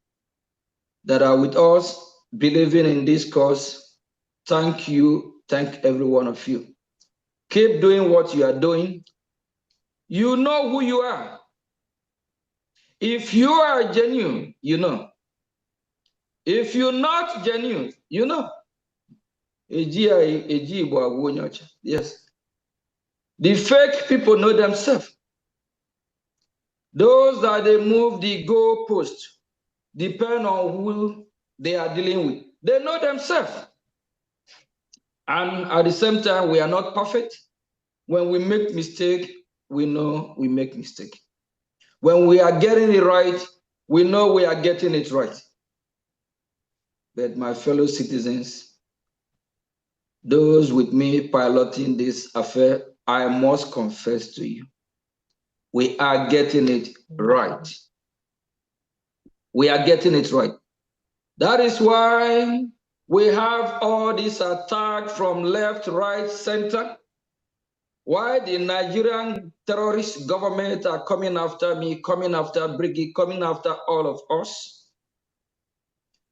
that are with us, believing in this cause, thank you, thank every one of you. Keep doing what you are doing. You know who you are. If you are genuine, you know. If you're not genuine, you know. Yes. The fake people know themselves. Those that they move the goalpost depend on who they are dealing with. They know themselves. And at the same time, we are not perfect. When we make mistake, we know we make mistake. When we are getting it right, we know we are getting it right. But my fellow citizens, those with me piloting this affair, I must confess to you, we are getting it right. We are getting it right. That is why we have all this attack from left, right, center. Why the Nigerian terrorist government are coming after me, coming after Brgie, coming after all of us.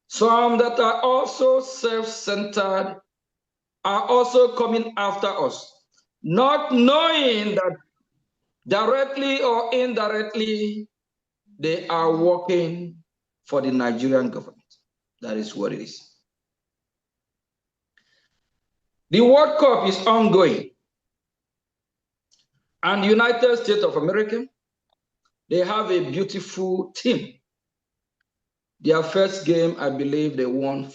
Some that are also self-centered are also coming after us, not knowing that directly or indirectly, they are working for the Nigerian government. That is what it is. The World Cup is ongoing. And the United States of America, they have a beautiful team. Their first game, I believe they won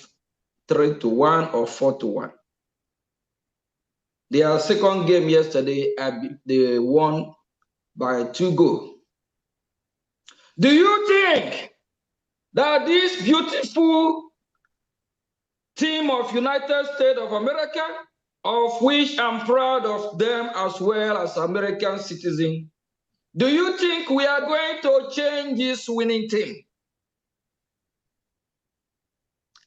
3-1 or 4-1. Their second game yesterday, they won by 2 goals. Do you think that this beautiful team of United States of America, of which I'm proud of them as well as American citizens, do you think we are going to change this winning team?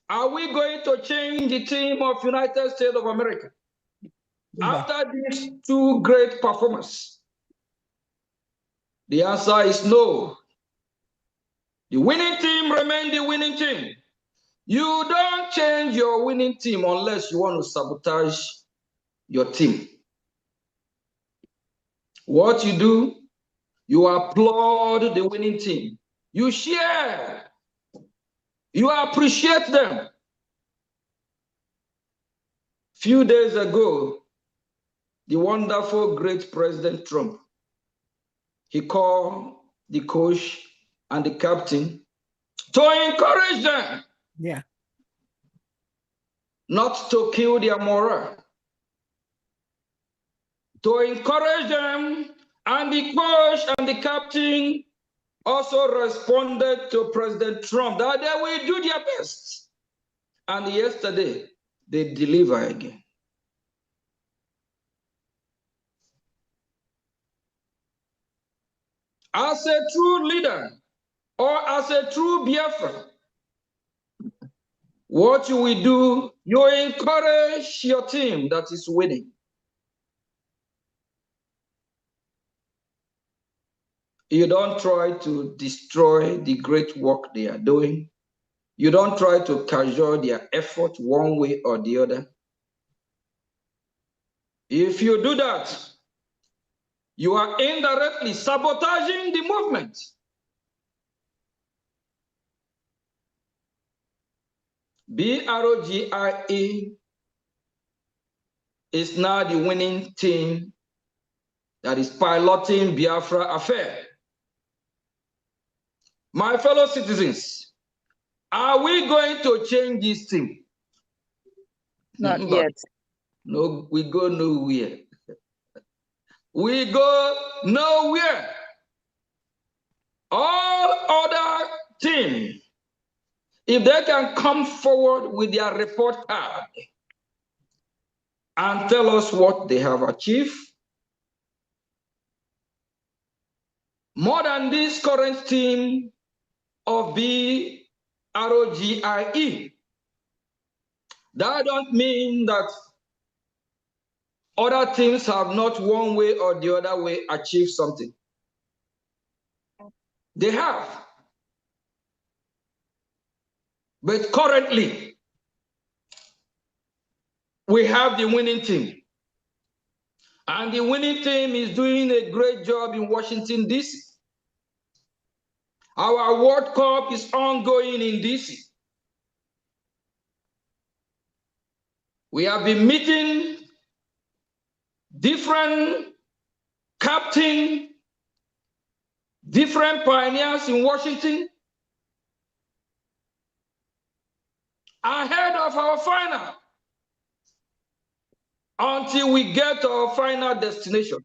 Are we going to change the team of United States of America after these 2 great performances? The answer is no. The winning team remains the winning team. You don't change your winning team unless you want to sabotage your team. What you do, you applaud the winning team. You share. You appreciate them. Few days ago, the wonderful, great President Trump, he called the coach and the captain to encourage them. Yeah. Not to kill their morale. To encourage them, and the coach and the captain also responded to President Trump that they will do their best. And yesterday, they deliver again. As a true leader, or as a true Biafran, what you will do, you encourage your team that is winning. You don't try to destroy the great work they are doing. You don't try to cajole their effort one way or the other. If you do that, you are indirectly sabotaging the movement. Brgie is now the winning team that is piloting Biafra affair. My fellow citizens, are we going to change this team? Not yet. No, we go nowhere. We go nowhere. All other teams, if they can come forward with their report card and tell us what they have achieved, more than this current team of BROGIE, that don't mean that other teams have not one way or the other way achieved something. They have. But currently, we have the winning team. And the winning team is doing a great job in Washington, D.C. Our World Cup is ongoing in D.C. We have been meeting different captains, different pioneers in Washington ahead of our final. Until we get to our final destination,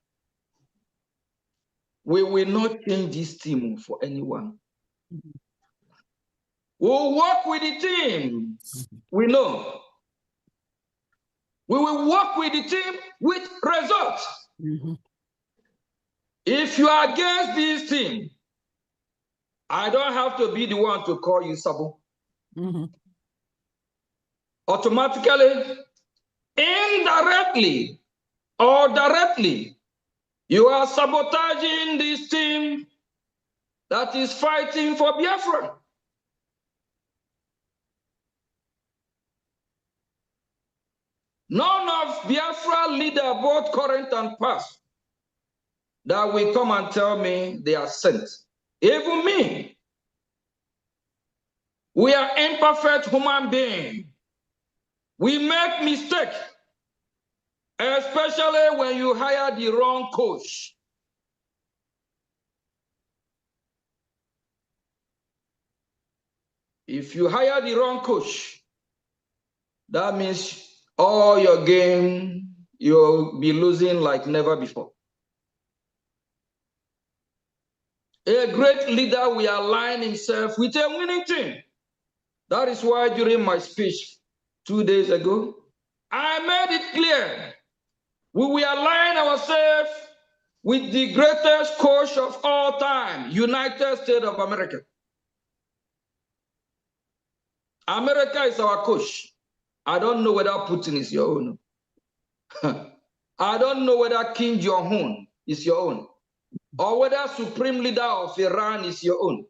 we will not change this team for anyone. We'll work with the team we know. We will work with the team with results. If you are against this team, I don't have to be the one to call you Sabo. Automatically, indirectly or directly, You are sabotaging this team that is fighting for Biafra. None of Biafra leader, both current and past, that will come and tell me they are sent. Even me. We are imperfect human beings. We make mistakes, especially when you hire the wrong coach. If you hire the wrong coach, that means all your game, you'll be losing like never before. A great leader will align himself with a winning team. That is why during my speech 2 days ago, I made it clear we will align ourselves with the greatest coach of all time, United States of America. America is our coach. I don't know whether Putin is your own. I don't know whether Kim Jong-un is your own, or whether Supreme Leader of Iran is your own.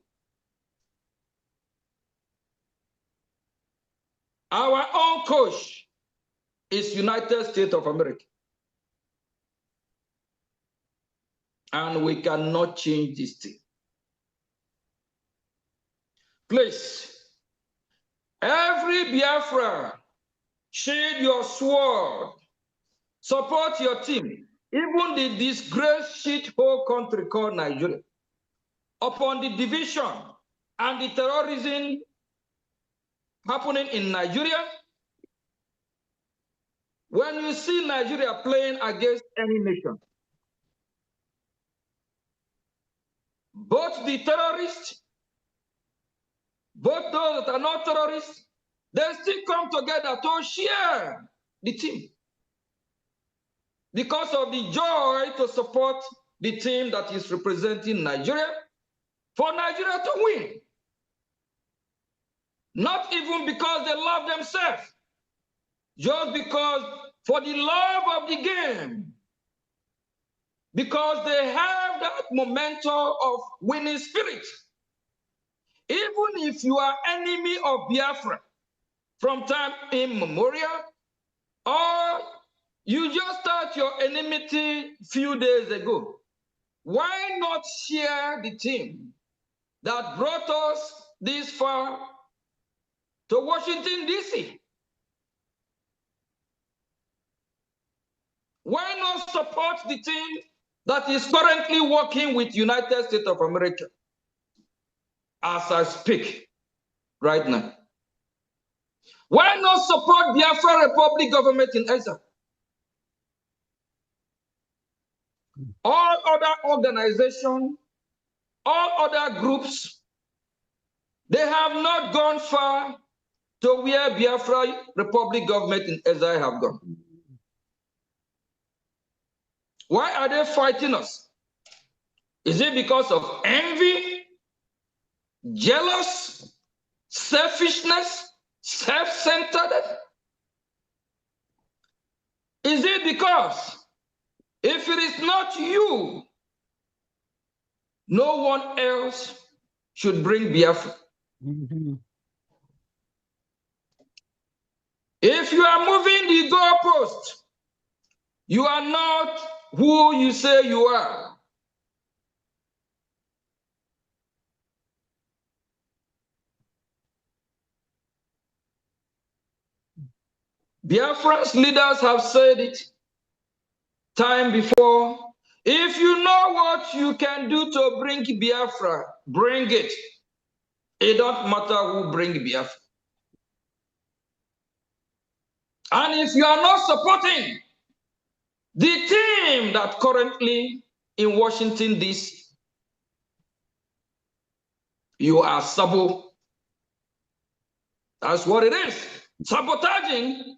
Our own coach is United States of America. And we cannot change this thing. Please, every Biafra, shade your sword, support your team, even the disgraced shithole country called Nigeria, upon the division and the terrorism happening in Nigeria. When you see Nigeria playing against any nation, both the terrorists, both those that are not terrorists, they still come together to share the team because of the joy to support the team that is representing Nigeria, for Nigeria to win. Not even because they love themselves, just because for the love of the game, because they have that momentum of winning spirit. Even if you are enemy of Biafra from time immemorial, or you just start your enmity few days ago, why not share the team that brought us this far to Washington, D.C.? Why not support the team that is currently working with United States of America as I speak right now? Why not support Biafra Republic government in exile? All other organizations, all other groups, they have not gone far to where Biafra Republic government in exile have gone. Why are they fighting us? Is it because of envy, jealous, selfishness, self-centered? Is it because if it is not you, no one else should bring Biafra? If you are moving the goalpost, you are not who you say you are. Biafra's leaders have said it time before. If you know what you can do to bring Biafra, bring it. It don't matter who bring Biafra. And if you are not supporting the team that currently in Washington, D.C., you are sabo. That's what it is. Sabotaging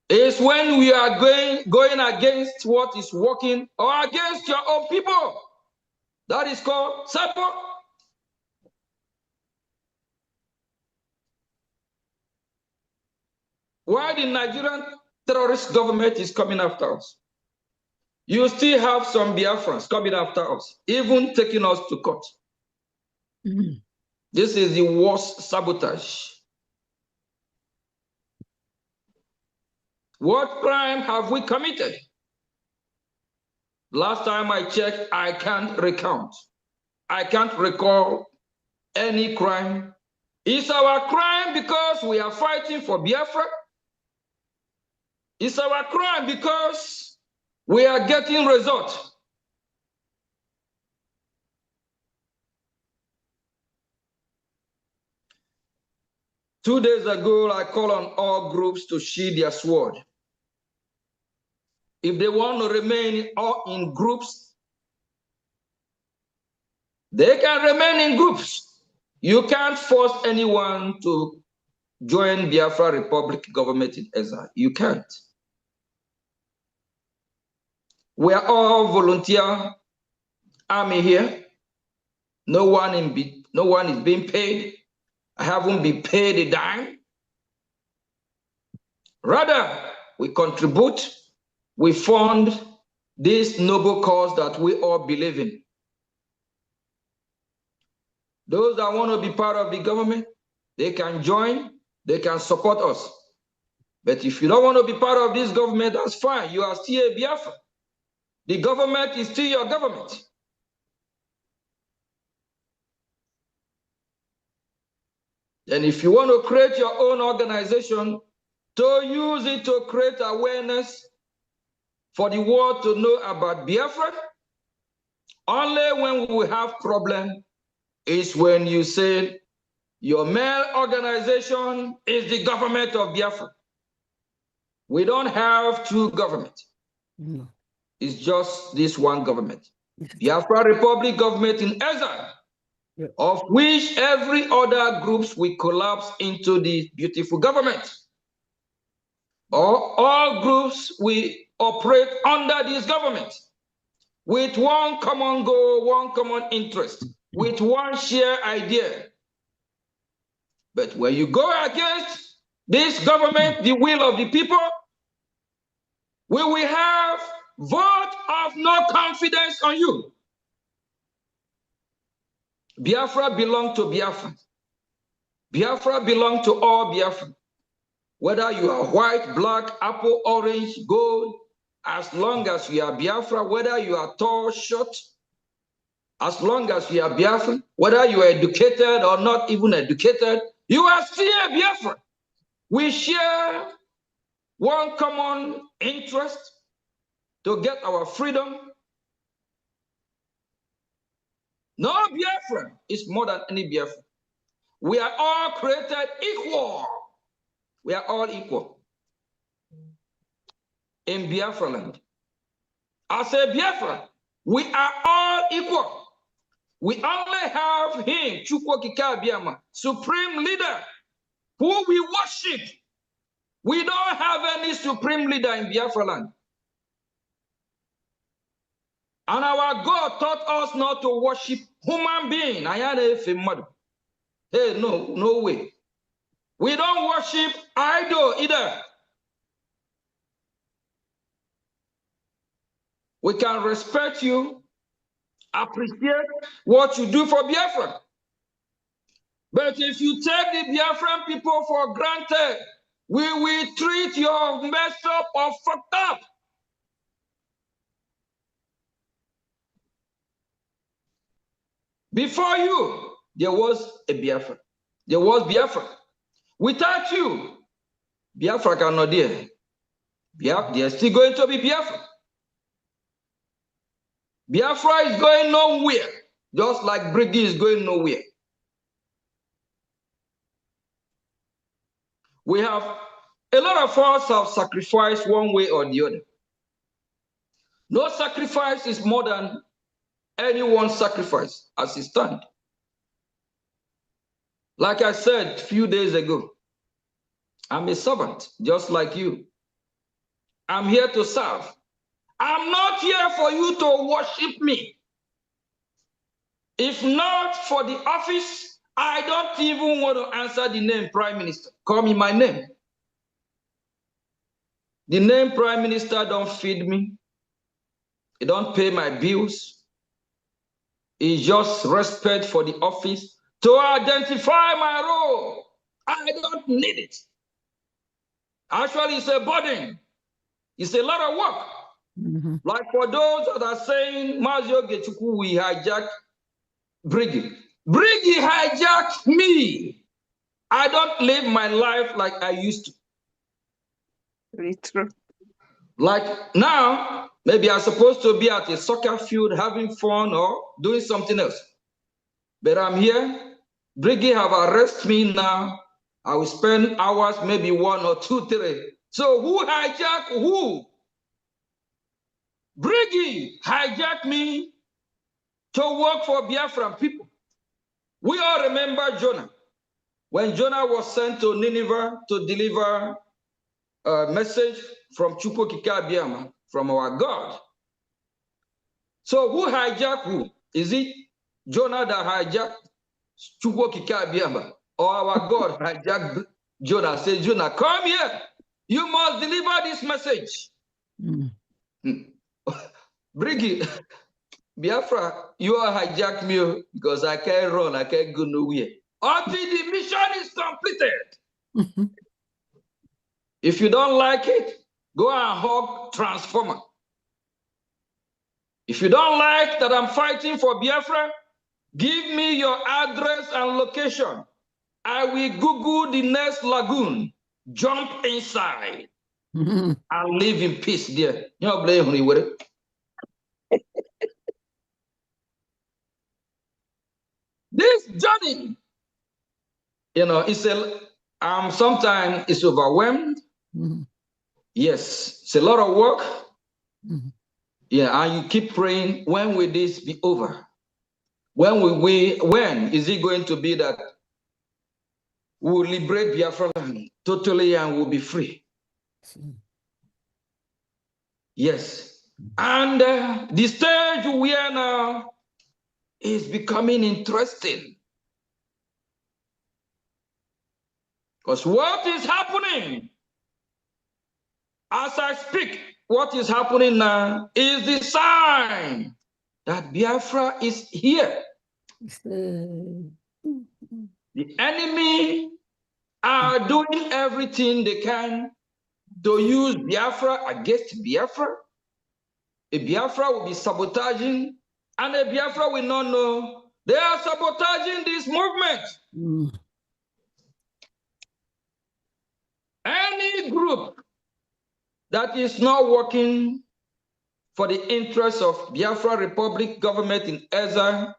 is when we are going against what is working or against your own people. That is called sabo. Why the Nigerian terrorist government is coming after us? You still have some Biafrans coming after us, even taking us to court. This is the worst sabotage. What crime have we committed? Last time I checked, I can't recount. I can't recall any crime. Is our crime because we are fighting for Biafra? Is our crime because we are getting results? Two days ago, I called on all groups to sheathe their sword. If they want to remain all in groups, they can remain in groups. You can't force anyone to join Biafra Republic government in exile. You can't. We are all volunteer army here. No one is being paid. I haven't been paid a dime. Rather, we contribute, we fund this noble cause that we all believe in. Those that want to be part of the government, they can join, they can support us. But if you don't want to be part of this government, that's fine. You are still a Biafra. The government is still your government. And if you want to create your own organization, to use it to create awareness for the world to know about Biafra, only when we have problem is when you say your main organization is the government of Biafra. We don't have two governments. No. It's just this one government. Biafra Republic government in exile, of which every other groups will collapse into the beautiful government. Or all groups will operate under this government with one common goal, one common interest, with one shared idea. But when you go against this government, the will of the people, we will have vote of no confidence on you. Biafra belongs to Biafra. Biafra belongs to all Biafra. Whether you are white, black, apple, orange, gold, as long as you are Biafra, whether you are tall, short, as long as you are Biafra, whether you are educated or not even educated, you are still a Biafra. We share one common interest to get our freedom. No Biafra is more than any Biafra. We are all created equal. We are all equal in Biafra land. As a Biafra, we are all equal. We only have him, Chukwokika Biama, supreme leader, who we worship. We don't have any supreme leader in Biafra land. And our God taught us not to worship human being. Hey, no way. We don't worship idol either. We can respect you, appreciate what you do for Biafra. But if you take the Biafran people for granted, we will treat your messed up or fucked up. Before you, there was a Biafra. There was Biafra. Without you, Biafra cannot be. There's still going to be Biafra. Biafra is going nowhere, just like Brgie is going nowhere. We have, a lot of us have sacrificed one way or the other. No sacrifice is more than anyone's sacrifice as it stands. Like I said a few days ago, I'm a servant, just like you. I'm here to serve. I'm not here for you to worship me. If not for the office, I don't even want to answer the name Prime Minister. Call me my name. The name Prime Minister don't feed me. He don't pay my bills. It's just respect for the office to identify my role. I don't need it. Actually, it's a burden. It's a lot of work. Like for those that are saying, Mazio Gechuku, we hijacked Brgie. Brgie hijacked me. I don't live my life like I used to. Very true. Like now, maybe I'm supposed to be at a soccer field having fun or doing something else. But I'm here. Brgie have arrested me now. I will spend hours, maybe 1 or 2, 3. So who hijacked who? Brgie hijacked me to work for Biafran people. We all remember Jonah. When Jonah was sent to Nineveh to deliver a message from Chukwu Kikabiama, from our God. So who hijacked who? Is it Jonah that hijacked Chukwu Kikabiama? Or our God hijacked Jonah? Say, Jonah, come here. You must deliver this message. Brigi, Biafra, you are hijacked me because I can't run, I can't go nowhere. Until the mission is completed. If you don't like it, go and hug Transformer. If you don't like that I'm fighting for Biafra, give me your address and location. I will Google the next lagoon, jump inside, and live in peace there. You know, blame me with it. This journey, you know, sometimes it's overwhelmed. Yes, it's a lot of work. Yeah, and you keep praying, when will this be over? When is it going to be that we'll liberate Biafra totally and we'll be free? Yes. And the stage we are now is becoming interesting. Because what is happening as I speak, what is happening now is the sign that Biafra is here. The enemy are doing everything they can to use Biafra against Biafra. A Biafra will be sabotaging, and a Biafra will not know they are sabotaging this movement. Any group that is not working for the interests of Biafra Republic government in exile,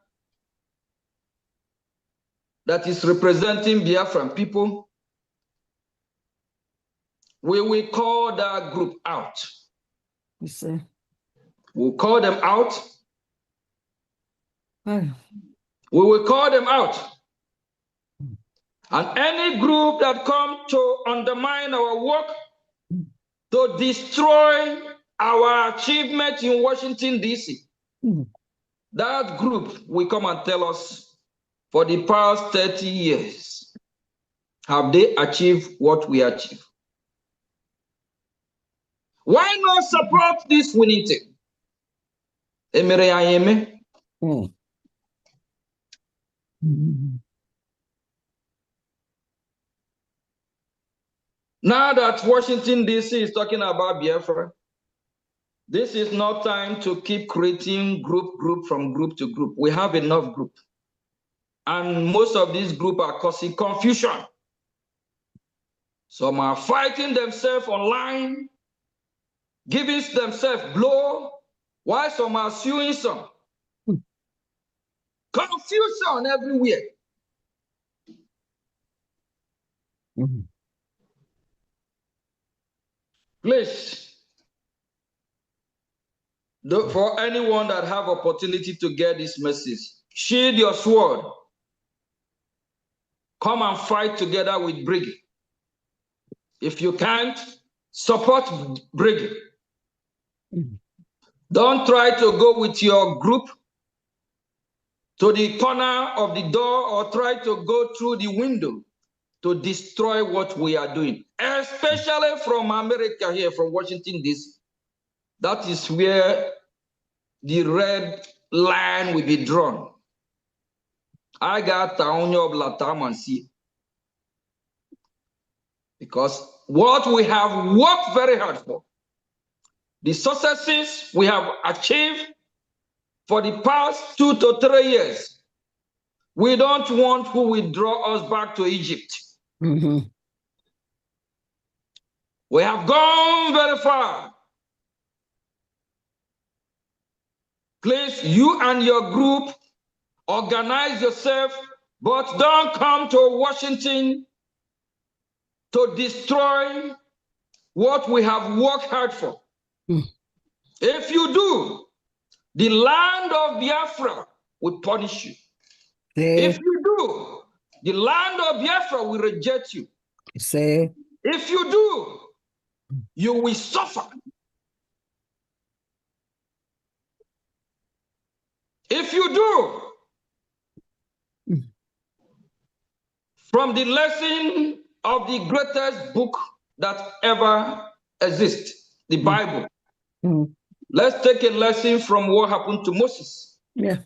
that is representing Biafran people, we will call that group out. You see? We'll call them out. We will call them out. And any group that comes to undermine our work, to destroy our achievement in Washington, D.C., that group will come and tell us, for the past 30 years, have they achieved what we achieved? Why not support this winning team? Now that Washington, D.C. is talking about Biafra, this is not time to keep creating group from group to group. We have enough group. And most of these groups are causing confusion. Some are fighting themselves online, giving themselves blow, while some are suing some. Confusion everywhere. Please, for anyone that have opportunity to get this message, shield your sword. Come and fight together with Brgie. If you can't, support Brgie. Don't try to go with your group to the corner of the door or try to go through the window to destroy what we are doing, especially from America here, from Washington, D.C. That is where the red line will be drawn. I got only of Latam and see. Because what we have worked very hard for, the successes we have achieved for the past 2 to 3 years, we don't want who will draw us back to Egypt. Mm-hmm. We have gone very far. Please, you and your group, organize yourself, but don't come to Washington to destroy what we have worked hard for. Mm. If you do, the land of Biafra will punish you. If you do, the land of Biafra will reject you. If you do, you will suffer. If you do, from the lesson of the greatest book that ever exists, the Bible, let's take a lesson from what happened to Moses. Yeah.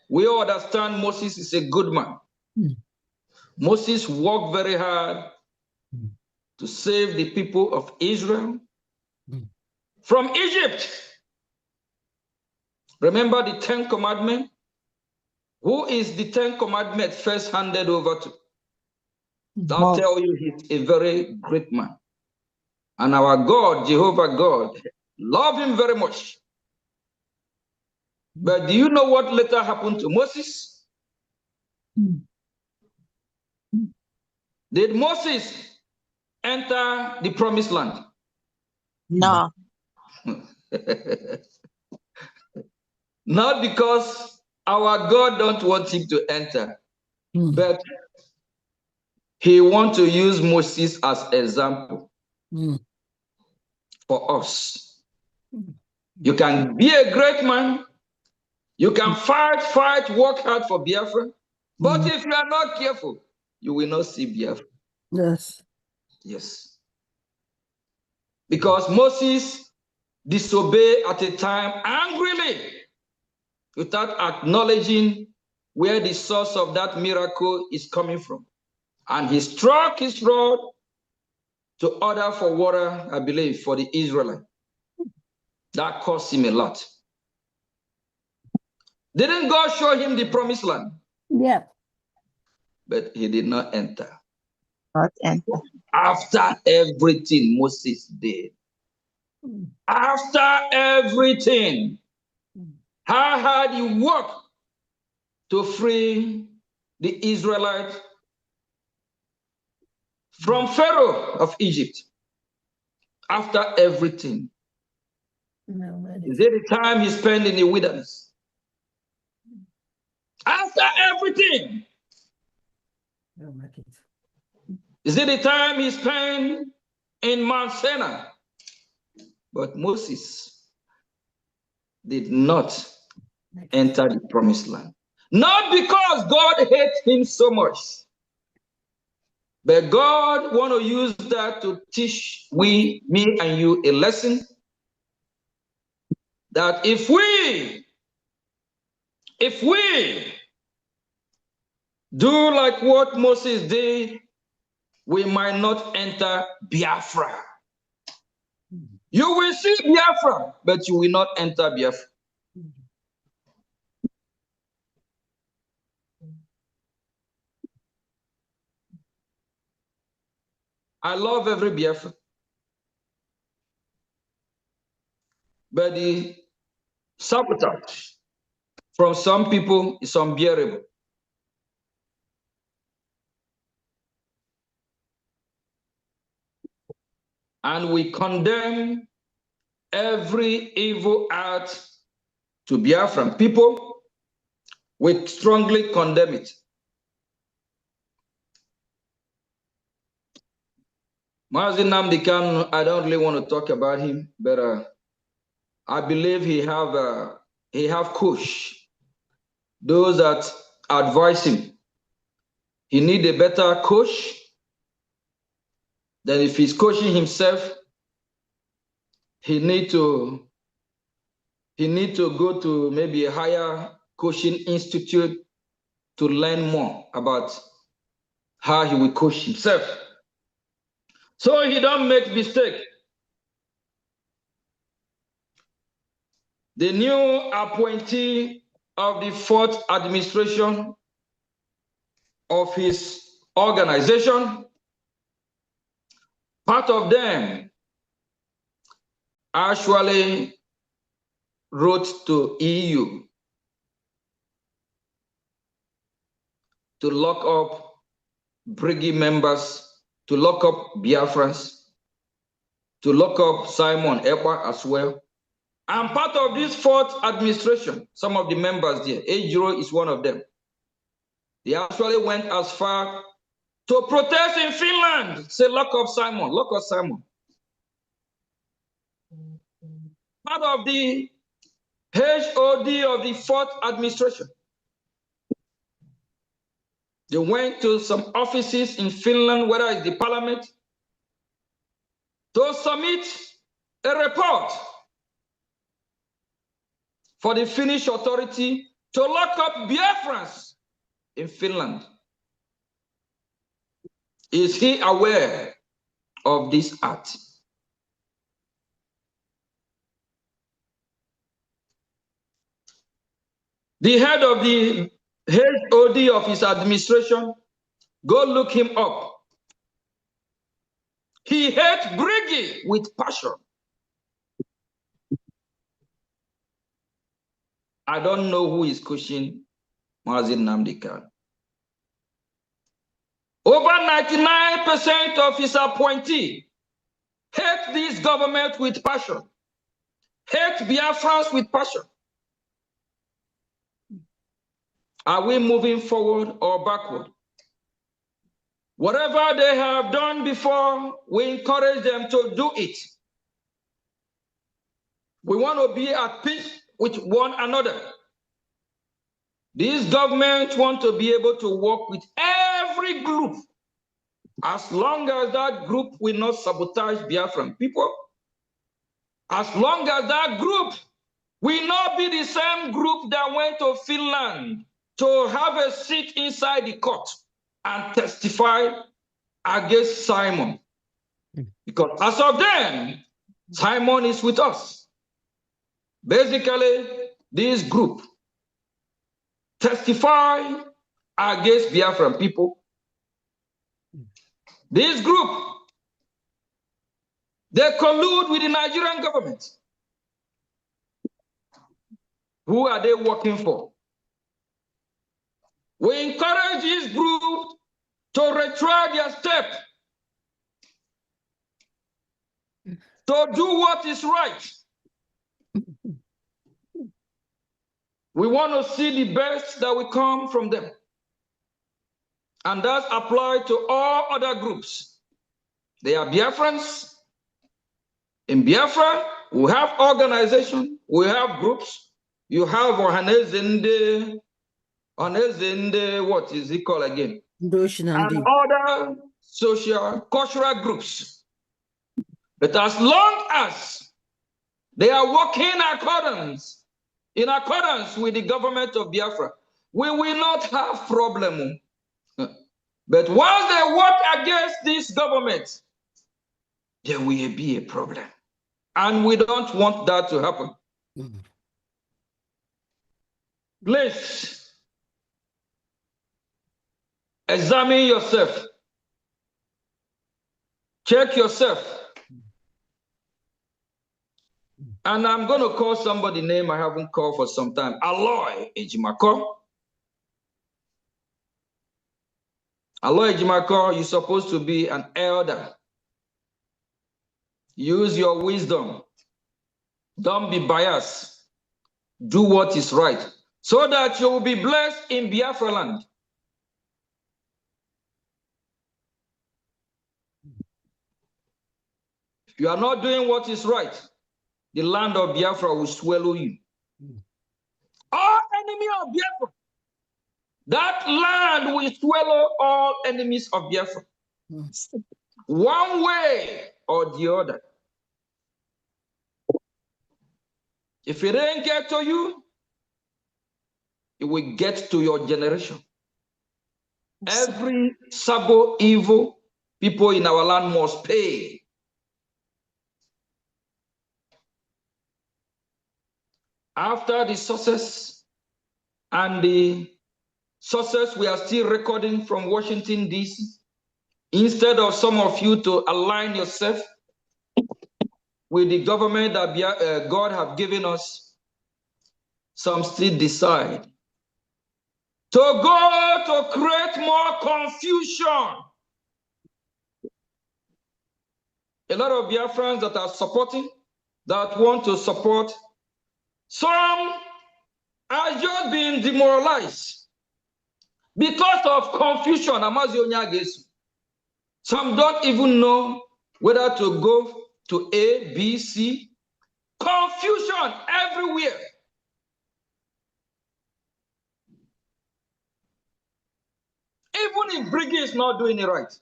We all understand Moses is a good man. Moses worked very hard to save the people of Israel from Egypt. Remember the 10 Commandments? Who is the 10 Commandments first handed over to? I'll tell you, he's a very great man. And our God, Jehovah God, love him very much. But do you know what later happened to Moses? Did Moses enter the promised land? No. Not because our God don't want him to enter, but he wants to use Moses as example for us. You can be a great man, you can fight, work hard for Biafra, but if you are not careful, you will not see Biafra. Yes. Yes. Because Moses disobeyed at a time angrily, without acknowledging where the source of that miracle is coming from. And he struck his rod to order for water, I believe, for the Israelites. That cost him a lot. Didn't God show him the promised land? Yeah. But he did not enter. Not enter. After everything Moses did. After everything. How hard he worked to free the Israelites from Pharaoh of Egypt. After everything. Is it the time he spent in the wilderness? After everything. Is it the time he spent in Mount Sinai? But Moses did not enter the promised land. Not because God hates him so much, but God want to use that to teach me and you a lesson that if we do like what Moses did, we might not enter Biafra. You will see Biafra, but you will not enter Biafra. I love every Biafra. But the sabotage from some people is unbearable. And we condemn every evil act to Biafran people. We strongly condemn it. Mazi Nnamdi Kanu, I don't really want to talk about him, but I believe he have coach. Those that advise him. He need a better coach than if he's coaching himself. He need to he needs to go to maybe a higher coaching institute to learn more about how he will coach himself. So he don't make mistake. The new appointee of the fourth administration of his organization, part of them actually wrote to EU to lock up Brgie members, to lock up Biafrans, to lock up Simon Ekpa as well. And part of this fourth administration, some of the members there, Ejiro is one of them. They actually went as far to protest in Finland, say lock up Simon, lock up Simon. Part of the HOD of the fourth administration. They went to some offices in Finland, whether it's the parliament, to submit a report for the Finnish authority to lock up Biafrans in Finland. Is he aware of this act? The head of the HOD of his administration, go look him up. He hates Brgie with passion. I don't know who is coaching Mazi Nnamdi Kanu. Over 99% of his appointees hate this government with passion, hate Biafrans with passion. Are we moving forward or backward? Whatever they have done before, we encourage them to do it. We want to be at peace with one another. These governments want to be able to work with every group, as long as that group will not sabotage Biafran people, as long as that group will not be the same group that went to Finland to have a seat inside the court and testify against Simon. Because as of then, Simon is with us. Basically, this group testify against Biafran people. This group, they collude with the Nigerian government. Who are they working for? We encourage this group to retract their step, to do what is right. We want to see the best that will come from them. And that's applied to all other groups. They are Biafrans. In Biafra, we have organization, we have groups. You have Ohanezende, what is it called again? And other social, cultural groups. But as long as they are working in accordance with the government of Biafra, we will not have problem. But once they work against this government, there will be a problem. And we don't want that to happen. Please, examine yourself. Check yourself. And I'm going to call somebody name I haven't called for some time. Aloy Ejimako. Aloy Ejimako, you're supposed to be an elder. Use your wisdom. Don't be biased. Do what is right, so that you will be blessed in Biafra land. If you are not doing what is right, the land of Biafra will swallow you. All enemy of Biafra, that land will swallow all enemies of Biafra. One way or the other. If it didn't get to you, it will get to your generation. Every sabo evil people in our land must pay. After the success and the success we are still recording from Washington, D.C., instead of some of you to align yourself with the government that God have given us, some still decide to go to create more confusion. A lot of Biafrans that are supporting, that want to support, some are just being demoralized because of confusion. Some don't even know whether to go to A, B, C. Confusion everywhere. Even if Brgie is not doing it right.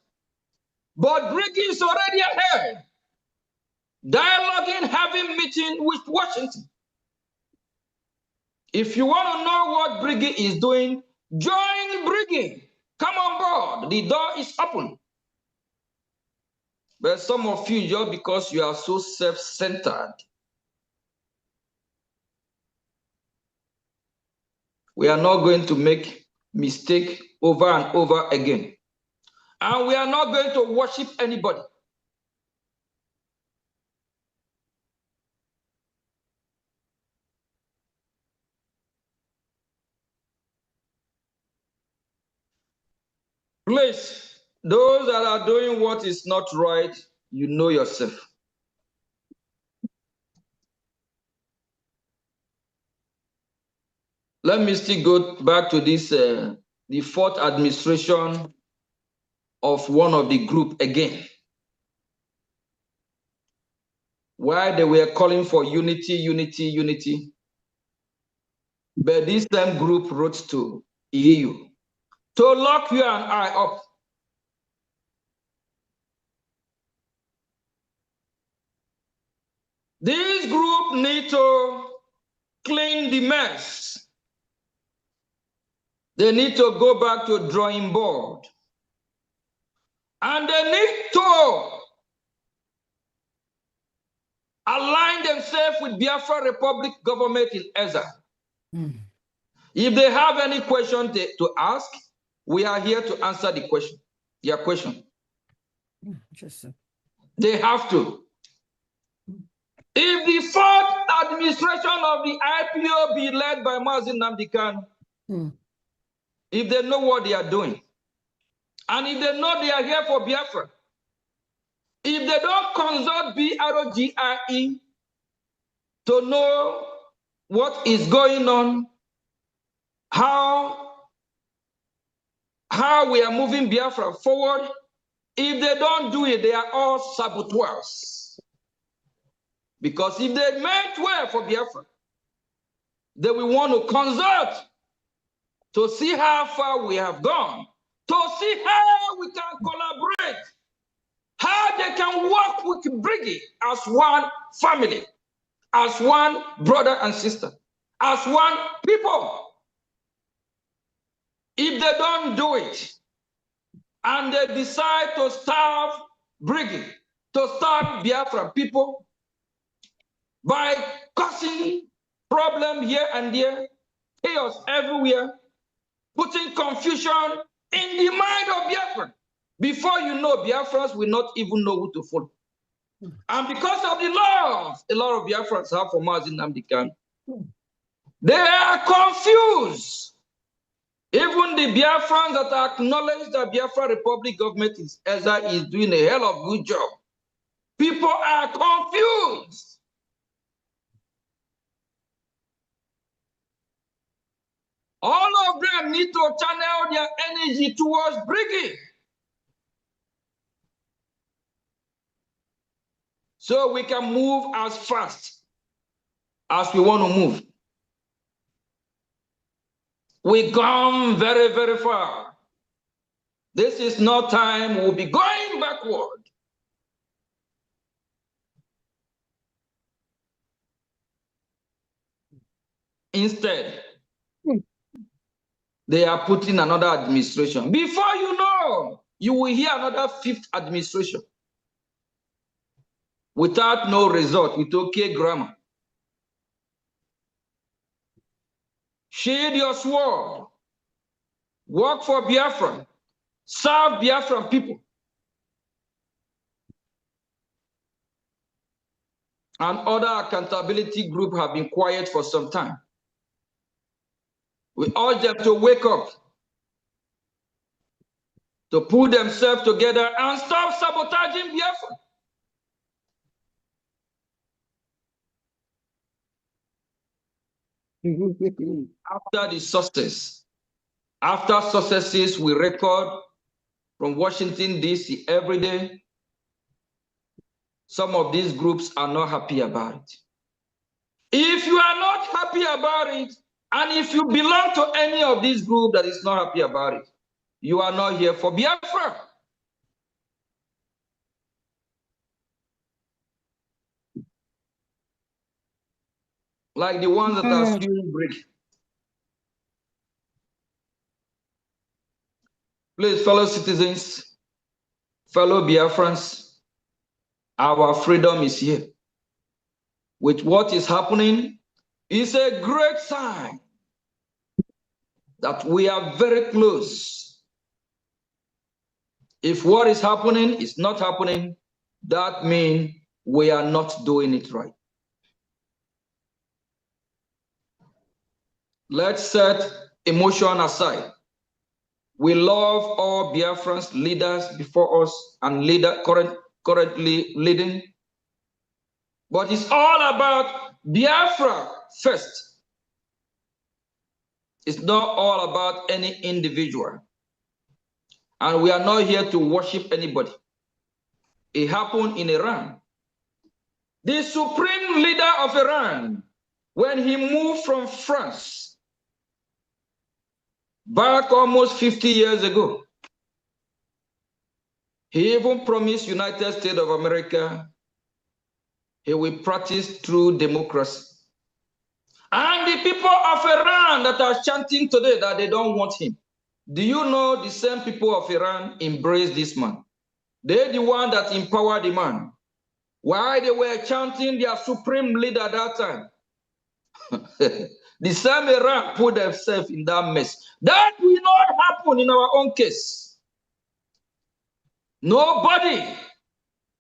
But Brgie is already ahead. Dialoguing, having meeting with Washington. If you want to know what Brgie is doing, join Brgie. Come on board. The door is open. But some of you, just because you are so self-centered, we are not going to make mistake over and over again. And we are not going to worship anybody. Please, those that are doing what is not right, you know yourself. Let me still go back to this, the fourth administration of one of the group again. Why they were calling for unity, unity, unity. But this same group wrote to EU to lock you and I up. This group need to clean the mess. They need to go back to drawing board. And they need to align themselves with Biafra Republic government in Ezra. If they have any question to ask, we are here to answer the question. Their question. They have to. If the fourth administration of the IPO be led by Mazin Namdekan, if they know what they are doing, and if they know they are here for Biafra, if they don't consult BROGIE to know what is going on, how we are moving Biafra forward, if they don't do it, they are all saboteurs. Because if they meant well for Biafra, they will want to consult to see how far we have gone, to see how we can collaborate, how they can work with Brgie as one family, as one brother and sister, as one people. If they don't do it, and they decide to starve Brgie, to starve Biafra people by causing problem here and there, chaos everywhere, putting confusion in the mind of Biafra. Before you know, Biafrans will not even know who to follow. And because of the love a lot of Biafrans have for Mazin Namdekan, they are confused. Even the Biafrans that acknowledge that Biafra Republic government is doing a hell of a good job. People are confused. All of them need to channel their energy towards Brgie. So we can move as fast as we want to move. We've gone very, very far. This is not time we'll be going backward. Instead, they are putting another administration. Before you know, you will hear another 5th administration without no result, with okay grammar. Shade your sword. Work for Biafra. Serve Biafran people. And other accountability groups have been quiet for some time. We urge them to wake up, to pull themselves together and stop sabotaging Biafra. After the success, after successes we record from Washington, D.C. every day, some of these groups are not happy about it. If you are not happy about it, and if you belong to any of these groups that is not happy about it, you are not here for Biafra. Like the ones that are suing Brgie. Please, fellow citizens, fellow Biafrans, our freedom is here. With what is happening, is a great sign that we are very close. If what is happening is not happening, that means we are not doing it right. Let's set emotion aside. We love all Biafrans, leaders before us and currently leading. But it's all about Biafra first. It's not all about any individual. And we are not here to worship anybody. It happened in Iran. The supreme leader of Iran, when he moved from France back almost 50 years ago, he even promised United States of America he will practice true democracy. And the people of Iran that are chanting today that they don't want him, do you know the same people of Iran embrace this man? They're the one that empowered the man. While they were chanting their supreme leader at that time, the same Iran put themselves in that mess. That will not happen in our own case. Nobody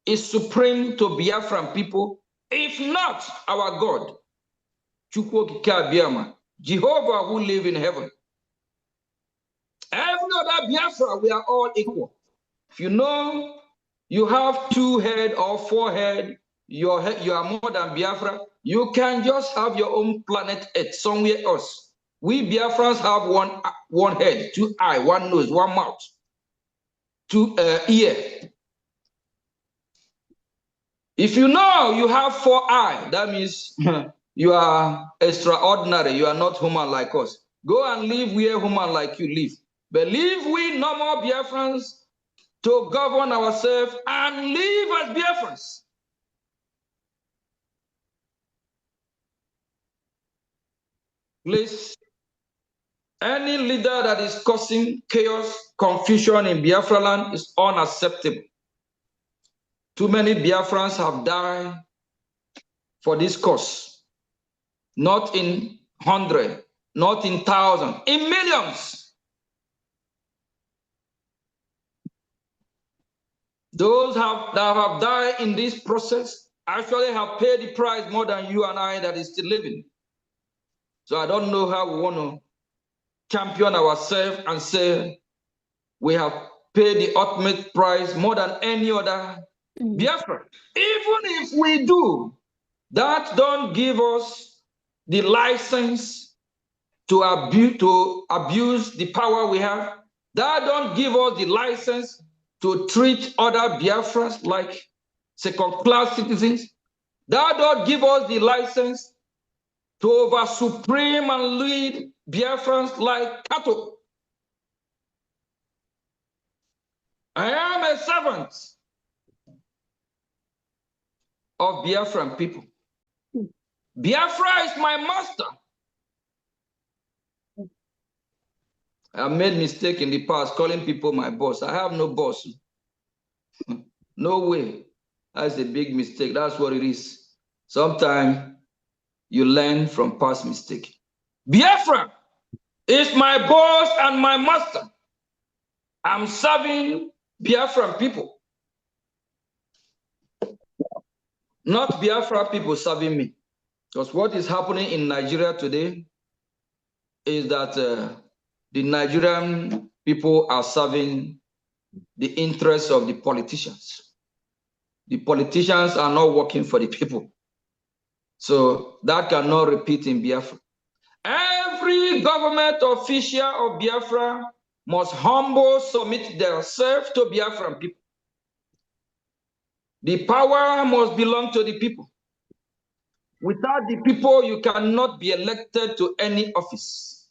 is supreme to Biafran people, if not our God, Jehovah who live in heaven. Every other Biafra, we are all equal. If you know you have 2 heads or 4 heads, you are more than Biafra, you can just have your own planet Earth somewhere else. We Biafrans have one head, 2 eyes, 1 nose, 1 mouth, 2 ears. If you know you have 4 eyes, that means you are extraordinary. You are not human like us. Go and live where human like you live. But leave we normal Biafrans to govern ourselves and live as Biafrans. Please, any leader that is causing chaos, confusion in Biafra land is unacceptable. Too many Biafrans have died for this cause. Not in 100, not in 1,000, in millions. Those that have died in this process actually have paid the price more than you and I that is still living. So I don't know how we want to champion ourselves and say we have paid the ultimate price more than any other Biafra. Even if we do, that don't give us the license to abuse the power we have. That don't give us the license to treat other Biafrans like second-class citizens. That don't give us the license to over-supreme and lead Biafrans like cattle. I am a servant of Biafran people. Biafra is my master. I made mistake in the past calling people my boss. I have no boss. No way. That's a big mistake. That's what it is. Sometimes you learn from past mistake. Biafra is my boss and my master. I'm serving Biafran people. Not Biafra people serving me. Because what is happening in Nigeria today is that the Nigerian people are serving the interests of the politicians. The politicians are not working for the people. So that cannot repeat in Biafra. Every government official of Biafra must humble submit themselves to Biafran people. The power must belong to the people. Without the people, you cannot be elected to any office.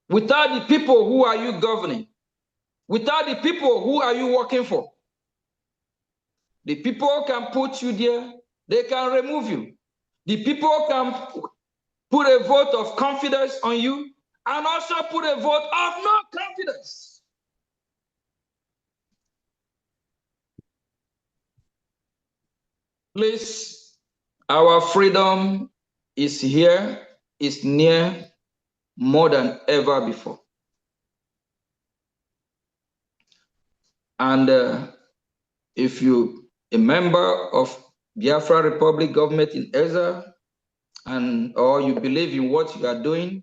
Without the people, who are you governing? Without the people, who are you working for? The people can put you there, they can remove you. The people can put a vote of confidence on you and also put a vote of no confidence. Please, our freedom is here, is near, more than ever before. And if you a member of Biafra Republic government in Ezra, or you believe in what you are doing,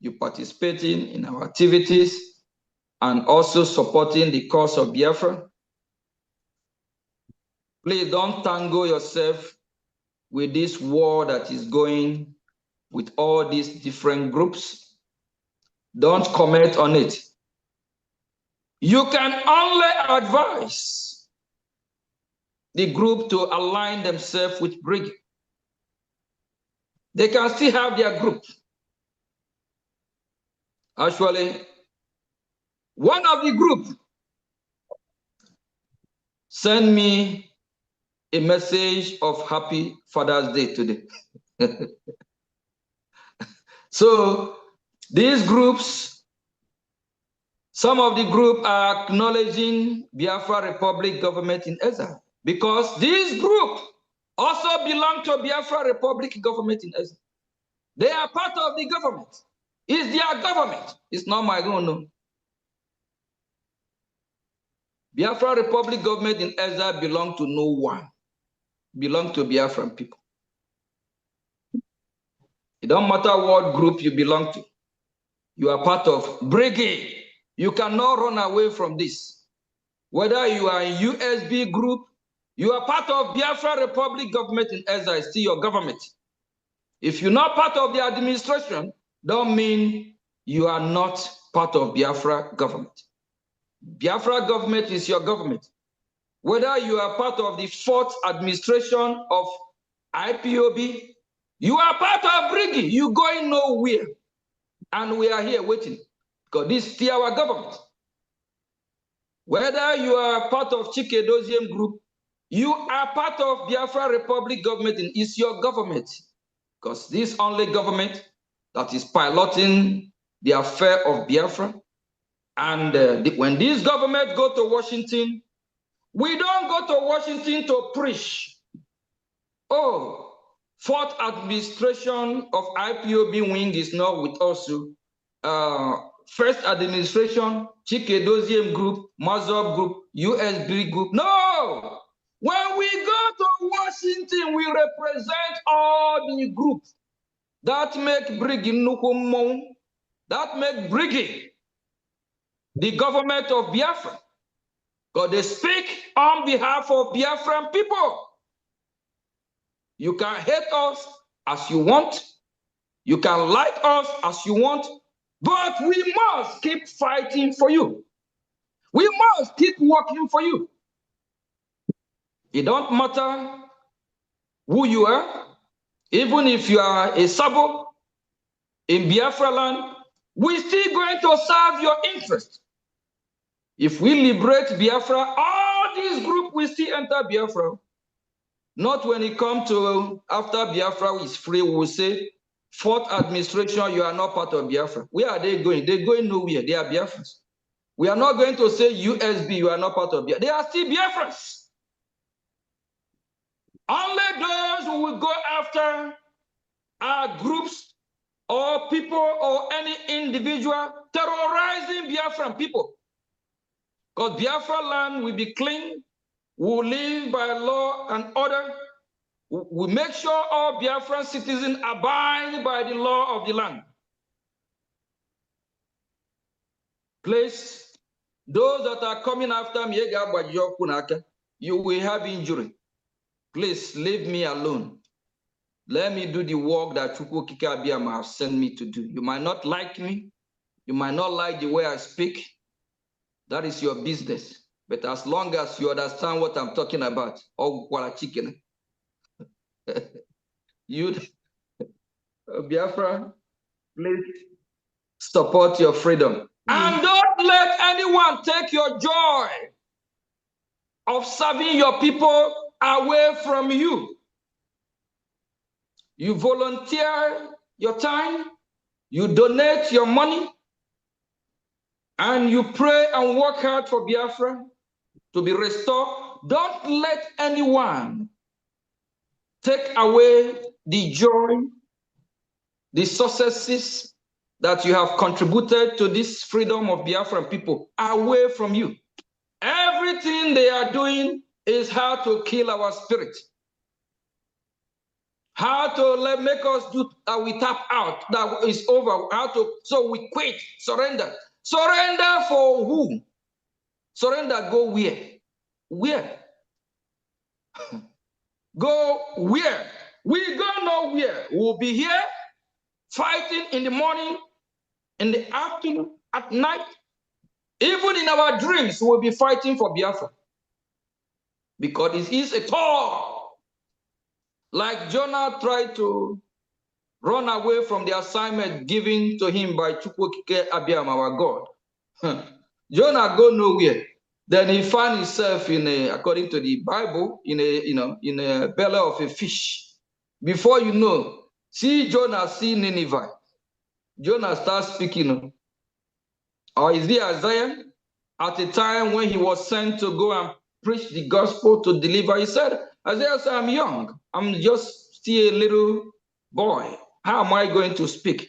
you participating in our activities, and also supporting the cause of Biafra, please don't tangle yourself with this war that is going with all these different groups. Don't comment on it. You can only advise the group to align themselves with Brgie. They can still have their group. Actually, one of the group sent me a message of Happy Father's Day today. So these groups, some of the group are acknowledging Biafra Republic government in Ezra, because this group also belong to Biafra Republic government in Ezra. They are part of the government. It's their government. It's not my own. No. Biafra Republic government in Ezra belong to no one. Belong to Biafran people. It don't matter what group you belong to. You are part of Brgie. You cannot run away from this. Whether you are in USB group, you are part of Biafra Republic government in Ezra, is still your government. If you're not part of the administration, don't mean you are not part of Biafra government. Biafra government is your government. Whether you are part of the fourth administration of IPOB, you are part of Brgie. You going nowhere. And we are here waiting, because this is still our government. Whether you are part of Chikedozium group, you are part of Biafra Republic government, and it's your government. Because this only government that is piloting the affair of Biafra. And when this government go to Washington, we don't go to Washington to preach. Oh, fourth administration of IPOB wing is not with us. First administration, Chikedozium group, Mazop group, USB group. No! When we go to Washington, we represent all the groups that make Brgie Nukumon, that make Brgie the government of Biafra. Because they speak on behalf of Biafran people. You can hate us as you want. You can like us as you want. But we must keep fighting for you. We must keep working for you. It don't matter who you are. Even if you are a Sabo in Biafra land, we're still going to serve your interest. If we liberate Biafra, all these groups will still enter Biafra. Not when it comes to after Biafra is free, we will say, Fourth administration, you are not part of Biafra. Where are they going? They're going nowhere. They are Biafrans. We are not going to say USB, you are not part of Biafra. They are still Biafrans. Only those who will go after are groups or people or any individual terrorizing Biafran people. Because Biafra land will be clean, will live by law and order. We make sure all Biafran citizens abide by the law of the land. Please, those that are coming after me, you will have injury. Please leave me alone. Let me do the work that Chukwu Kike Abiyama have sent me to do. You might not like me. You might not like the way I speak. That is your business. But as long as you understand what I'm talking about, chicken, you, Biafra, please support your freedom. And don't let anyone take your joy of serving your people away from you. You volunteer your time, you donate your money, and you pray and work hard for Biafra to be restored. Don't let anyone take away the joy, the successes that you have contributed to this freedom of Biafran people away from you. Everything they are doing is how to kill our spirit. How to make us do that we tap out, that is over, so we quit, surrender. Surrender for who? Surrender, go where? Where? Go where? We go nowhere. We'll be here fighting in the morning, in the afternoon, at night. Even in our dreams, we'll be fighting for Biafra. Because it is a toil. Like Jonah tried to run away from the assignment given to him by Chukwu Kike Abiyama, our God. Jonah go nowhere. Then he found himself in a, according to the Bible, in a belly of a fish. Before you know, see Jonah, see Nineveh. Jonah starts speaking. Or is it Isaiah? At the time when he was sent to go and preach the gospel to deliver, he said, Isaiah said, I'm young. I'm just still a little boy. How am I going to speak?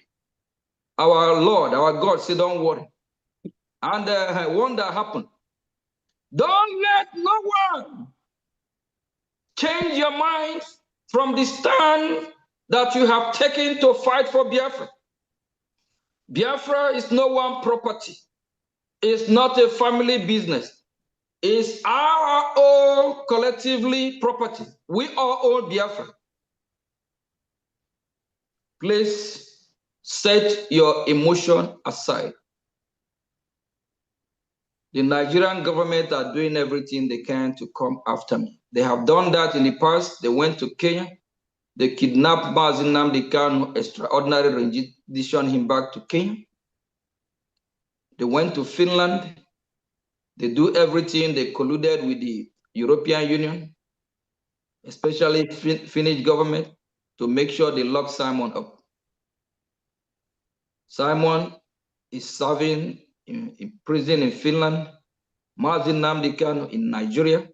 Our Lord, our God said, don't worry. And wonder happened. Don't let no one change your mind from the stand that you have taken to fight for Biafra. Biafra is no one property. It's not a family business. It's our own collectively property. We all own Biafra. Please set your emotion aside. The Nigerian government are doing everything they can to come after me. They have done that in the past. They went to Kenya. They kidnapped Mazi Nnamdi Kanu, extraordinary rendition him back to Kenya. They went to Finland. They do everything. They colluded with the European Union, especially Finnish government, to make sure they lock Simon up. Simon is serving in prison in Finland. Mazi Nnamdi Kanu in Nigeria.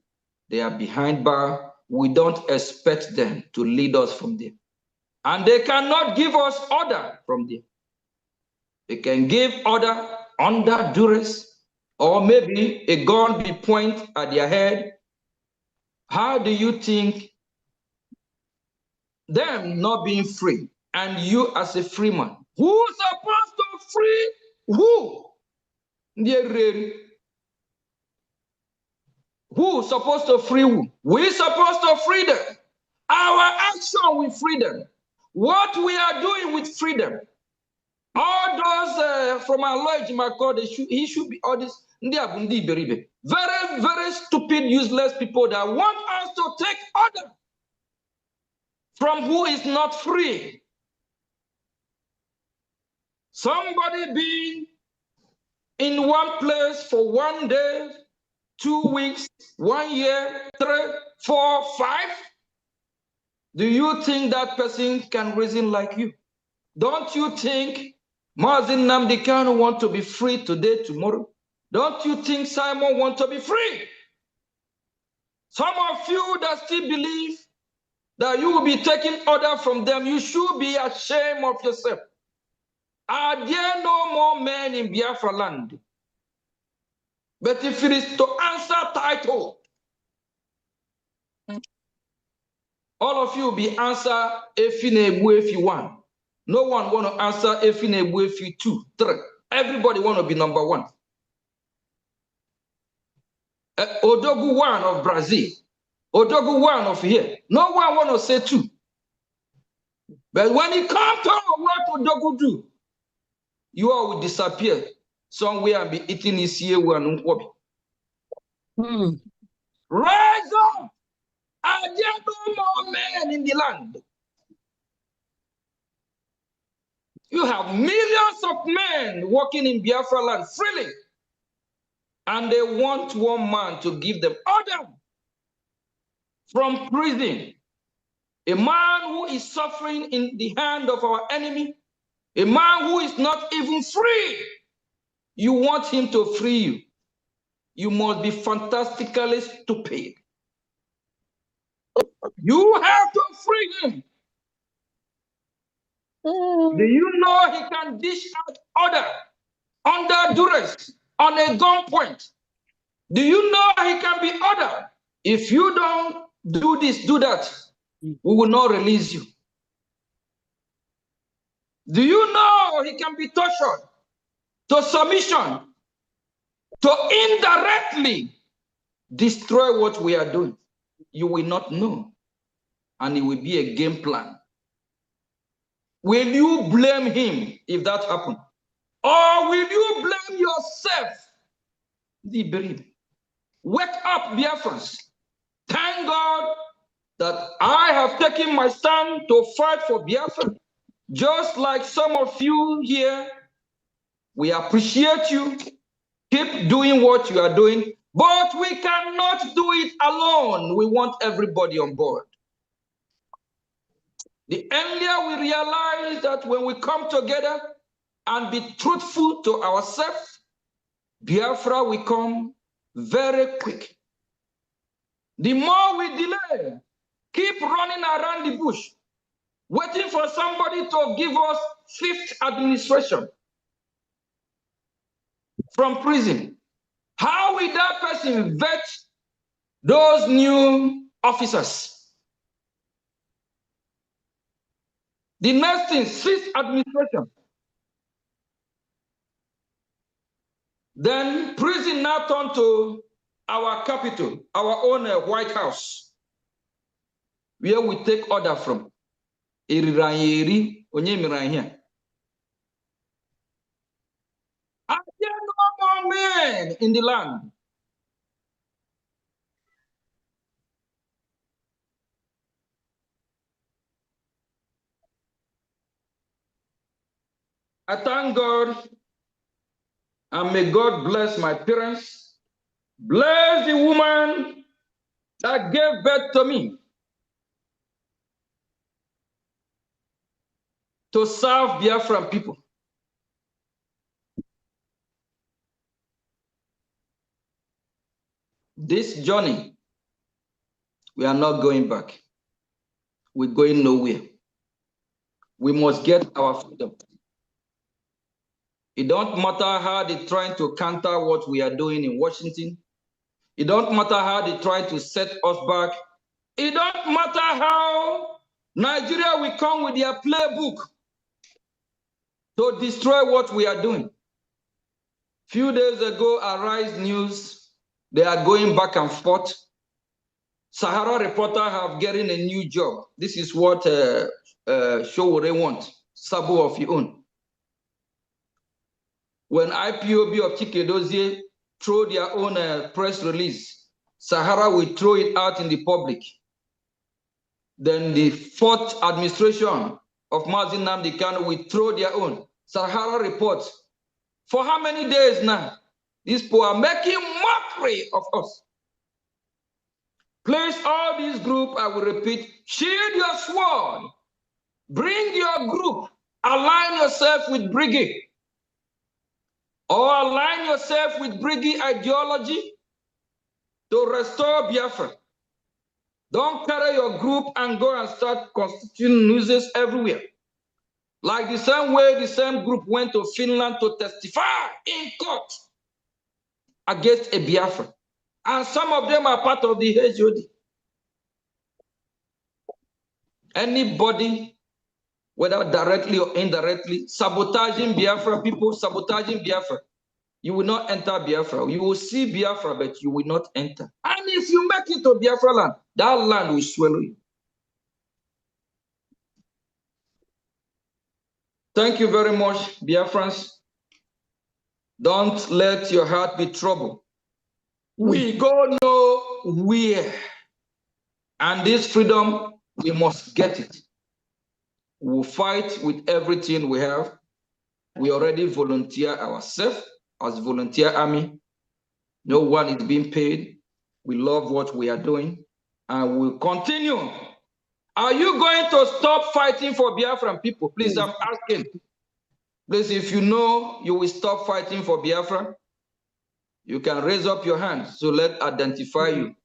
They are behind bar. We don't expect them to lead us from there. And they cannot give us order from there. They can give order under duress, or maybe a gun be pointed at their head. How do you think them not being free and you as a free man, who's supposed to free who? Who's supposed to free who? We're supposed to free them. Our action with freedom. What we are doing with freedom. All those from our Lord Jimako, he should be all this. Very, very stupid, useless people that want us to take order from who is not free. Somebody being in one place for 1 day, 2 weeks, 1 year, 3, 4, 5. Do you think that person can reason like you? Don't you think Mazi Nnamdi Kanu want to be free today, tomorrow? Don't you think Simon want to be free? Some of you that still believe that you will be taking order from them, you should be ashamed of yourself. Are there no more men in Biafra land? But if it is to answer title, all of you be answer Efinebu if you want. No one want to answer Efinebu if you 2, 3. Everybody want to be number 1. Odogu 1 of Brazil. Odogu 1 of here. No one want to say 2. But when it comes to what Odogu do, you all will disappear somewhere and be eating this year one. Rise up! Are there no more men in the land? You have millions of men working in Biafra land freely, and they want one man to give them order from prison. A man who is suffering in the hand of our enemy, a man who is not even free. You want him to free you. You must be fantastically stupid. You have to free him. Do you know he can dish out order under duress on a gunpoint? Do you know he can be ordered? If you don't do this, do that, we will not release you. Do you know he can be tortured to submission, to indirectly destroy what we are doing? You will not know, and it will be a game plan. Will you blame him if that happened? Or will you blame yourself? Wake up, Biafrans. Thank God that I have taken my stand to fight for Biafra. Just like some of you here, we appreciate you. Keep doing what you are doing, but we cannot do it alone. We want everybody on board. The earlier we realize that when we come together and be truthful to ourselves, Biafra will come very quick. The more we delay, keep running around the bush, waiting for somebody to give us 5th administration from prison. How will that person vet those new officers? The next thing, 6th administration. Then prison now turned to our capital, our own White House, where we take order from. Iriranyeri, Onyemiran. Are there no more men in the land? I thank God, and may God bless my parents, bless the woman that gave birth to me, to serve Biafran people. This journey, we are not going back. We're going nowhere. We must get our freedom. It don't matter how they're trying to counter what we are doing in Washington. It don't matter how they try to set us back. It don't matter how Nigeria will come with their playbook to destroy what we are doing. Few days ago, Arise News, they are going back and forth. Sahara Reporter have getting a new job. This is what Showore want, Sabo of your own. When IPOB of Chikedozie throw their own press release, Sahara will throw it out in the public. Then the 4th administration of Mazi Nnamdi Kanu will throw their own. Sahara reports. For how many days now? These people are making mockery of us. Please, all these groups, I will repeat, shield your sword. Bring your group. Align yourself with Brgie, or align yourself with Brgie ideology to restore Biafra. Don't carry your group and go and start constituting nuisance everywhere. Like the same way the same group went to Finland to testify in court against a Biafra. And some of them are part of the HOD. Anybody, whether directly or indirectly, sabotaging Biafra, people sabotaging Biafra, you will not enter Biafra. You will see Biafra, but you will not enter. And if you make it to Biafra land, that land will swallow you. Thank you very much, Biafrans. Don't let your heart be troubled. We go nowhere. And this freedom, we must get it. We'll fight with everything we have. We already volunteer ourselves as volunteer army. No one is being paid. We love what we are doing and we'll continue. Are you going to stop fighting for Biafran people? Please, I'm asking. Please, if you know you will stop fighting for Biafra, you can raise up your hand so let's identify you.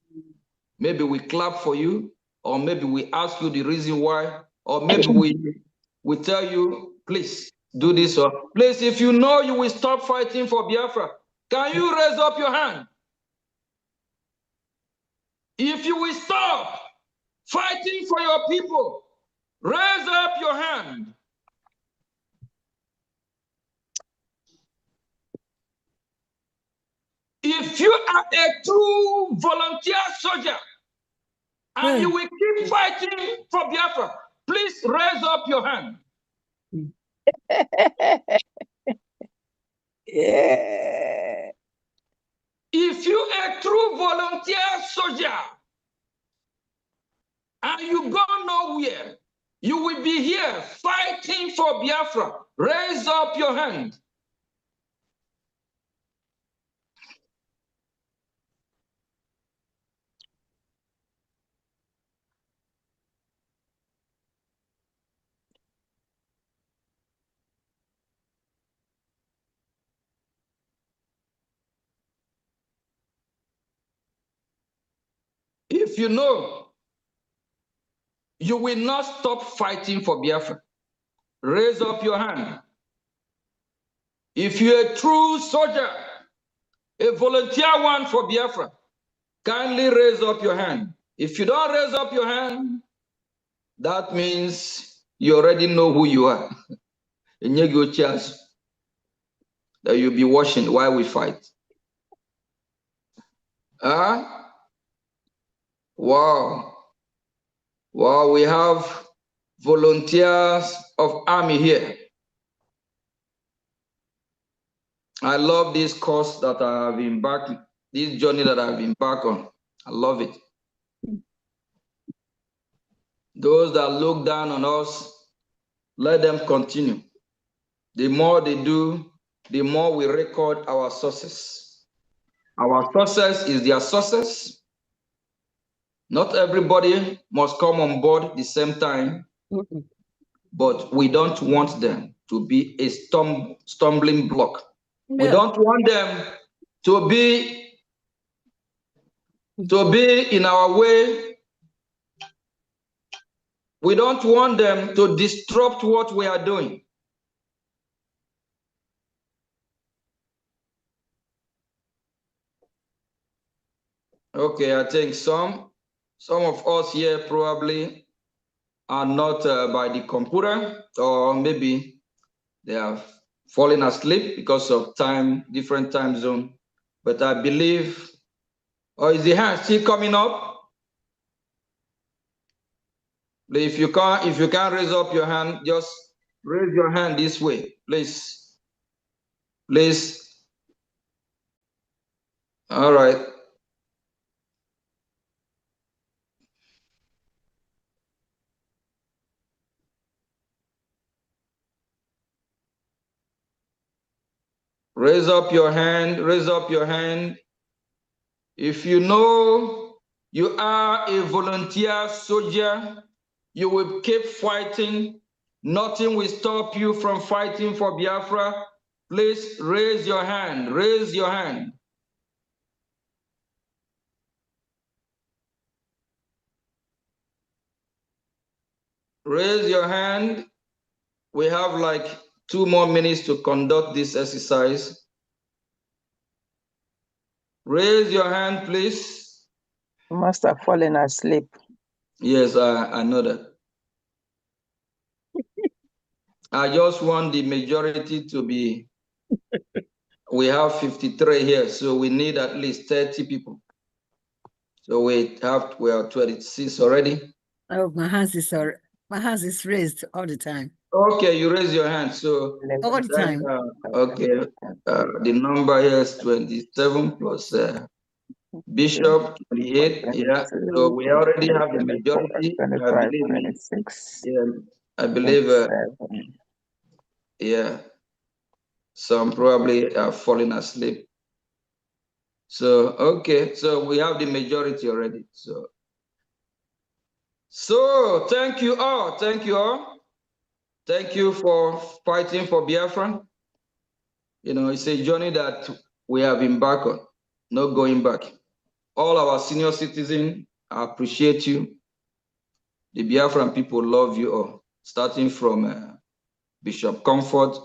Maybe we clap for you, or maybe we ask you the reason why, or maybe we tell you, please do this. Or please, if you know you will stop fighting for Biafra, can you raise up your hand? If you will stop fighting for your people, raise up your hand. If you are a true volunteer soldier and you will keep fighting for Biafra, please raise up your hand. Yeah. If you are a true volunteer soldier and you go nowhere, you will be here fighting for Biafra. Raise up your hand. If you know you will not stop fighting for Biafra, raise up your hand. If you're a true soldier, a volunteer one for Biafra, kindly raise up your hand. If you don't raise up your hand, that means you already know who you are. And you go chance that you'll be watching while we fight. Wow. Wow, we have volunteers of army here. I love this course that I have embarked, this journey that I've embarked on. I love it. Those that look down on us, let them continue. The more they do, the more we record our success. Our success is their success. Not everybody must come on board at the same time, but we don't want them to be a stumbling block. Yeah. We don't want them to be in our way. We don't want them to disrupt what we are doing. Okay, I think some of us here probably are not by the computer, or maybe they have fallen asleep because of different time zone. But I believe, or is the hand still coming up? If you can't raise up your hand, just raise your hand this way, please. Please. All right. Raise up your hand, raise up your hand. If you know you are a volunteer soldier, you will keep fighting Nothing will stop you from fighting for Biafra. Please raise your hand. Raise your hand. Raise your hand. We have like 2 more minutes to conduct this exercise. Raise your hand, please. You must have fallen asleep. Yes, I know that. I just want the majority to be, we have 53 here, so we need at least 30 people. So we are 26 already. Oh, my hands is raised all the time. Okay, you raise your hand. So All the time. Okay, the number here is 27 plus Bishop 28. Yeah, so we already have the majority. I believe. 26. Yeah, I believe. Yeah, some probably are falling asleep. So okay, so we have the majority already. So thank you all. Thank you all. Thank you for fighting for Biafra. You know, it's a journey that we have embarked on, no going back. All our senior citizens, I appreciate you. The Biafran people love you all, starting from Bishop Comfort,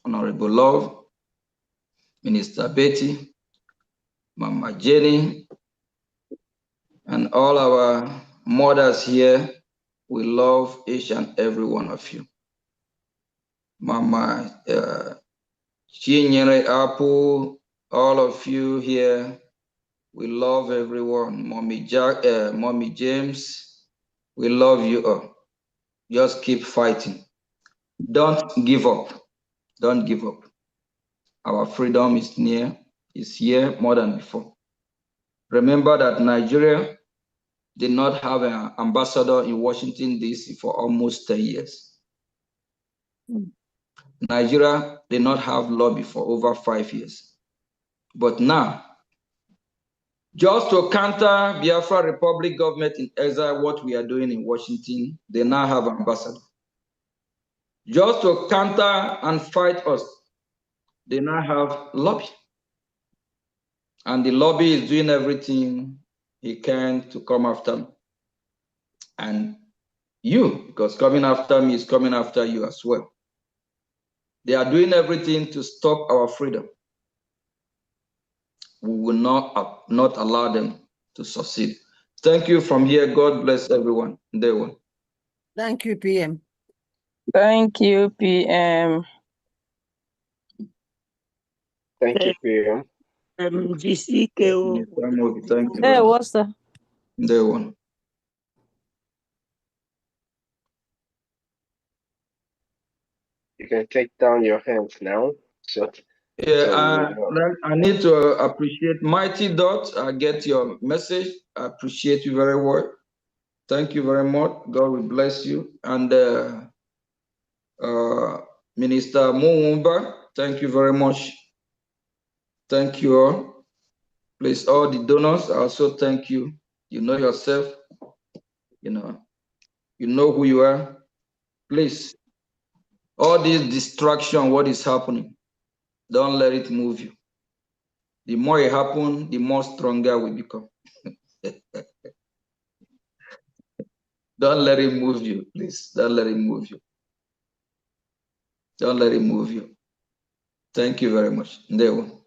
Honorable Love, Minister Betty, Mama Jenny, and all our mothers here. We love each and every one of you. Mama Chinyere Apple, all of you here, we love everyone. Mommy James, we love you all. Just keep fighting. Don't give up. Don't give up. Our freedom is near, is here more than before. Remember that Nigeria did not have an ambassador in Washington, D.C. for almost 10 years. Nigeria did not have lobby for over 5 years. But now, just to counter Biafra Republic government in exile, what we are doing in Washington, they now have ambassador. Just to counter and fight us, they now have lobby. And the lobby is doing everything he can to come after me. And you, because coming after me is coming after you as well. They are doing everything to stop our freedom. We will not allow them to succeed. Thank you from here. God bless everyone. Day one. Thank you, PM. Thank you, PM. Thank you, PM. GCKO. Thank you. Hey, what's that? Day one. You can take down your hands now. Yeah, I need to appreciate Mighty Dot. I get your message. I appreciate you very well. Thank you very much. God will bless you. And Minister Muumba, thank you very much. Thank you all. Please, all the donors, I also thank you. You know yourself. You know who you are. Please, all this distraction, what is happening, don't let it move you. The more it happens, the more stronger we become. Don't let it move you, please. Don't let it move you. Don't let it move you. Thank you very much. Ndewo.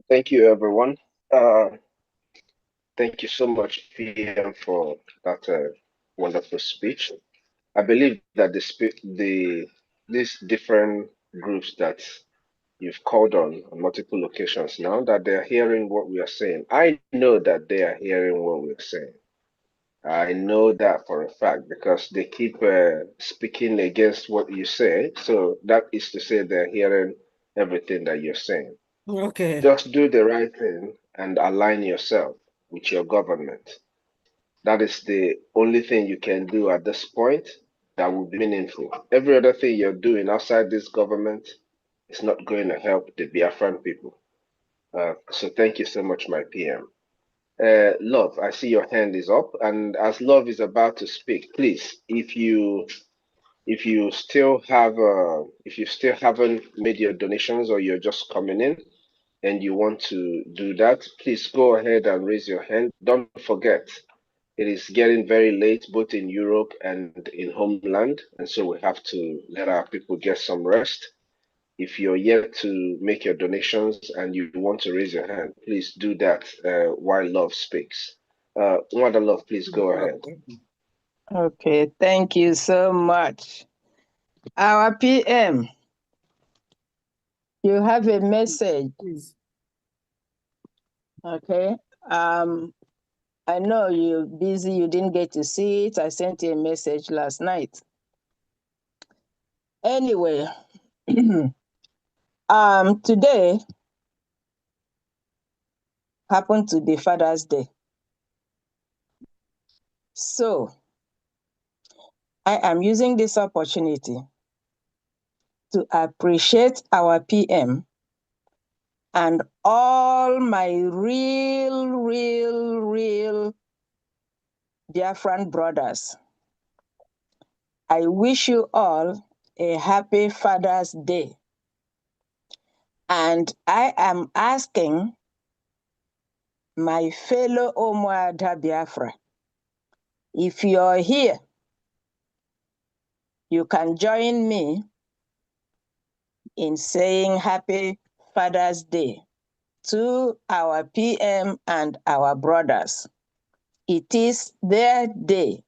Thank you, everyone. Thank you so much, PM, for that wonderful speech. I believe that these different groups that you've called on multiple occasions now, that they're hearing what we are saying. I know that they are hearing what we're saying. I know that for a fact because they keep speaking against what you say. So that is to say they're hearing everything that you're saying. Okay. Just do the right thing and align yourself with your government. That is the only thing you can do at this point that will be meaningful. Every other thing you're doing outside this government is not going to help the Biafran people. So thank you so much, my PM. Love, I see your hand is up, and as Love is about to speak, please, if you still have if you still haven't made your donations or you're just coming in and you want to do that, please go ahead and raise your hand. Don't forget, it is getting very late both in Europe and in homeland, and so we have to let our people get some rest. If you're yet to make your donations and you want to raise your hand, please do that while Love speaks. Wanda Love, please go ahead. Okay, thank you so much. Our PM, you have a message. Please. Okay. I know you're busy, you didn't get to see it. I sent you a message last night. Anyway, today happened to be Father's Day. So I am using this opportunity to appreciate our PM and all my real Biafran brothers. I wish you all a happy Father's Day. And I am asking my fellow Omoada Biafra, if you're here, you can join me in saying happy Father's Day to our PM and our brothers. It is their day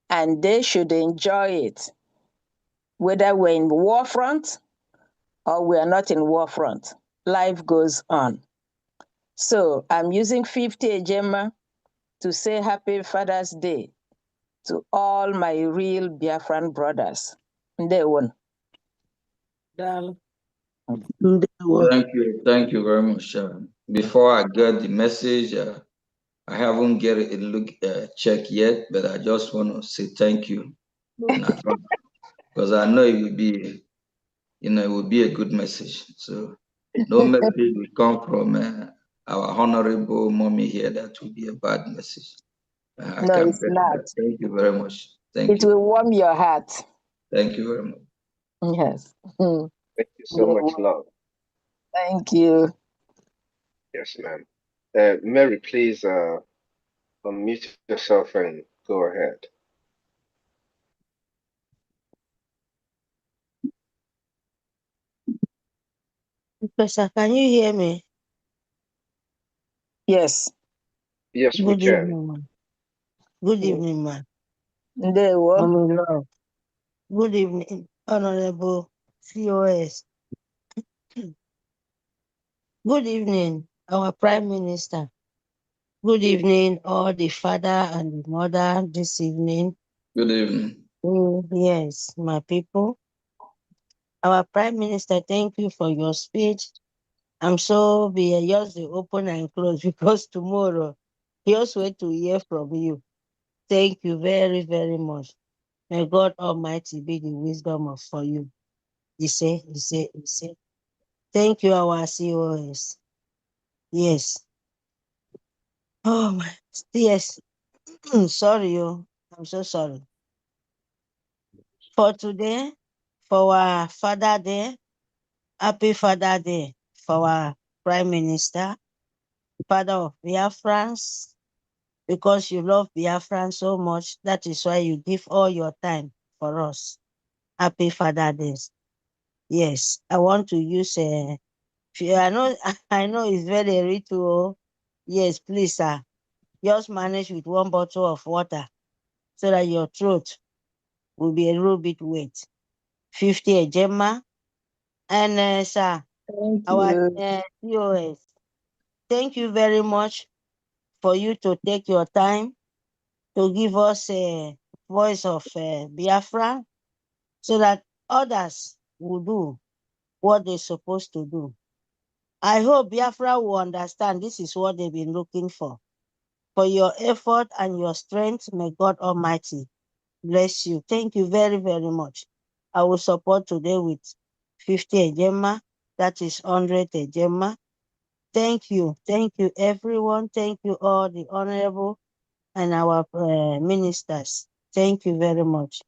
and they should enjoy it, whether we're in war front or we're not in war front. Life goes on. So I'm using 50 Ejema to say happy Father's Day to all my real Biafran brothers. Ndewo. Dal. Thank you very much. Before I get the message, I haven't get a look check yet, but I just want to say thank you in advance because I know it will be, it will be a good message. So no message will come from our honorable mommy here that will be a bad message. I No, can it's bet not. that. Thank you very much. Thank It you. will warm your heart. Thank you very much. Yes. Thank you so much, Love. Thank you. Yes, ma'am. Mary, please unmute yourself and go ahead. Professor, can you hear me? Yes. Yes, we Good can. evening, man. Good evening, man. Ndewo. I'm in love. Good evening, Honorable COS. Good evening, our Prime Minister. Good evening, all the father and the mother this evening. Good evening. Yes, my people. Our Prime Minister, thank you for your speech. I'm so be just to open and close because tomorrow, just wait to hear from you. Thank you very, very much. May God Almighty be the wisdom for you. He say. Thank you, our COS. Yes. Oh my, yes. Sorry, I'm so sorry. For today, for our Father Day, happy Father Day for our Prime Minister, Father of Biafrans, because you love Biafran so much, that is why you give all your time for us. Happy Father Day. Yes, I want to use I know I know it's very ritual. Yes, please, sir. Just manage with one bottle of water so that your throat will be a little bit wet. 50 Ejema. And sir, Thank our you. COS, thank you very much for you to take your time to give us a voice of Biafra so that others will do what they're supposed to do. I hope Biafra will understand this is what they've been looking for. For your effort and your strength, may God Almighty bless you. Thank you very, very much. I will support today with 50 Ejema, that is 100 Ejema. Thank you. Thank you, everyone. Thank you, all the honorable and our ministers. Thank you very much.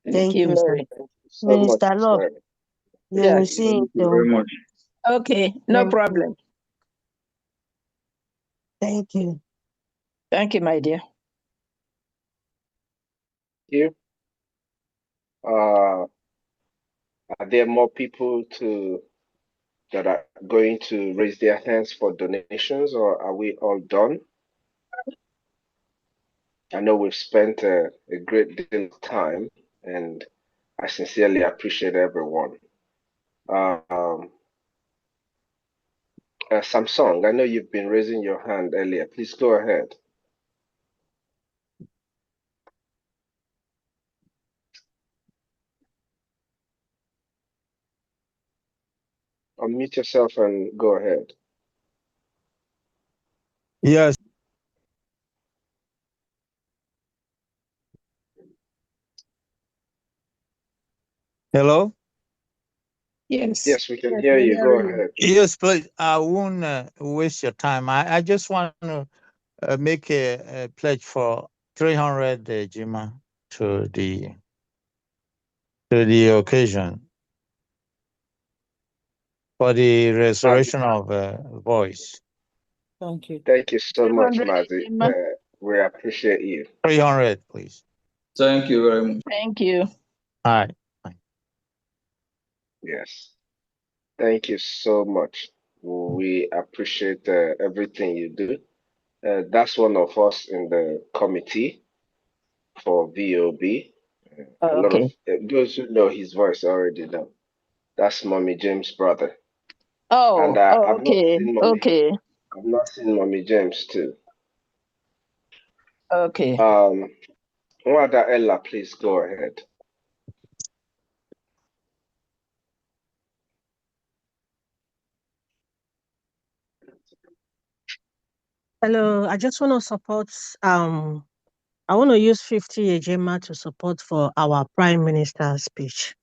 Thank you, You, sir. Mary. Thank you so much, Minister Miss Love, Mary. you Yeah. will see Thank it. you very much. Okay, no Thank you. problem. Thank you. Thank you, my dear. You. Are there more people that are going to raise their hands for donations, or are we all done? I know we've spent a great deal of time, and I sincerely appreciate everyone. Samsung, I know you've been raising your hand earlier. Please go ahead. Unmute yourself and go ahead. Yes. Hello? Yes. Yes, we can hear you. Go ahead. Yes, please. I won't waste your time. I just want to make a pledge for 300 Jima to the occasion for the restoration of voice. Thank you. Thank you so much, 300 Mazi. Jima. We appreciate you. 300, please. Thank you very much. Thank you. All right. Yes. Thank you so much. We appreciate everything you do. That's one of us in the committee for VOB. A lot of Okay. those who know his voice already know. That's Mommy James' brother. And Oh, I've not okay. seen Mommy. Okay. I've not seen Mommy James too. Okay. Wada Ella, please go ahead. Hello, I just want to support, I want to use 50 Ejema to support for our Prime Minister's speech.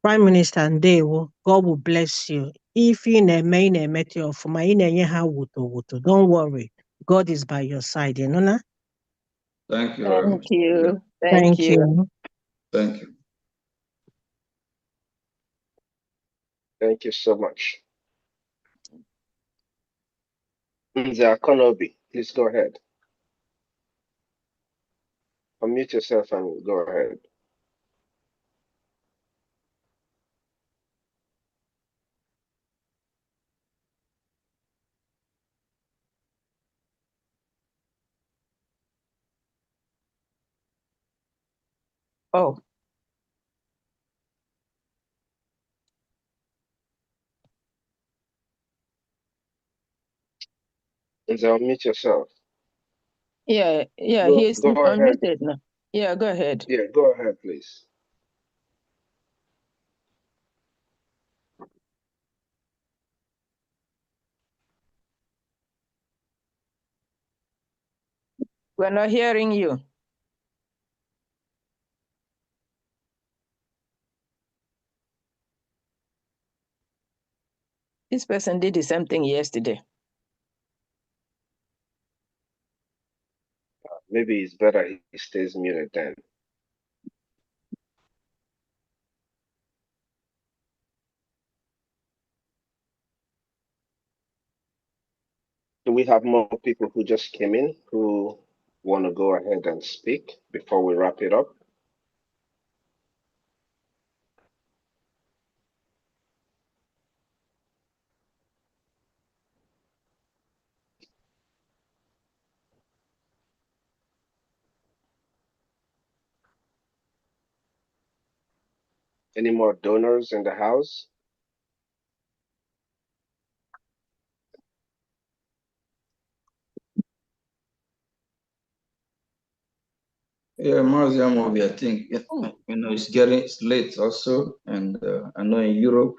Prime Minister Ndewo, God will bless you. If you met your don't worry. God is by your side, you know na? Thank you very much. Thank you. Thank you. Thank you. Thank you so much. Nza Konobi, please go ahead. Unmute yourself and go ahead. Oh. Nza, unmute yourself. Yeah, Go he's ahead. unmuted now. Yeah, go ahead. Yeah, go ahead, please. We're not hearing you. This person did the same thing yesterday. Maybe it's better he stays muted then. Do we have more people who just came in who want to go ahead and speak before we wrap it up? Any more donors in the house? Yeah, Maziamovi, I think, it's late also. And I know in Europe,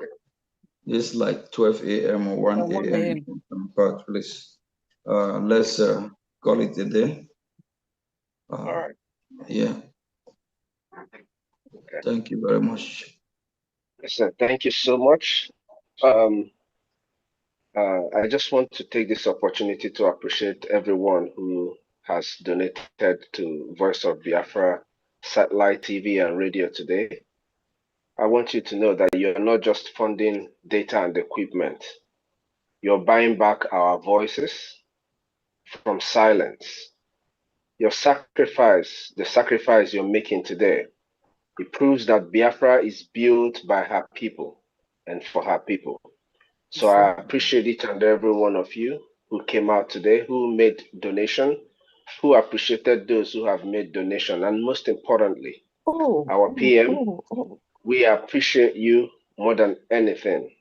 it's like 12 a.m. or 1 1 a.m. a.m. in some parts, please. Let's call it a day. All right. Yeah. Okay. Thank you very much. Listen, thank you so much. I just want to take this opportunity to appreciate everyone who has donated to Voice of Biafra satellite TV and radio today. I want you to know that you're not just funding data and equipment. You're buying back our voices from silence. Your sacrifice, the sacrifice you're making today, it proves that Biafra is built by her people and for her people. So I appreciate each and every one of you who came out today, who made donation, who appreciated those who have made donation, and most importantly, our PM, we appreciate you more than anything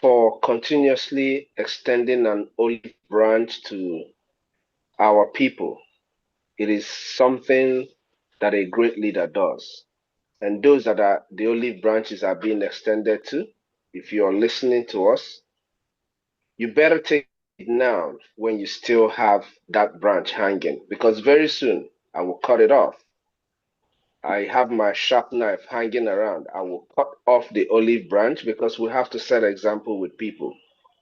for continuously extending an olive branch to our people. It is something that a great leader does. And those that are the olive branches are being extended to, if you are listening to us, you better take it now when you still have that branch hanging, because very soon I will cut it off. I have my sharp knife hanging around. I will cut off the olive branch because we have to set example with people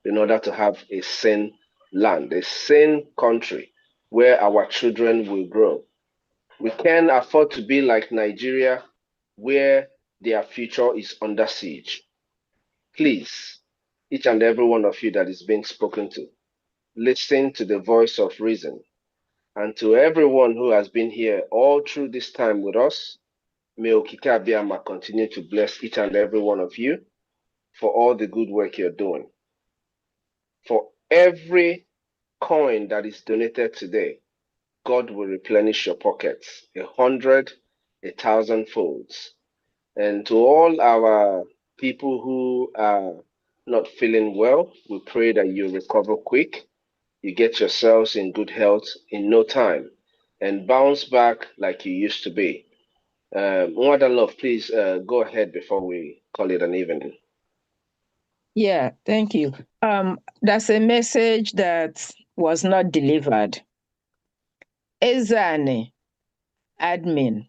in order to have a sane land, a sane country where our children will grow. We can't afford to be like Nigeria where their future is under siege. Please, each and every one of you that is being spoken to, listen to the voice of reason. And to everyone who has been here all through this time with us, may Okike Abiyama continue to bless each and every one of you for all the good work you're doing. For every coin that is donated today, God will replenish your pockets 100, 1,000 folds. And to all our people who are not feeling well, we pray that you recover quick, you get yourselves in good health in no time, and bounce back like you used to be. More than love, please go ahead before we call it an evening. Yeah, thank you. That's a message that was not delivered. Ezane, admin,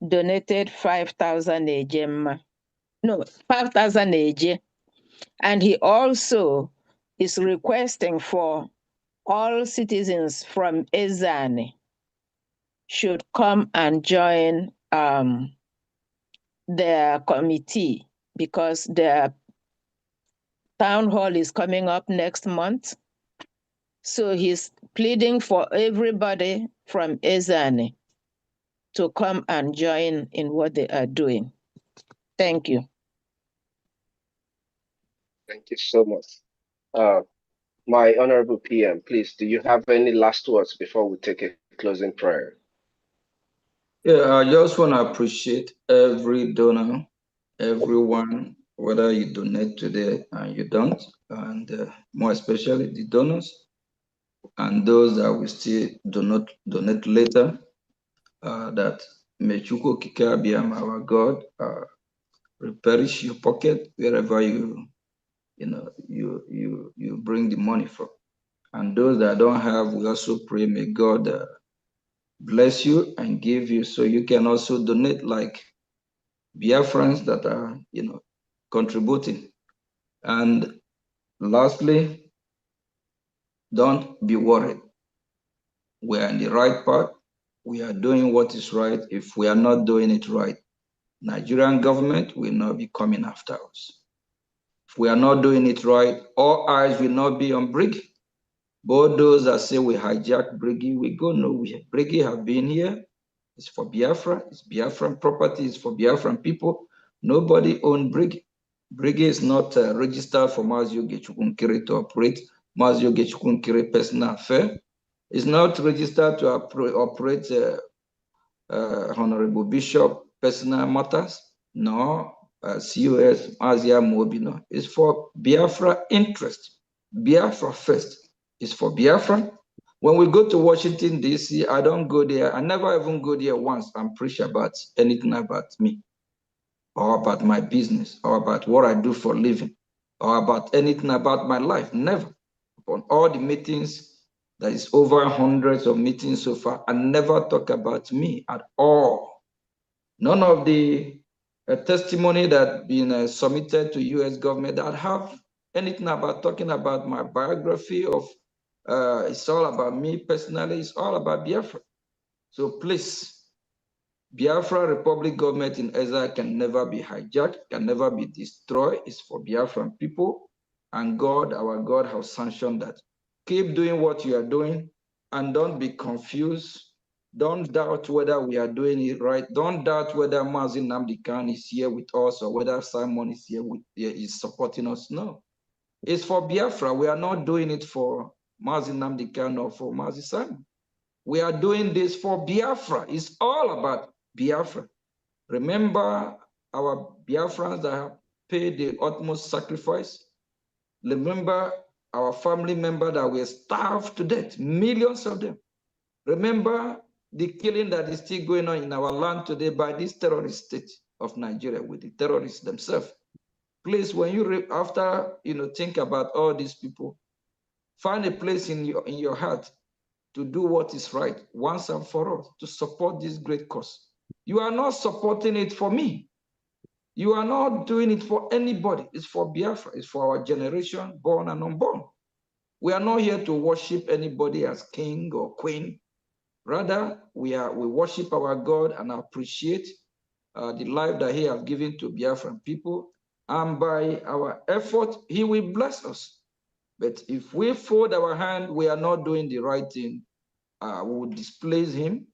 donated 5,000 AJ. No, 5,000 AJ. And he also is requesting for all citizens from Ezane should come and join their committee because their town hall is coming up next month. So he's pleading for everybody from Ezane to come and join in what they are doing. Thank you. Thank you so much. My Honorable PM, please, do you have any last words before we take a closing prayer? Yeah, I just want to appreciate every donor, everyone, whether you donate today and you don't, and more especially the donors and those that will still donate later, that may Chukwu Okike Abiyama, our God, replenish your pocket wherever you bring the money from. And those that don't have, we also pray, may God bless you and give you so you can also donate like Biafrans that are, contributing. And lastly, don't be worried. We are in the right path. We are doing what is right. If we are not doing it right, Nigerian government will not be coming after us. If we are not doing it right, all eyes will not be on Brgie. But those that say we hijack Brgie, we go nowhere. Brgie have been here. It's for Biafra. It's Biafran property. It's for Biafran people. Nobody own Brgie. Brgie is not registered for Mazio Gechukunkiri to operate. Mazio Gechukunkiri personal affair. It's not registered to operate Honorable Bishop personal matters. No, COS Mazia Mobino. It's for Biafra interest. Biafra first. It's for Biafra. When we go to Washington, D.C., I don't go there. I never even go there once and preach about anything about me or about my business or about what I do for a living or about anything about my life. Never. On all the meetings, there is over hundreds of meetings so far, I never talk about me at all. None of the testimony that been submitted to U.S. government that have anything about talking about my biography of, it's all about me personally, it's all about Biafra. So please, Biafra Republic government in exile can never be hijacked, can never be destroyed. It's for Biafran people, and God, our God, has sanctioned that. Keep doing what you are doing, and don't be confused. Don't doubt whether we are doing it right. Don't doubt whether Mazi Nnamdi Kanu is here with us or whether Simon is here is supporting us. No, it's for Biafra. We are not doing it for Mazi Nnamdi Kanu or for Mazi Simon. We are doing this for Biafra. It's all about Biafra. Remember our Biafrans that have paid the utmost sacrifice. Remember our family members that were starved to death, millions of them. Remember the killing that is still going on in our land today by this terrorist state of Nigeria with the terrorists themselves. Please, when you after think about all these people, find a place in your heart to do what is right once and for all, to support this great cause. You are not supporting it for me. You are not doing it for anybody. It's for Biafra. It's for our generation, born and unborn. We are not here to worship anybody as king or queen. Rather, we worship our God and appreciate the life that he has given to Biafran people. And by our effort, he will bless us. But if we fold our hand, we are not doing the right thing. We will displease him.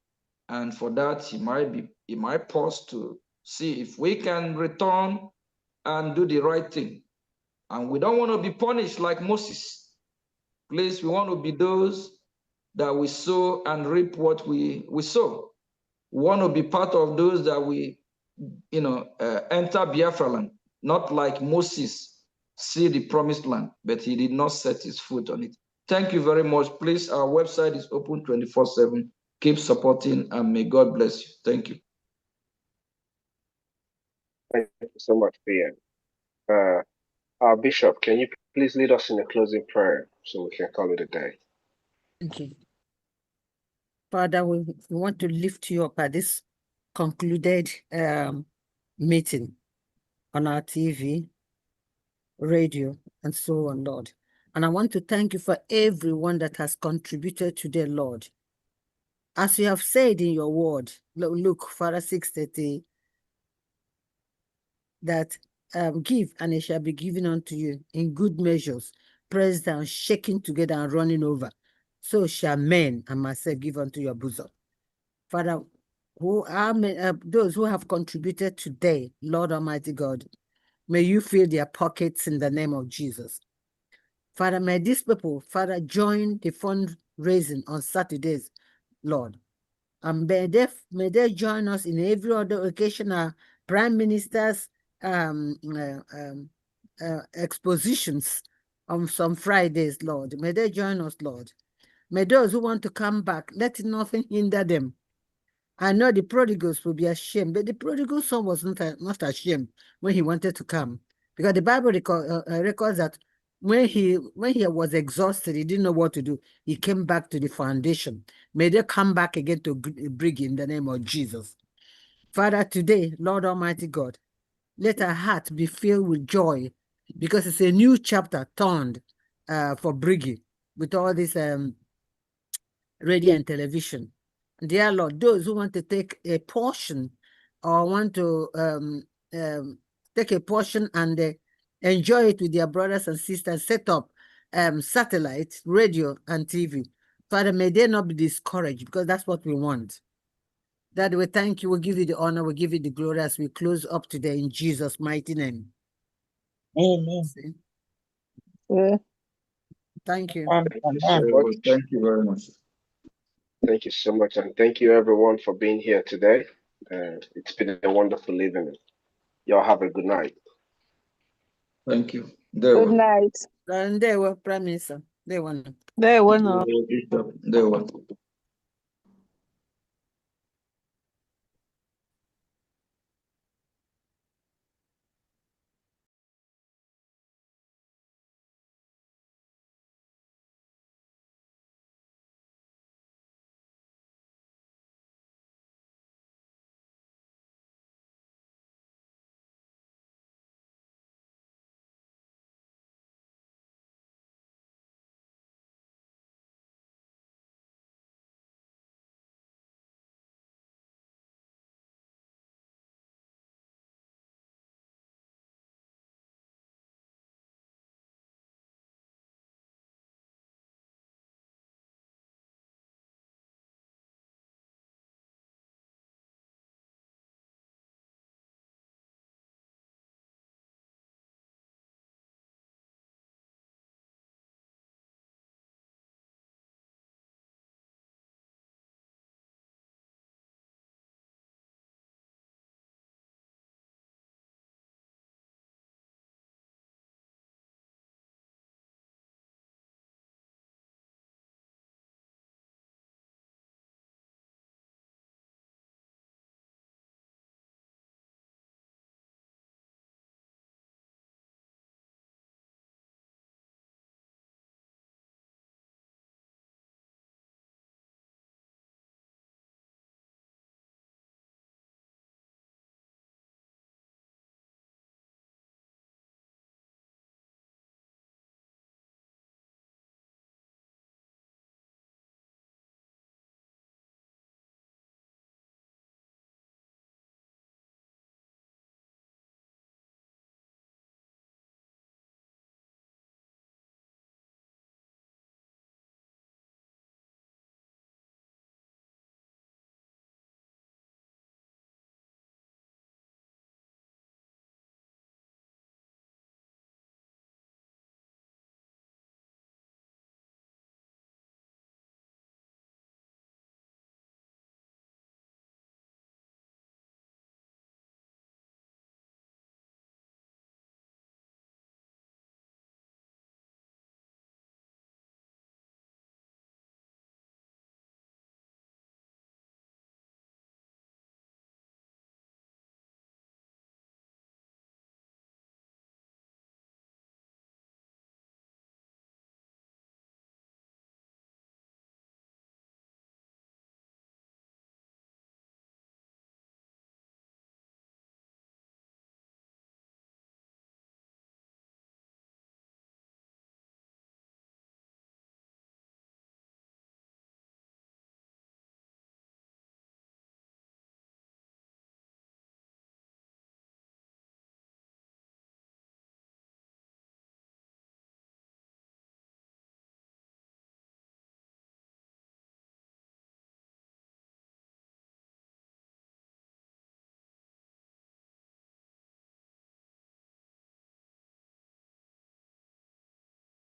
And for that, he might pause to see if we can return and do the right thing. And we don't want to be punished like Moses. Please, we want to be those that we sow and reap what we sow. We want to be part of those that we, enter Biafra land, not like Moses see the promised land, but he did not set his foot on it. Thank you very much. Please, our website is open 24/7. Keep supporting, and may God bless you. Thank you. Thank you so much, PM. Our Bishop, can you please lead us in a closing prayer so we can call it a day? Thank you. Father, we want to lift you up at this concluded meeting on our TV, radio, and so on, Lord. And I want to thank you for everyone that has contributed today, Lord. As you have said in your word, Luke 6:30, that give and it shall be given unto you in good measures, pressed down, shaking together and running over. So shall men and myself give unto your bosom. Father, who are those who have contributed today, Lord Almighty God, may you fill their pockets in the name of Jesus. Father, may these people, Father, join the fundraising on Saturdays, Lord. And may they join us in every other occasion, our prime ministers' expositions on some Fridays, Lord. May they join us, Lord. May those who want to come back, let nothing hinder them. I know the prodigals will be ashamed, but the prodigal son was not ashamed when he wanted to come, because the Bible records that when he was exhausted, he didn't know what to do. He came back to the foundation. May they come back again to Brgie in the name of Jesus. Father, today, Lord Almighty God, let our heart be filled with joy, because it's a new chapter turned for Brgie with all this radio and television. Dear Lord, those who want to take a portion or want to take a portion and enjoy it with their brothers and sisters, set up satellite, radio, and TV. Father, may they not be discouraged, because that's what we want. That we thank you, we give you the honor, we give you the glory as we close up today in Jesus' mighty name. Amen. Yeah. Thank you. Thank you very much. Thank you so much, and thank you everyone for being here today. It's been a wonderful evening. Y'all have a good night. Thank you. Good night. And they were Prime Minister. They were. They were not. They were.